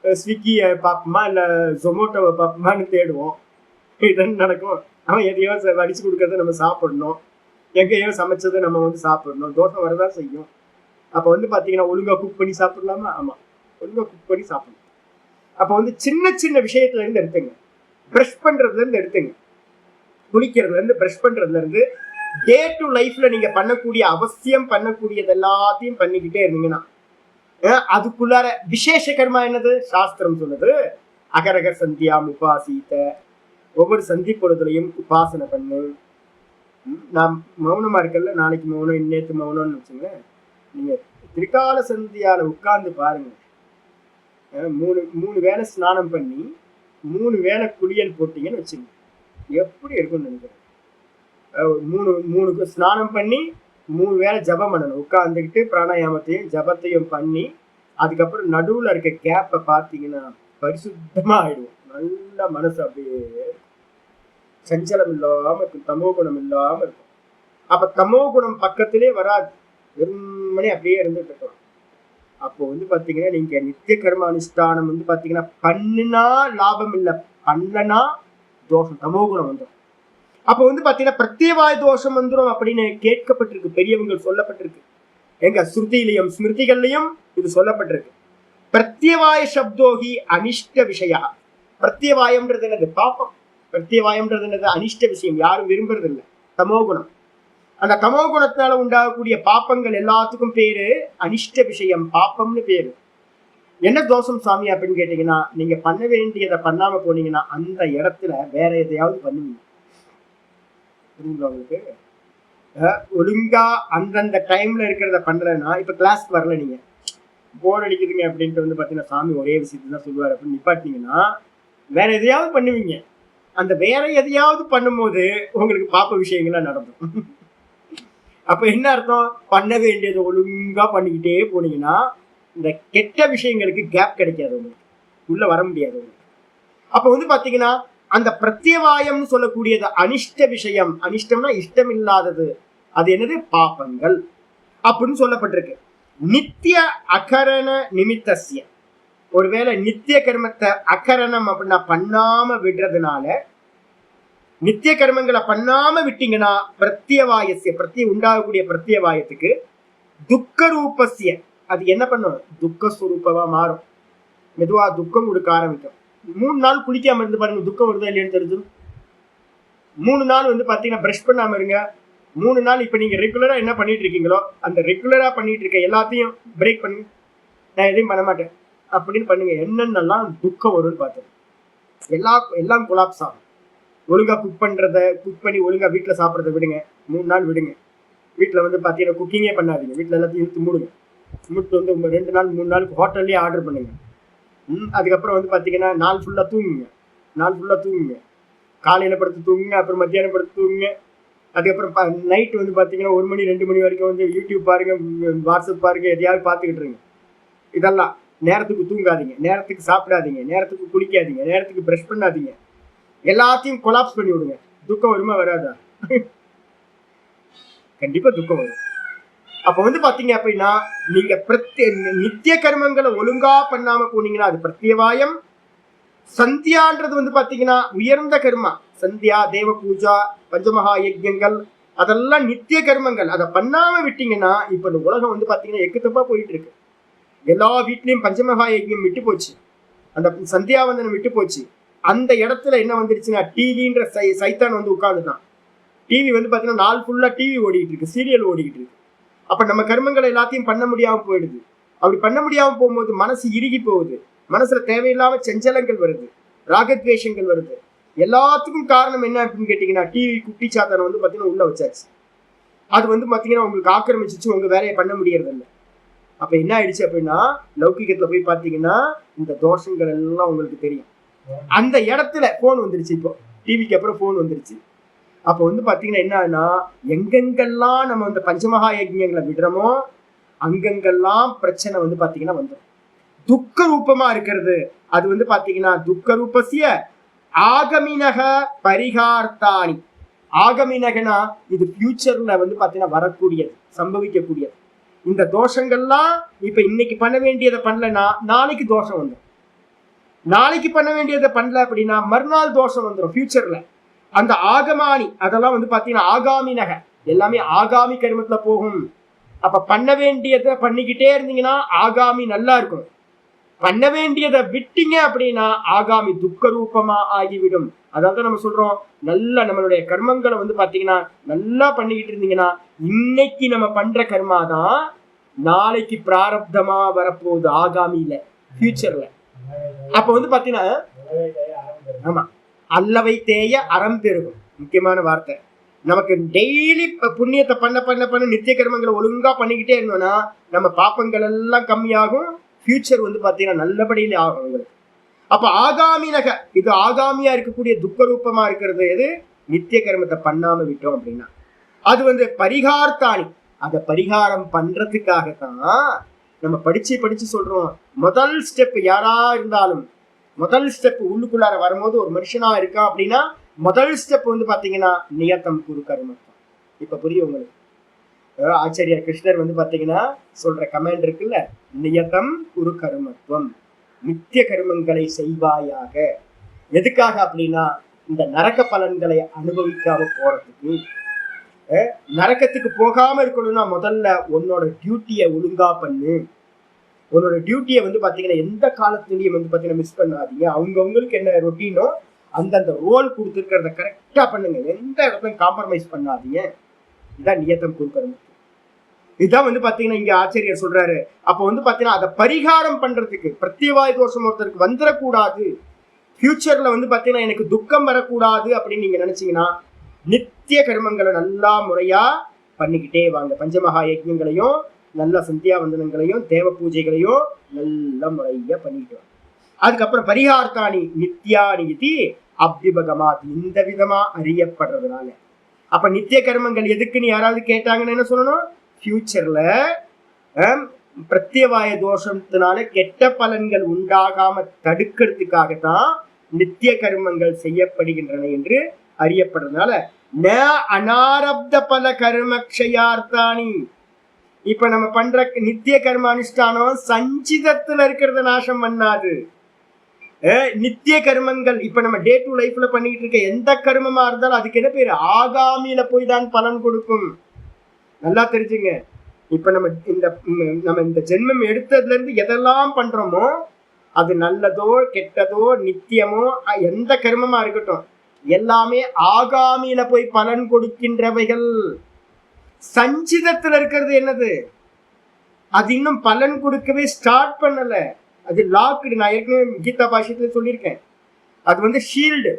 ஸ்விக்கியை பார்ப்போமா இல்லை ஜொமேட்டோவை பார்ப்போமான்னு தேடுவோம். இதெல்லாம் நடக்கும். அவன் எதையோ அடிச்சு கொடுக்கறத நம்ம சாப்பிடணும், எங்கேயோ சமைச்சதை நம்ம வந்து சாப்பிடணும். தோஷம் வரதா செய்யும். அப்போ வந்து பார்த்தீங்கன்னா ஒழுங்கா குக் பண்ணி சாப்பிடலாமா? ஆமாம், ஒழுங்கா குக் பண்ணி சாப்பிடணும். அப்போ வந்து சின்ன சின்ன விஷயத்துல இருந்து எடுத்துங்க. ப்ரஷ் பண்றதுல இருந்து எடுத்துங்க, குளிக்கிறதுல இருந்து, ப்ரஷ் பண்றதுல இருந்து, டே டு லைஃப்ல நீங்க பண்ணக்கூடிய அவசியம் பண்ணக்கூடியது எல்லாத்தையும் பண்ணிக்கிட்டே இருந்தீங்கன்னா அதுக்குள்ளார விசேஷ கர்மா என்னது? சாஸ்திரம் சொல்லுது, அகரகர் சந்தியாம் உபாசித்த, ஒவ்வொரு சந்தி பொழுதுலையும் உபாசனை பண்ணு. நான் மௌனமா இருக்கல, நாளைக்கு மௌனம், நேற்று மௌனம்னு வச்சுங்க. நீங்க திரிகால சந்தியால உட்கார்ந்து பாருங்க. மூணு வேளை ஸ்நானம் பண்ணி 3 வேளை குளியல் போட்டீங்கன்னு வச்சுங்க, எப்படி இருக்கும்னு நினைக்கிறேன். மூணு ஸ்நானம் பண்ணி 3 வேளை ஜபம் பண்ணணும். உட்காந்துக்கிட்டு பிராணாயாமத்தையும் ஜபத்தையும் பண்ணி அதுக்கப்புறம் நடுவில் இருக்க கேப்பை பார்த்தீங்கன்னா பரிசுத்தமா ஆயிடும். நல்ல மனசு அப்படியே சஞ்சலம் இல்லாம இருக்கும், தமோ குணம் இல்லாம இருக்கும். அப்ப தமோ குணம் பக்கத்திலே வராது, வெறுமனே அப்படியே இருந்துட்டு இருக்கலாம். அப்போ வந்து பாத்தீங்கன்னா நீங்க நித்திய கர்ம அனுஷ்டானம் வந்து பாத்தீங்கன்னா பண்ணுனா லாபம் இல்லை, பண்ணனா தோஷம், தமோ குணம் வந்துடும். அப்போ வந்து பாத்தீங்கன்னா பிரத்யவாய தோஷம் வந்துடும் அப்படின்னு கேட்கப்பட்டிருக்கு, பெரியவங்க சொல்லப்பட்டிருக்கு. எங்க ஸ்ருதியிலையும் ஸ்மிருதிகள்லையும் இது சொல்லப்பட்டிருக்கு. பிரத்யவாய சப்தோகி அனிஷ்ட விஷயா. பிரத்யவாயம்ன்றது என்னது? பாப்பம். பிரத்யவாயம்ன்றது என்னது? அனிஷ்ட விஷயம், யாரும் விரும்புறது இல்லை, தமோகுணம். அந்த தமோகுணத்தினால உண்டாகக்கூடிய பாப்பங்கள் எல்லாத்துக்கும் பேரு அனிஷ்ட விஷயம், பாப்பம்னு பேரு. என்ன தோஷம் சாமி அப்படின்னு கேட்டீங்கன்னா, நீங்க பண்ண வேண்டியதை பண்ணாம போனீங்கன்னா அந்த இடத்துல வேற எதையாவது பண்ணுவீங்க. புரியுங்களா உங்களுக்கு? ஒழுங்கா அந்தந்த டைம்ல இருக்கிறத பண்றேன்னா, இப்ப கிளாஸ்க்கு வரல, நீங்க போர் அடிக்குதுங்க அப்படின்ட்டு வந்து பாத்தீங்கன்னா சாமி ஒரே விஷயத்தை தான் சொல்லுவார் அப்படின்னு நிப்பாட்டினீங்கன்னா வேற எதையாவது பண்ணுவீங்க. அந்த வேற எதையாவது பண்ணும்போது உங்களுக்கு பாப்ப விஷயங்கள்லாம் நடக்கும். அப்ப என்ன அர்த்தம்? பண்ண வேண்டியதை ஒழுங்கா பண்ணிக்கிட்டே போனீங்கன்னா இந்த கெட்ட விஷயங்களுக்கு கேப் கிடைக்காது, உங்களுக்கு உள்ள வர முடியாது உங்களுக்கு. அப்ப வந்து பாத்தீங்கன்னா அந்த பிரத்யவாயம்னு சொல்லக்கூடியது அனிஷ்ட விஷயம். அனிஷ்டம்னா இஷ்டம் இல்லாதது. அது என்னது? பாப்பங்கள் அப்படின்னு சொல்லப்பட்டிருக்கு. நித்திய அகரண நிமித்தசிய. ஒருவேளை நித்திய கர்மத்தை அகரணம் அப்படின்னா பண்ணாம விடுறதுனால, நித்திய கர்மங்களை பண்ணாம விட்டீங்கன்னா பிரத்யவாயசிய, உண்டாகக்கூடிய பிரத்யவாயத்துக்கு துக்க ரூபசிய, அது என்ன பண்ணும்? துக்க ஸ்வரூபமா மாறும். மெதுவா துக்கம் கொடுக்க ஆரம்பிக்கும். 3 நாள் குளிக்காம இருந்து பாருங்க, துக்கம் வருதா இல்லையான்னு தெரிஞ்சு. 3 நாள் வந்து பாத்தீங்கன்னா பிரஷ் பண்ணாம இருங்க. 3 நாள் இப்ப நீங்க ரெகுலரா என்ன பண்ணிட்டு இருக்கீங்களோ அந்த ரெகுலரா பண்ணிட்டு இருக்க எல்லாத்தையும் பிரேக் பண்ணி நான் எதையும் பண்ண மாட்டேன் அப்படின்னு பண்ணுங்க. என்னென்னலாம் துக்கம் வரும்னு பார்த்தேன். எல்லாம் கொலாப்ஸ் ஆகும். ஒழுங்கா குக் பண்ணி ஒழுங்கா வீட்டில் சாப்பிட்றத விடுங்க. 3 நாள் விடுங்க. வீட்டில் வந்து பார்த்தீங்கன்னா குக்கிங்கே பண்ணாதீங்க. வீட்டில் எல்லாத்தையும் இழுத்து மூடுங்க. மூட்டு வந்து 2 நாள் 3 நாளுக்கு ஹோட்டல்லேயே ஆர்டர் பண்ணுங்க. அதுக்கப்புறம் வந்து பார்த்தீங்கன்னா நாள் ஃபுல்லாக தூங்குங்க. காலையில் படுத்து தூங்குங்க, அப்புறம் மத்தியானம் படுத்து தூங்குங்க. அதுக்கப்புறம் நைட்டு வந்து பார்த்தீங்கன்னா 1 மணி 2 மணி வரைக்கும் வந்து யூடியூப் பாருங்க, வாட்ஸ்அப் பாருங்க, எதையாவது பார்த்துக்கிட்டு இருங்க. இதெல்லாம் நேரத்துக்கு தூங்காதீங்க, நேரத்துக்கு சாப்பிடாதீங்க, நேரத்துக்கு குளிக்காதீங்க, நேரத்துக்கு ப்ரஷ் பண்ணாதீங்க. எல்லாத்தையும் கொலாப்ஸ் பண்ணி விடுங்க. துக்கம் வருமா வராதா? கண்டிப்பா துக்கம் வரும். அப்ப வந்து பாத்தீங்க அப்படின்னா நீங்க நித்திய கர்மங்களை ஒழுங்கா பண்ணாம போனீங்கன்னா அது பிரத்யவாயம். சந்தியான்றது வந்து பாத்தீங்கன்னா உயர்ந்த கர்மா. சந்தியா, தேவ பூஜா, பஞ்சமகா யஜ்யங்கள் அதெல்லாம் நித்திய கர்மங்கள். அதை பண்ணாம விட்டீங்கன்னா இப்ப இந்த உலகம் வந்து பாத்தீங்கன்னா எக்குத்தப்பா போயிட்டு இருக்கு. எல்லா வீட்லயும் பஞ்சமகா யஜ்யம் விட்டு போச்சு, அந்த சந்தியாவந்தனம் விட்டு போச்சு. அந்த இடத்துல என்ன வந்துருச்சுன்னா டிவின்ற சைத்தான் வந்து உட்கார்ந்துதான். டிவி வந்து பாத்தீங்கன்னா நாள் ஃபுல்லா டிவி ஓடிட்டு இருக்கு, சீரியல் ஓடிக்கிட்டு இருக்கு. அப்ப நம்ம கர்மங்களை எல்லாத்தையும் பண்ண முடியாம போயிடுது. அப்படி பண்ண முடியாம போகும்போது மனசு இறுகி போகுது, மனசுல தேவையில்லாம செஞ்சலங்கள் வருது, ராகத்வேஷங்கள் வருது. எல்லாத்துக்கும் காரணம் என்ன அப்படின்னு கேட்டீங்கன்னா டிவி குட்டி சாத்தானை வந்து பாத்தீங்கன்னா உள்ள வச்சாச்சு. அது வந்து பாத்தீங்கன்னா உங்களுக்கு ஆக்கிரமிச்சிச்சு, உங்க வேலையை பண்ண முடியறது இல்லை. அப்ப என்ன ஆயிடுச்சு அப்படின்னா லௌகிகத்துல போய் பாத்தீங்கன்னா இந்த தோஷங்கள் எல்லாம் உங்களுக்கு தெரியும். அந்த இடத்துல போன் வந்துருச்சு. இப்போ டிவிக்கு அப்புறம் போன் வந்துருச்சு. அப்போ வந்து பாத்தீங்கன்னா என்னன்னா எங்கெங்கெல்லாம் நம்ம இந்த பஞ்சமகா யஜ்யங்களை விடுறோமோ அங்கங்கெல்லாம் பிரச்சனை வந்து பாத்தீங்கன்னா வந்துடும். துக்க ரூபமா இருக்கிறது அது வந்து பாத்தீங்கன்னா துக்க ரூபசிய ஆகமினக பரிகார்த்தானி. ஆகமினகனா இது ஃபியூச்சர்ல வந்து பாத்தீங்கன்னா வரக்கூடியது, சம்பவிக்கக்கூடியது. இந்த தோஷங்கள்லாம் இப்ப இன்னைக்கு பண்ண வேண்டியதை பண்ணலன்னா நாளைக்கு தோஷம் வந்துடும். நாளைக்கு பண்ண வேண்டியதை பண்ணல அப்படின்னா மறுநாள் தோஷம் வந்துடும் ஃபியூச்சர்ல. அந்த ஆகமானி அதெல்லாம் வந்து பாத்தீங்கன்னா ஆகாமினக எல்லாமே ஆகாமி கர்மத்துல போகும். அப்ப பண்ண வேண்டியதை பண்ணிக்கிட்டே இருந்தீங்கன்னா ஆகாமி நல்லா இருக்கும். பண்ண வேண்டியதை விட்டீங்க அப்படின்னா ஆகாமி துக்க ரூபமா ஆகிவிடும். அதாவது நம்ம சொல்றோம் நல்ல நம்மளுடைய கர்மங்களை வந்து பாத்தீங்கன்னா நல்லா பண்ணிக்கிட்டு இருந்தீங்கன்னா இன்னைக்கு நம்ம பண்ற கர்மா தான் நாளைக்கு பிராரப்தமா வரப்போகுது ஆகாமியில, ஃபியூச்சர்ல. அப்ப வந்து பாத்தீங்கன்னா ஆமா அல்லவை தேய அறம் பெருகும், முக்கியமான வார்த்தை. நமக்கு டெய்லி புண்ணியத்தை பண்ண பண்ண பண்ண நித்திய கர்மங்களை ஒழுங்கா பண்ணிக்கிட்டே இருந்தோம்னா நம்ம பாப்பங்கள் எல்லாம் கம்மியாகும், ஃபியூச்சர் வந்து பாத்தீங்கன்னா நல்லபடியில ஆகும் உங்களுக்கு. அப்ப ஆகாமினக இது ஆகாமியா இருக்கக்கூடிய துக்க ரூபமா இருக்கிறது எது? நித்திய கர்மத்தை பண்ணாம விட்டோம் அப்படின்னா அது வந்து பரிகார்த்தானி. அதை பரிகாரம் பண்றதுக்காகத்தான் நம்ம படிச்சு சொல்றோம். முதல் ஸ்டெப் யாரா இருந்தாலும் முதல் ஸ்டெப் உள்ளுக்குள்ளார வரும்போது ஒரு மனுஷனா இருக்கா அப்படின்னா முதல் ஸ்டெப் வந்து பாத்தீங்கன்னா நியத்தம் குரு கர்மத்துவம். இப்ப புரியும் உங்களுக்கு. ஆச்சாரியார் கிருஷ்ணர் வந்து பாத்தீங்கன்னா சொல்ற கமெண்ட் இருக்குல்ல, நியத்தம் குரு கர்மத்துவம், நித்திய கர்மங்களை செய்வாயாக. எதுக்காக அப்படின்னா இந்த நரக பலன்களை அனுபவிக்காம போறதுக்கு. நரக்கத்துக்கு போகாம இருக்கணும்னா முதல்ல உன்னோட டியூட்டியை ஒழுங்கா பண்ணு. உன்னோட டியூட்டியை வந்து பாத்தீங்கன்னா எந்த காலத்துலயும் வந்து பாத்தீங்கன்னா மிஸ் பண்ணாதீங்க. அவங்கவுங்களுக்கு என்ன ரொட்டீனோ அந்தந்த ரோல் கொடுத்துருக்கிறத கரெக்டா பண்ணுங்க, எந்த இடத்துலையும் காம்ப்ரமைஸ் பண்ணாதீங்க. இதான் நியத்தம் கொடுக்கணும். இதுதான் வந்து பாத்தீங்கன்னா இங்க ஆச்சரியர் சொல்றாரு. அப்ப வந்து பாத்தீங்கன்னா அதை பரிகாரம் பண்றதுக்கு பிரத்யவாய தோஷம் ஒருத்தருக்கு வந்துடக்கூடாது, ஃபியூச்சர்ல வந்து பாத்தீங்கன்னா எனக்கு துக்கம் வரக்கூடாது அப்படின்னு நீங்க நினைச்சீங்கன்னா நித்திய கர்மங்களை நல்லா முறையா பண்ணிக்கிட்டே வாங்க. பஞ்சமகா யஜ்யங்களையும் நல்ல சந்தியாவந்தனங்களையும் தேவ பூஜைகளையும் நல்ல முறையா பண்ணிக்கிட்டு வாங்க. அதுக்கப்புறம் பரிகார்த்தானி நித்யானி இது அபிபகமாத், இந்த விதமா அறியப்படுறதுனால. அப்ப நித்திய கர்மங்கள் எதுக்குன்னு யாராவது கேட்டாங்கன்னு என்ன சொல்லணும்? ஃபியூச்சர்ல பிரத்யவாய தோஷத்தினால கெட்ட பலன்கள் உண்டாகாம தடுக்கிறதுக்காகத்தான் நித்திய கர்மங்கள் செய்யப்படுகின்றன என்று அறியப்படுறதுனால ந அனாரப்த பல கர்மக்ஷயார்த்தானி. இப்ப நம்ம பண்ற நித்திய கர்ம அனுஷ்டானம் சஞ்சிதத்துல இருக்கிறத நாசம் பண்ணாது. நித்திய கர்மங்கள் இப்ப நம்ம டே டு லைஃப்ல பண்ணிட்டு இருக்க எந்த கர்மமா இருந்தாலும் அதுக்கு என்ன பேரு? ஆகாமியில போய் தான் பலன் கொடுக்கும். நல்லா தெரிஞ்சுங்க. இப்ப நம்ம இந்த ஜென்மம் எடுத்ததுல இருந்து எதெல்லாம் பண்றோமோ அது நல்லதோ கெட்டதோ நித்தியமோ எந்த கர்மமா இருக்கட்டும் எல்லாமே ஆகாமியில போய் பலன் கொடுக்கின்றவைகள். சஞ்சிதத்துல இருக்கிறது என்னது? அது இன்னும் பலன் கொடுக்கவே ஸ்டார்ட் பண்ணல, அது லாக்டு. நான் ஏற்கனவே கீதா பாஷ்யத்துல சொல்லியிருக்கேன். அது வந்து ஷீல்டு.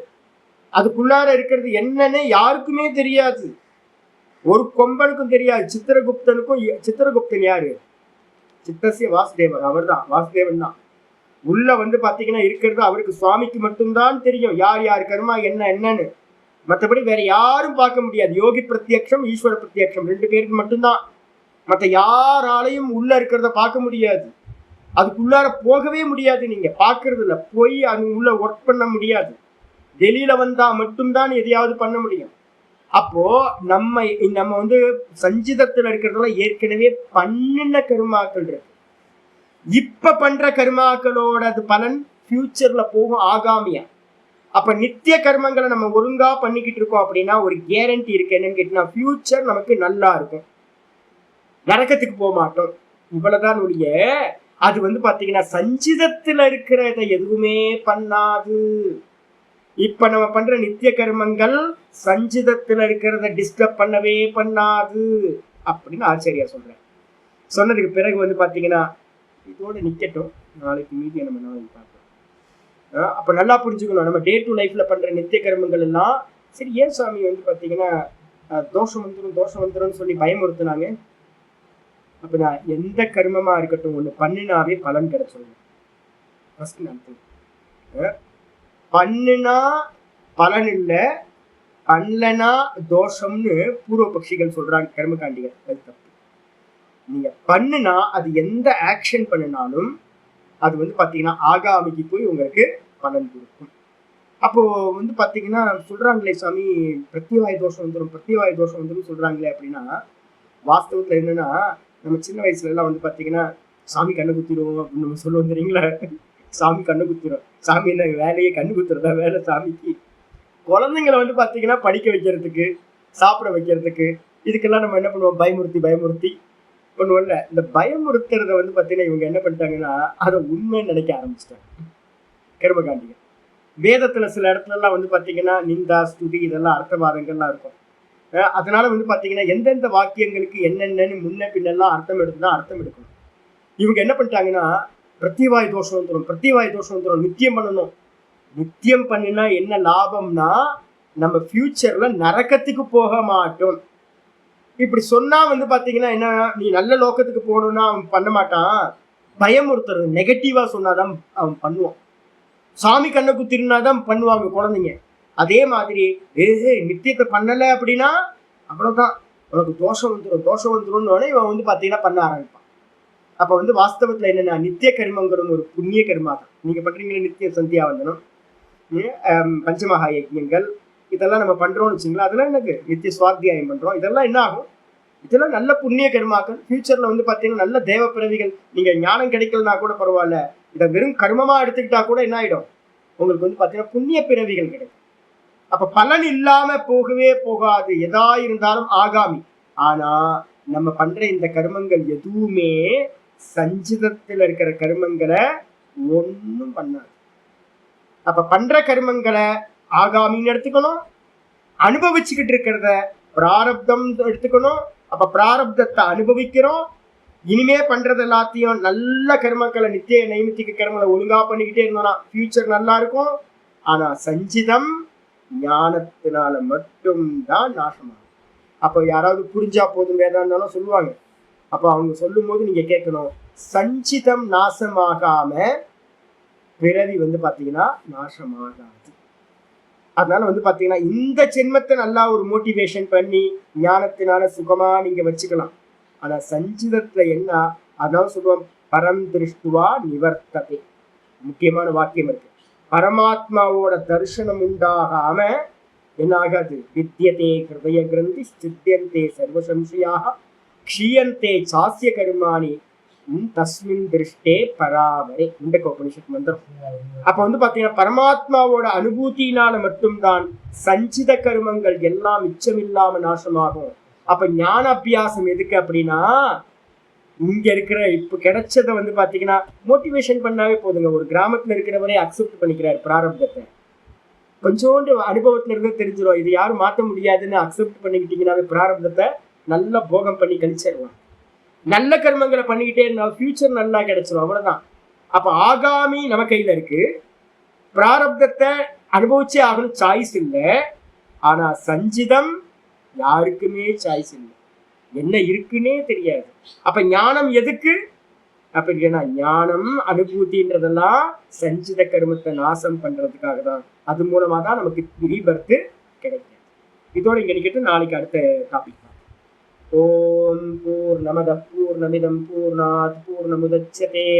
அதுக்குள்ளார இருக்கிறது என்னன்னு யாருக்குமே தெரியாது, ஒரு கொம்பனுக்கும் தெரியாது. சித்திரகுப்தனுக்கும். சித்திரகுப்தன் யாரு? சித்தசிய வாசுதேவர், அவர் தான், வாசுதேவன் தான். உள்ள வந்து பாத்தீங்கன்னா இருக்கிறது அவருக்கு சுவாமிக்கு மட்டும்தான் தெரியும் யார் யார் கர்மா என்னன்னு. மற்றபடி வேற யாரும் பார்க்க முடியாது. யோகி பிரத்யக்ஷம் ஈஸ்வர பிரத்யக்ஷம் ரெண்டு பேருக்கு மட்டும்தான். மற்ற யாராலையும் உள்ள இருக்கிறத பார்க்க முடியாது, அதுக்குள்ளார போகவே முடியாது. நீங்க பாக்குறது இல்ல, போய் அது உள்ள ஒர்க் பண்ண முடியாது. வெளியில வந்தா மட்டும்தான் எதையாவது பண்ண முடியும். அப்போ நம்ம வந்து சஞ்சிதத்துல இருக்கிறதுல ஏற்கனவே பண்ணின கருமாக்கள் இருக்கு. இப்ப பண்ற கருமாக்களோட பலன் ஃபியூச்சர்ல போகும் ஆகாமியா. அப்ப நித்திய கர்மங்களை நம்ம ஒழுங்கா பண்ணிக்கிட்டு இருக்கோம் அப்படின்னா ஒரு கேரண்டி இருக்கு. என்னன்னு கேட்டீங்கன்னா ஃபியூச்சர் நமக்கு நல்லா இருக்கும், நரக்கத்துக்கு போக மாட்டோம். இவ்வளவுதான் ஒழிய அது வந்து பாத்தீங்கன்னா சஞ்சிதத்துல இருக்கிறத எதுவுமே பண்ணாது. இப்ப நம்ம பண்ற நித்திய கர்மங்கள் சஞ்சிதத்துல இருக்கிறத டிஸ்டர்ப் பண்ணவே பண்ணாது அப்படின்னு ஆச்சரியா சொல்றேன். சொன்னதுக்கு பிறகு வந்து பாத்தீங்கன்னா இதோட நிக்கட்டும், நாளைக்கு மீதியை நம்ம நாளைக்கு பார்க்கலாம். அப்ப நல்லா புரிஞ்சுக்கணும், நம்ம டே டு லைஃப்ல பண்ற நித்திய கர்மங்கள் எல்லாம் சரி. ஏன் சாமி வந்து பாத்தீங்கன்னா தோஷம் வந்துடும் சொல்லி பயமுறுத்தினாங்க? அப்ப நான் எந்த கர்மமா இருக்கட்டும் ஒண்ணு பண்ணினாவே பலன் கிடைச்சிடும். பண்ணுனா பலன் இல்ல, பண்ணலனா தோஷம்னு பூர்வ பட்சிகள் சொல்றாங்க, கர்மகாண்டிகள். அது தப்பு. நீங்க பண்ணுனா அது எந்த ஆக்ஷன் பண்ணினாலும் அது வந்து பாத்தீங்கன்னா ஆகாமிக்கு போய் உங்களுக்கு பலன் கொடுக்கும். அப்போ வந்து பாத்தீங்கன்னா சொல்றாங்களே சாமி பிரத்யவாய தோஷம் வந்துடும் சொல்றாங்களே அப்படின்னா வாஸ்தவத்துல என்னன்னா நம்ம சின்ன வயசுல எல்லாம் வந்து பாத்தீங்கன்னா சாமி கண்ணு குத்திடும் அப்படின்னு நம்ம சொல்லுவோம் தெரியுங்களா? சாமி கண்ணு குத்திடும். சாமி என்ன வேலையே கண்ணு குத்துறதா வேலை சாமிக்கு? குழந்தைங்களை வந்து பாத்தீங்கன்னா படிக்க வைக்கிறதுக்கு, சாப்பிட வைக்கிறதுக்கு, இதுக்கெல்லாம் நம்ம என்ன பண்ணுவோம்? பயமுறுத்தி பண்ணுவோம்ல. இந்த பயமுறுத்துறத வந்து பாத்தீங்கன்னா இவங்க என்ன பண்ணிட்டாங்கன்னா அதை உண்மைன்னு நினைக்க ஆரம்பிச்சிட்டாங்க கர்மகாண்டிகள். வேதத்துல சில இடத்துல எல்லாம் வந்து பாத்தீங்கன்னா நிந்தா, ஸ்துதி இதெல்லாம் அர்த்தவாதங்கள்லாம் இருக்கும். அதனால வந்து பாத்தீங்கன்னா எந்தெந்த வாக்கியங்களுக்கு என்னென்னு முன்ன பின்னெல்லாம் அர்த்தம் எடுக்கணும். இவங்க என்ன பண்ணிட்டாங்கன்னா பிரத்யவாய் தோஷம் வந்துடும், நித்தியம் பண்ணணும். நித்தியம் பண்ணினா என்ன லாபம்னா நம்ம ஃபியூச்சர்ல நரக்கத்துக்கு போக மாட்டோம். இப்படி சொன்னா வந்து பாத்தீங்கன்னா என்ன, நீ நல்ல லோக்கத்துக்கு போகணும்னா அவன் பண்ண மாட்டான். பயமுறுத்துறது, நெகட்டிவா சொன்னாதான் அவன் பண்ணுவான். சாமி கண்ணை குத்திருந்தாதான் பண்ணுவாங்க குழந்தைங்க. அதே மாதிரி நித்தியத்தை பண்ணல அப்படின்னா அவ்வளவுதான், உனக்கு தோஷம் வந்துடும் இவன் வந்து பாத்தீங்கன்னா பண்ண ஆரம்பிப்பான். அப்ப வந்து வாஸ்தவத்துல என்னன்னா நித்திய கர்மங்கிறது ஒரு புண்ணிய கர்மா தான். நீங்க பண்றீங்களே நித்திய சந்தியாவந்தனம், பஞ்சமகா யஜ்யங்கள், இதெல்லாம் நம்ம பண்றோம்னு வச்சுங்களா, அதெல்லாம் எனக்கு நித்திய சுவாத்தியாயம் பண்றோம். இதெல்லாம் என்ன ஆகும்? இதெல்லாம் நல்ல புண்ணிய கர்மாக்கள். ஃபியூச்சர்ல வந்து பாத்தீங்கன்னா நல்ல தேவ பிறவிகள். நீங்க ஞானம் கிடைக்கலனா கூட பரவாயில்ல, இதை வெறும் கர்மமா எடுத்துக்கிட்டா கூட என்ன ஆயிடும்? உங்களுக்கு வந்து பாத்தீங்கன்னா புண்ணிய பிறவிகள் கிடைக்கும். அப்ப பலன் இல்லாம போகவே போகாது, எதா இருந்தாலும் ஆகாமி. ஆனா நம்ம பண்ற இந்த கர்மங்கள் எதுவுமே சஞ்சிதத்துல இருக்கிற கர்மங்களை ஒன்னும் பண்ணாது. அப்ப பண்ற கர்மங்களை ஆகாமின்னு எடுத்துக்கணும், அனுபவிச்சுக்கிட்டு இருக்கிறத பிராரப்தம் எடுத்துக்கணும். அப்ப பிராரப்தத்தை அனுபவிக்கிறோம். இனிமே பண்றது எல்லாத்தையும் நல்ல கர்மக்களை, நித்திய நைமித்திக கர்மங்களை ஒழுங்கா பண்ணிக்கிட்டே இருந்தோம்னா ஃபியூச்சர் நல்லா இருக்கும். ஆனா சஞ்சிதம் ஞானத்தினால மட்டும்தான் நாசமாகும். அப்போ யாராவது புரிஞ்சா போதும் வேதா இருந்தாலும் சொல்லுவாங்க. அப்ப அவங்க சொல்லும் போது நீங்க கேட்கணும், சஞ்சிதம் நாசமாகாம பிறவி வந்து பாத்தீங்கன்னா நாசமாகாது. அதனால வந்து பாத்தீங்கன்னா இந்த ஜென்மத்தை நல்லா ஒரு மோட்டிவேஷன் பண்ணி ஞானத்தினால சுகமா நீங்க வச்சுக்கலாம். ஆனா சஞ்சிதத்துல என்ன, அதனால சொல்லுவோம் பரம் திருஷ்டுவா நிவர்த்ததே. முக்கியமான வாக்கியம் இருக்கு. பரமாத்மாவோட தரிசனம் உண்டாகாம என்ன ஆகாது? வித்யதே ஹிருதய கிரந்தி சித்தியந்தே சர்வசம்சயாக க்ஷீயந்தே சாஸ்ய கர்மாணி தஸ்மின் திருஷ்டே பராவரே. முண்டக்க உபனிஷத் மந்திரம். அப்ப வந்து பாத்தீங்கன்னா பரமாத்மாவோட அனுபூத்தினால மட்டும்தான் சஞ்சித கர்மங்கள் எல்லாம் மிச்சமில்லாம நாசமாகும். அப்ப ஞான அபியாசம் எதுக்கு அப்படின்னா, இங்க இருக்கிற இப்ப கிடைச்சதை வந்து பாத்தீங்கன்னா மோட்டிவேஷன் பண்ணாவே போதுங்க. ஒரு கிராமத்துல இருக்கிறவரே அக்செப்ட் பண்ணிக்கிறாரு பிராரப்தத்தை. கொஞ்சோண்டு அனுபவத்துல இருந்து தெரிஞ்சிடும், இது யாரும் மாற்ற முடியாதுன்னு அக்செப்ட் பண்ணிக்கிட்டீங்கன்னாவே பிராரப்தத்தை நல்லா போகம் பண்ணி கழிச்சிடலாம். நல்ல கர்மங்களை பண்ணிக்கிட்டே இருந்தா ஃபியூச்சர் நல்லா கிடைச்சிடும், அவ்வளவுதான். அப்ப ஆகாமி நம்ம கையில இருக்கு, பிராரப்தத்தை அனுபவிச்சே ஆகணும், சாய்ஸ் இல்லை. ஆனா சஞ்சிதம் யாருக்குமே சாய்ஸ் இல்லை, என்ன இருக்குன்னே தெரியாது. அப்ப ஞானம் எதுக்கு அப்படின்னா, ஞானம் அனுபூதின்றதெல்லாம் சஞ்சித கர்மத்தை நாசம் பண்றதுக்காக தான். அது மூலமா தான் நமக்கு ரீபர்த் கிடைக்கும். இதோட இங்க நிக்கிட்டு நாளைக்கு அடுத்த டாபிக். ஓம் பூர்ணமத பூர்ணமிதம் பூர்ணாத் பூர்ணமுதச்யதே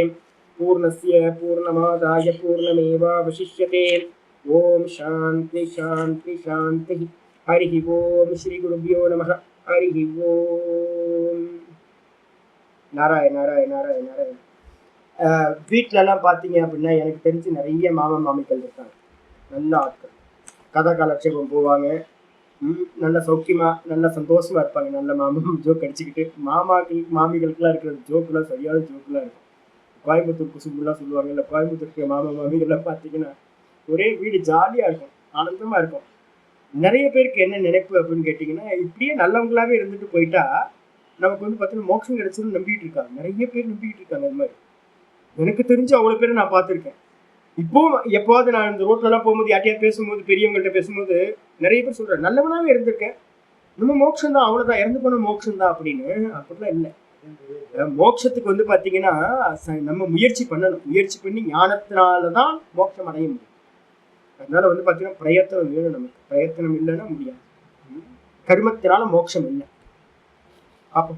பூர்ணஸ்ய பூர்ணமாதாய பூர்ணமேவாவசிஷ்யதே. ஓம் சாந்தி சாந்தி சாந்தி. ஹரி ஓம். ஸ்ரீ குருப்யோ நமः. ஹரி ஓம். நாராயண நாராயண நாராயண நாராயண. வீட்டிலலாம் பார்த்தீங்க அப்படின்னா எனக்கு தெரிஞ்சு நிறைய மாமன் மாமிகள் இருக்காங்க, நல்ல ஆட்கள். கதை காலட்சேபம் போவாங்க, நல்ல சௌக்கியமா நல்ல சந்தோஷமா இருப்பாங்க. நல்ல மாமன் ஜோக் அடிச்சுக்கிட்டு, மாமாக்கள் மாமிகளுக்கெல்லாம் இருக்கிற ஜோக்குலாம் சரியான ஜோக்குலாம் இருக்கும். கோயம்புத்தூர் குசும்புலாம் சொல்லுவாங்க. இல்லை கோயம்புத்தூருக்கு மாமா மாமிகள்லாம் பார்த்தீங்கன்னா ஒரே வீடு ஜாலியாக இருக்கும், ஆனந்தமாக இருக்கும். நிறைய பேருக்கு என்ன நினைப்பு அப்படின்னு கேட்டிங்கன்னா, இப்படியே நல்லவங்களாவே இருந்துட்டு போயிட்டா நமக்கு வந்து பார்த்தீங்கன்னா மோட்சம் கிடைச்சதுன்னு நம்பிக்கிட்டு இருக்காங்க. நிறைய பேர் நம்பிக்கிட்டு இருக்காங்க. அது மாதிரி எனக்கு தெரிஞ்சு அவ்வளோ பேர் நான் பார்த்துருக்கேன். இப்போவும் எப்போவாது நான் இந்த ரோட்லலாம் போகும்போது யார்ட்டையாவது பேசும்போது, பெரியவங்கள்ட்ட பேசும்போது நிறைய பேர் சொல்கிறேன், நல்லவனாகவே இருந்திருக்கேன், நம்ம மோட்சம் தான், அவ்வளோதான், இறந்து போன மோட்சம் தான் அப்படின்னு. அப்படிலாம் இல்லை. மோட்சத்துக்கு வந்து பார்த்தீங்கன்னா நம்ம முயற்சி பண்ணணும். முயற்சி பண்ணி ஞானத்தினால தான் மோட்சம் அடைய முடியும். அதனால வந்து பார்த்தீங்கன்னா பிரயத்தனம் வேணும் நமக்கு. பிரயத்தனம் இல்லைன்னா முடியாது. கர்மத்தினால மோட்சம் இல்லை. அப்போ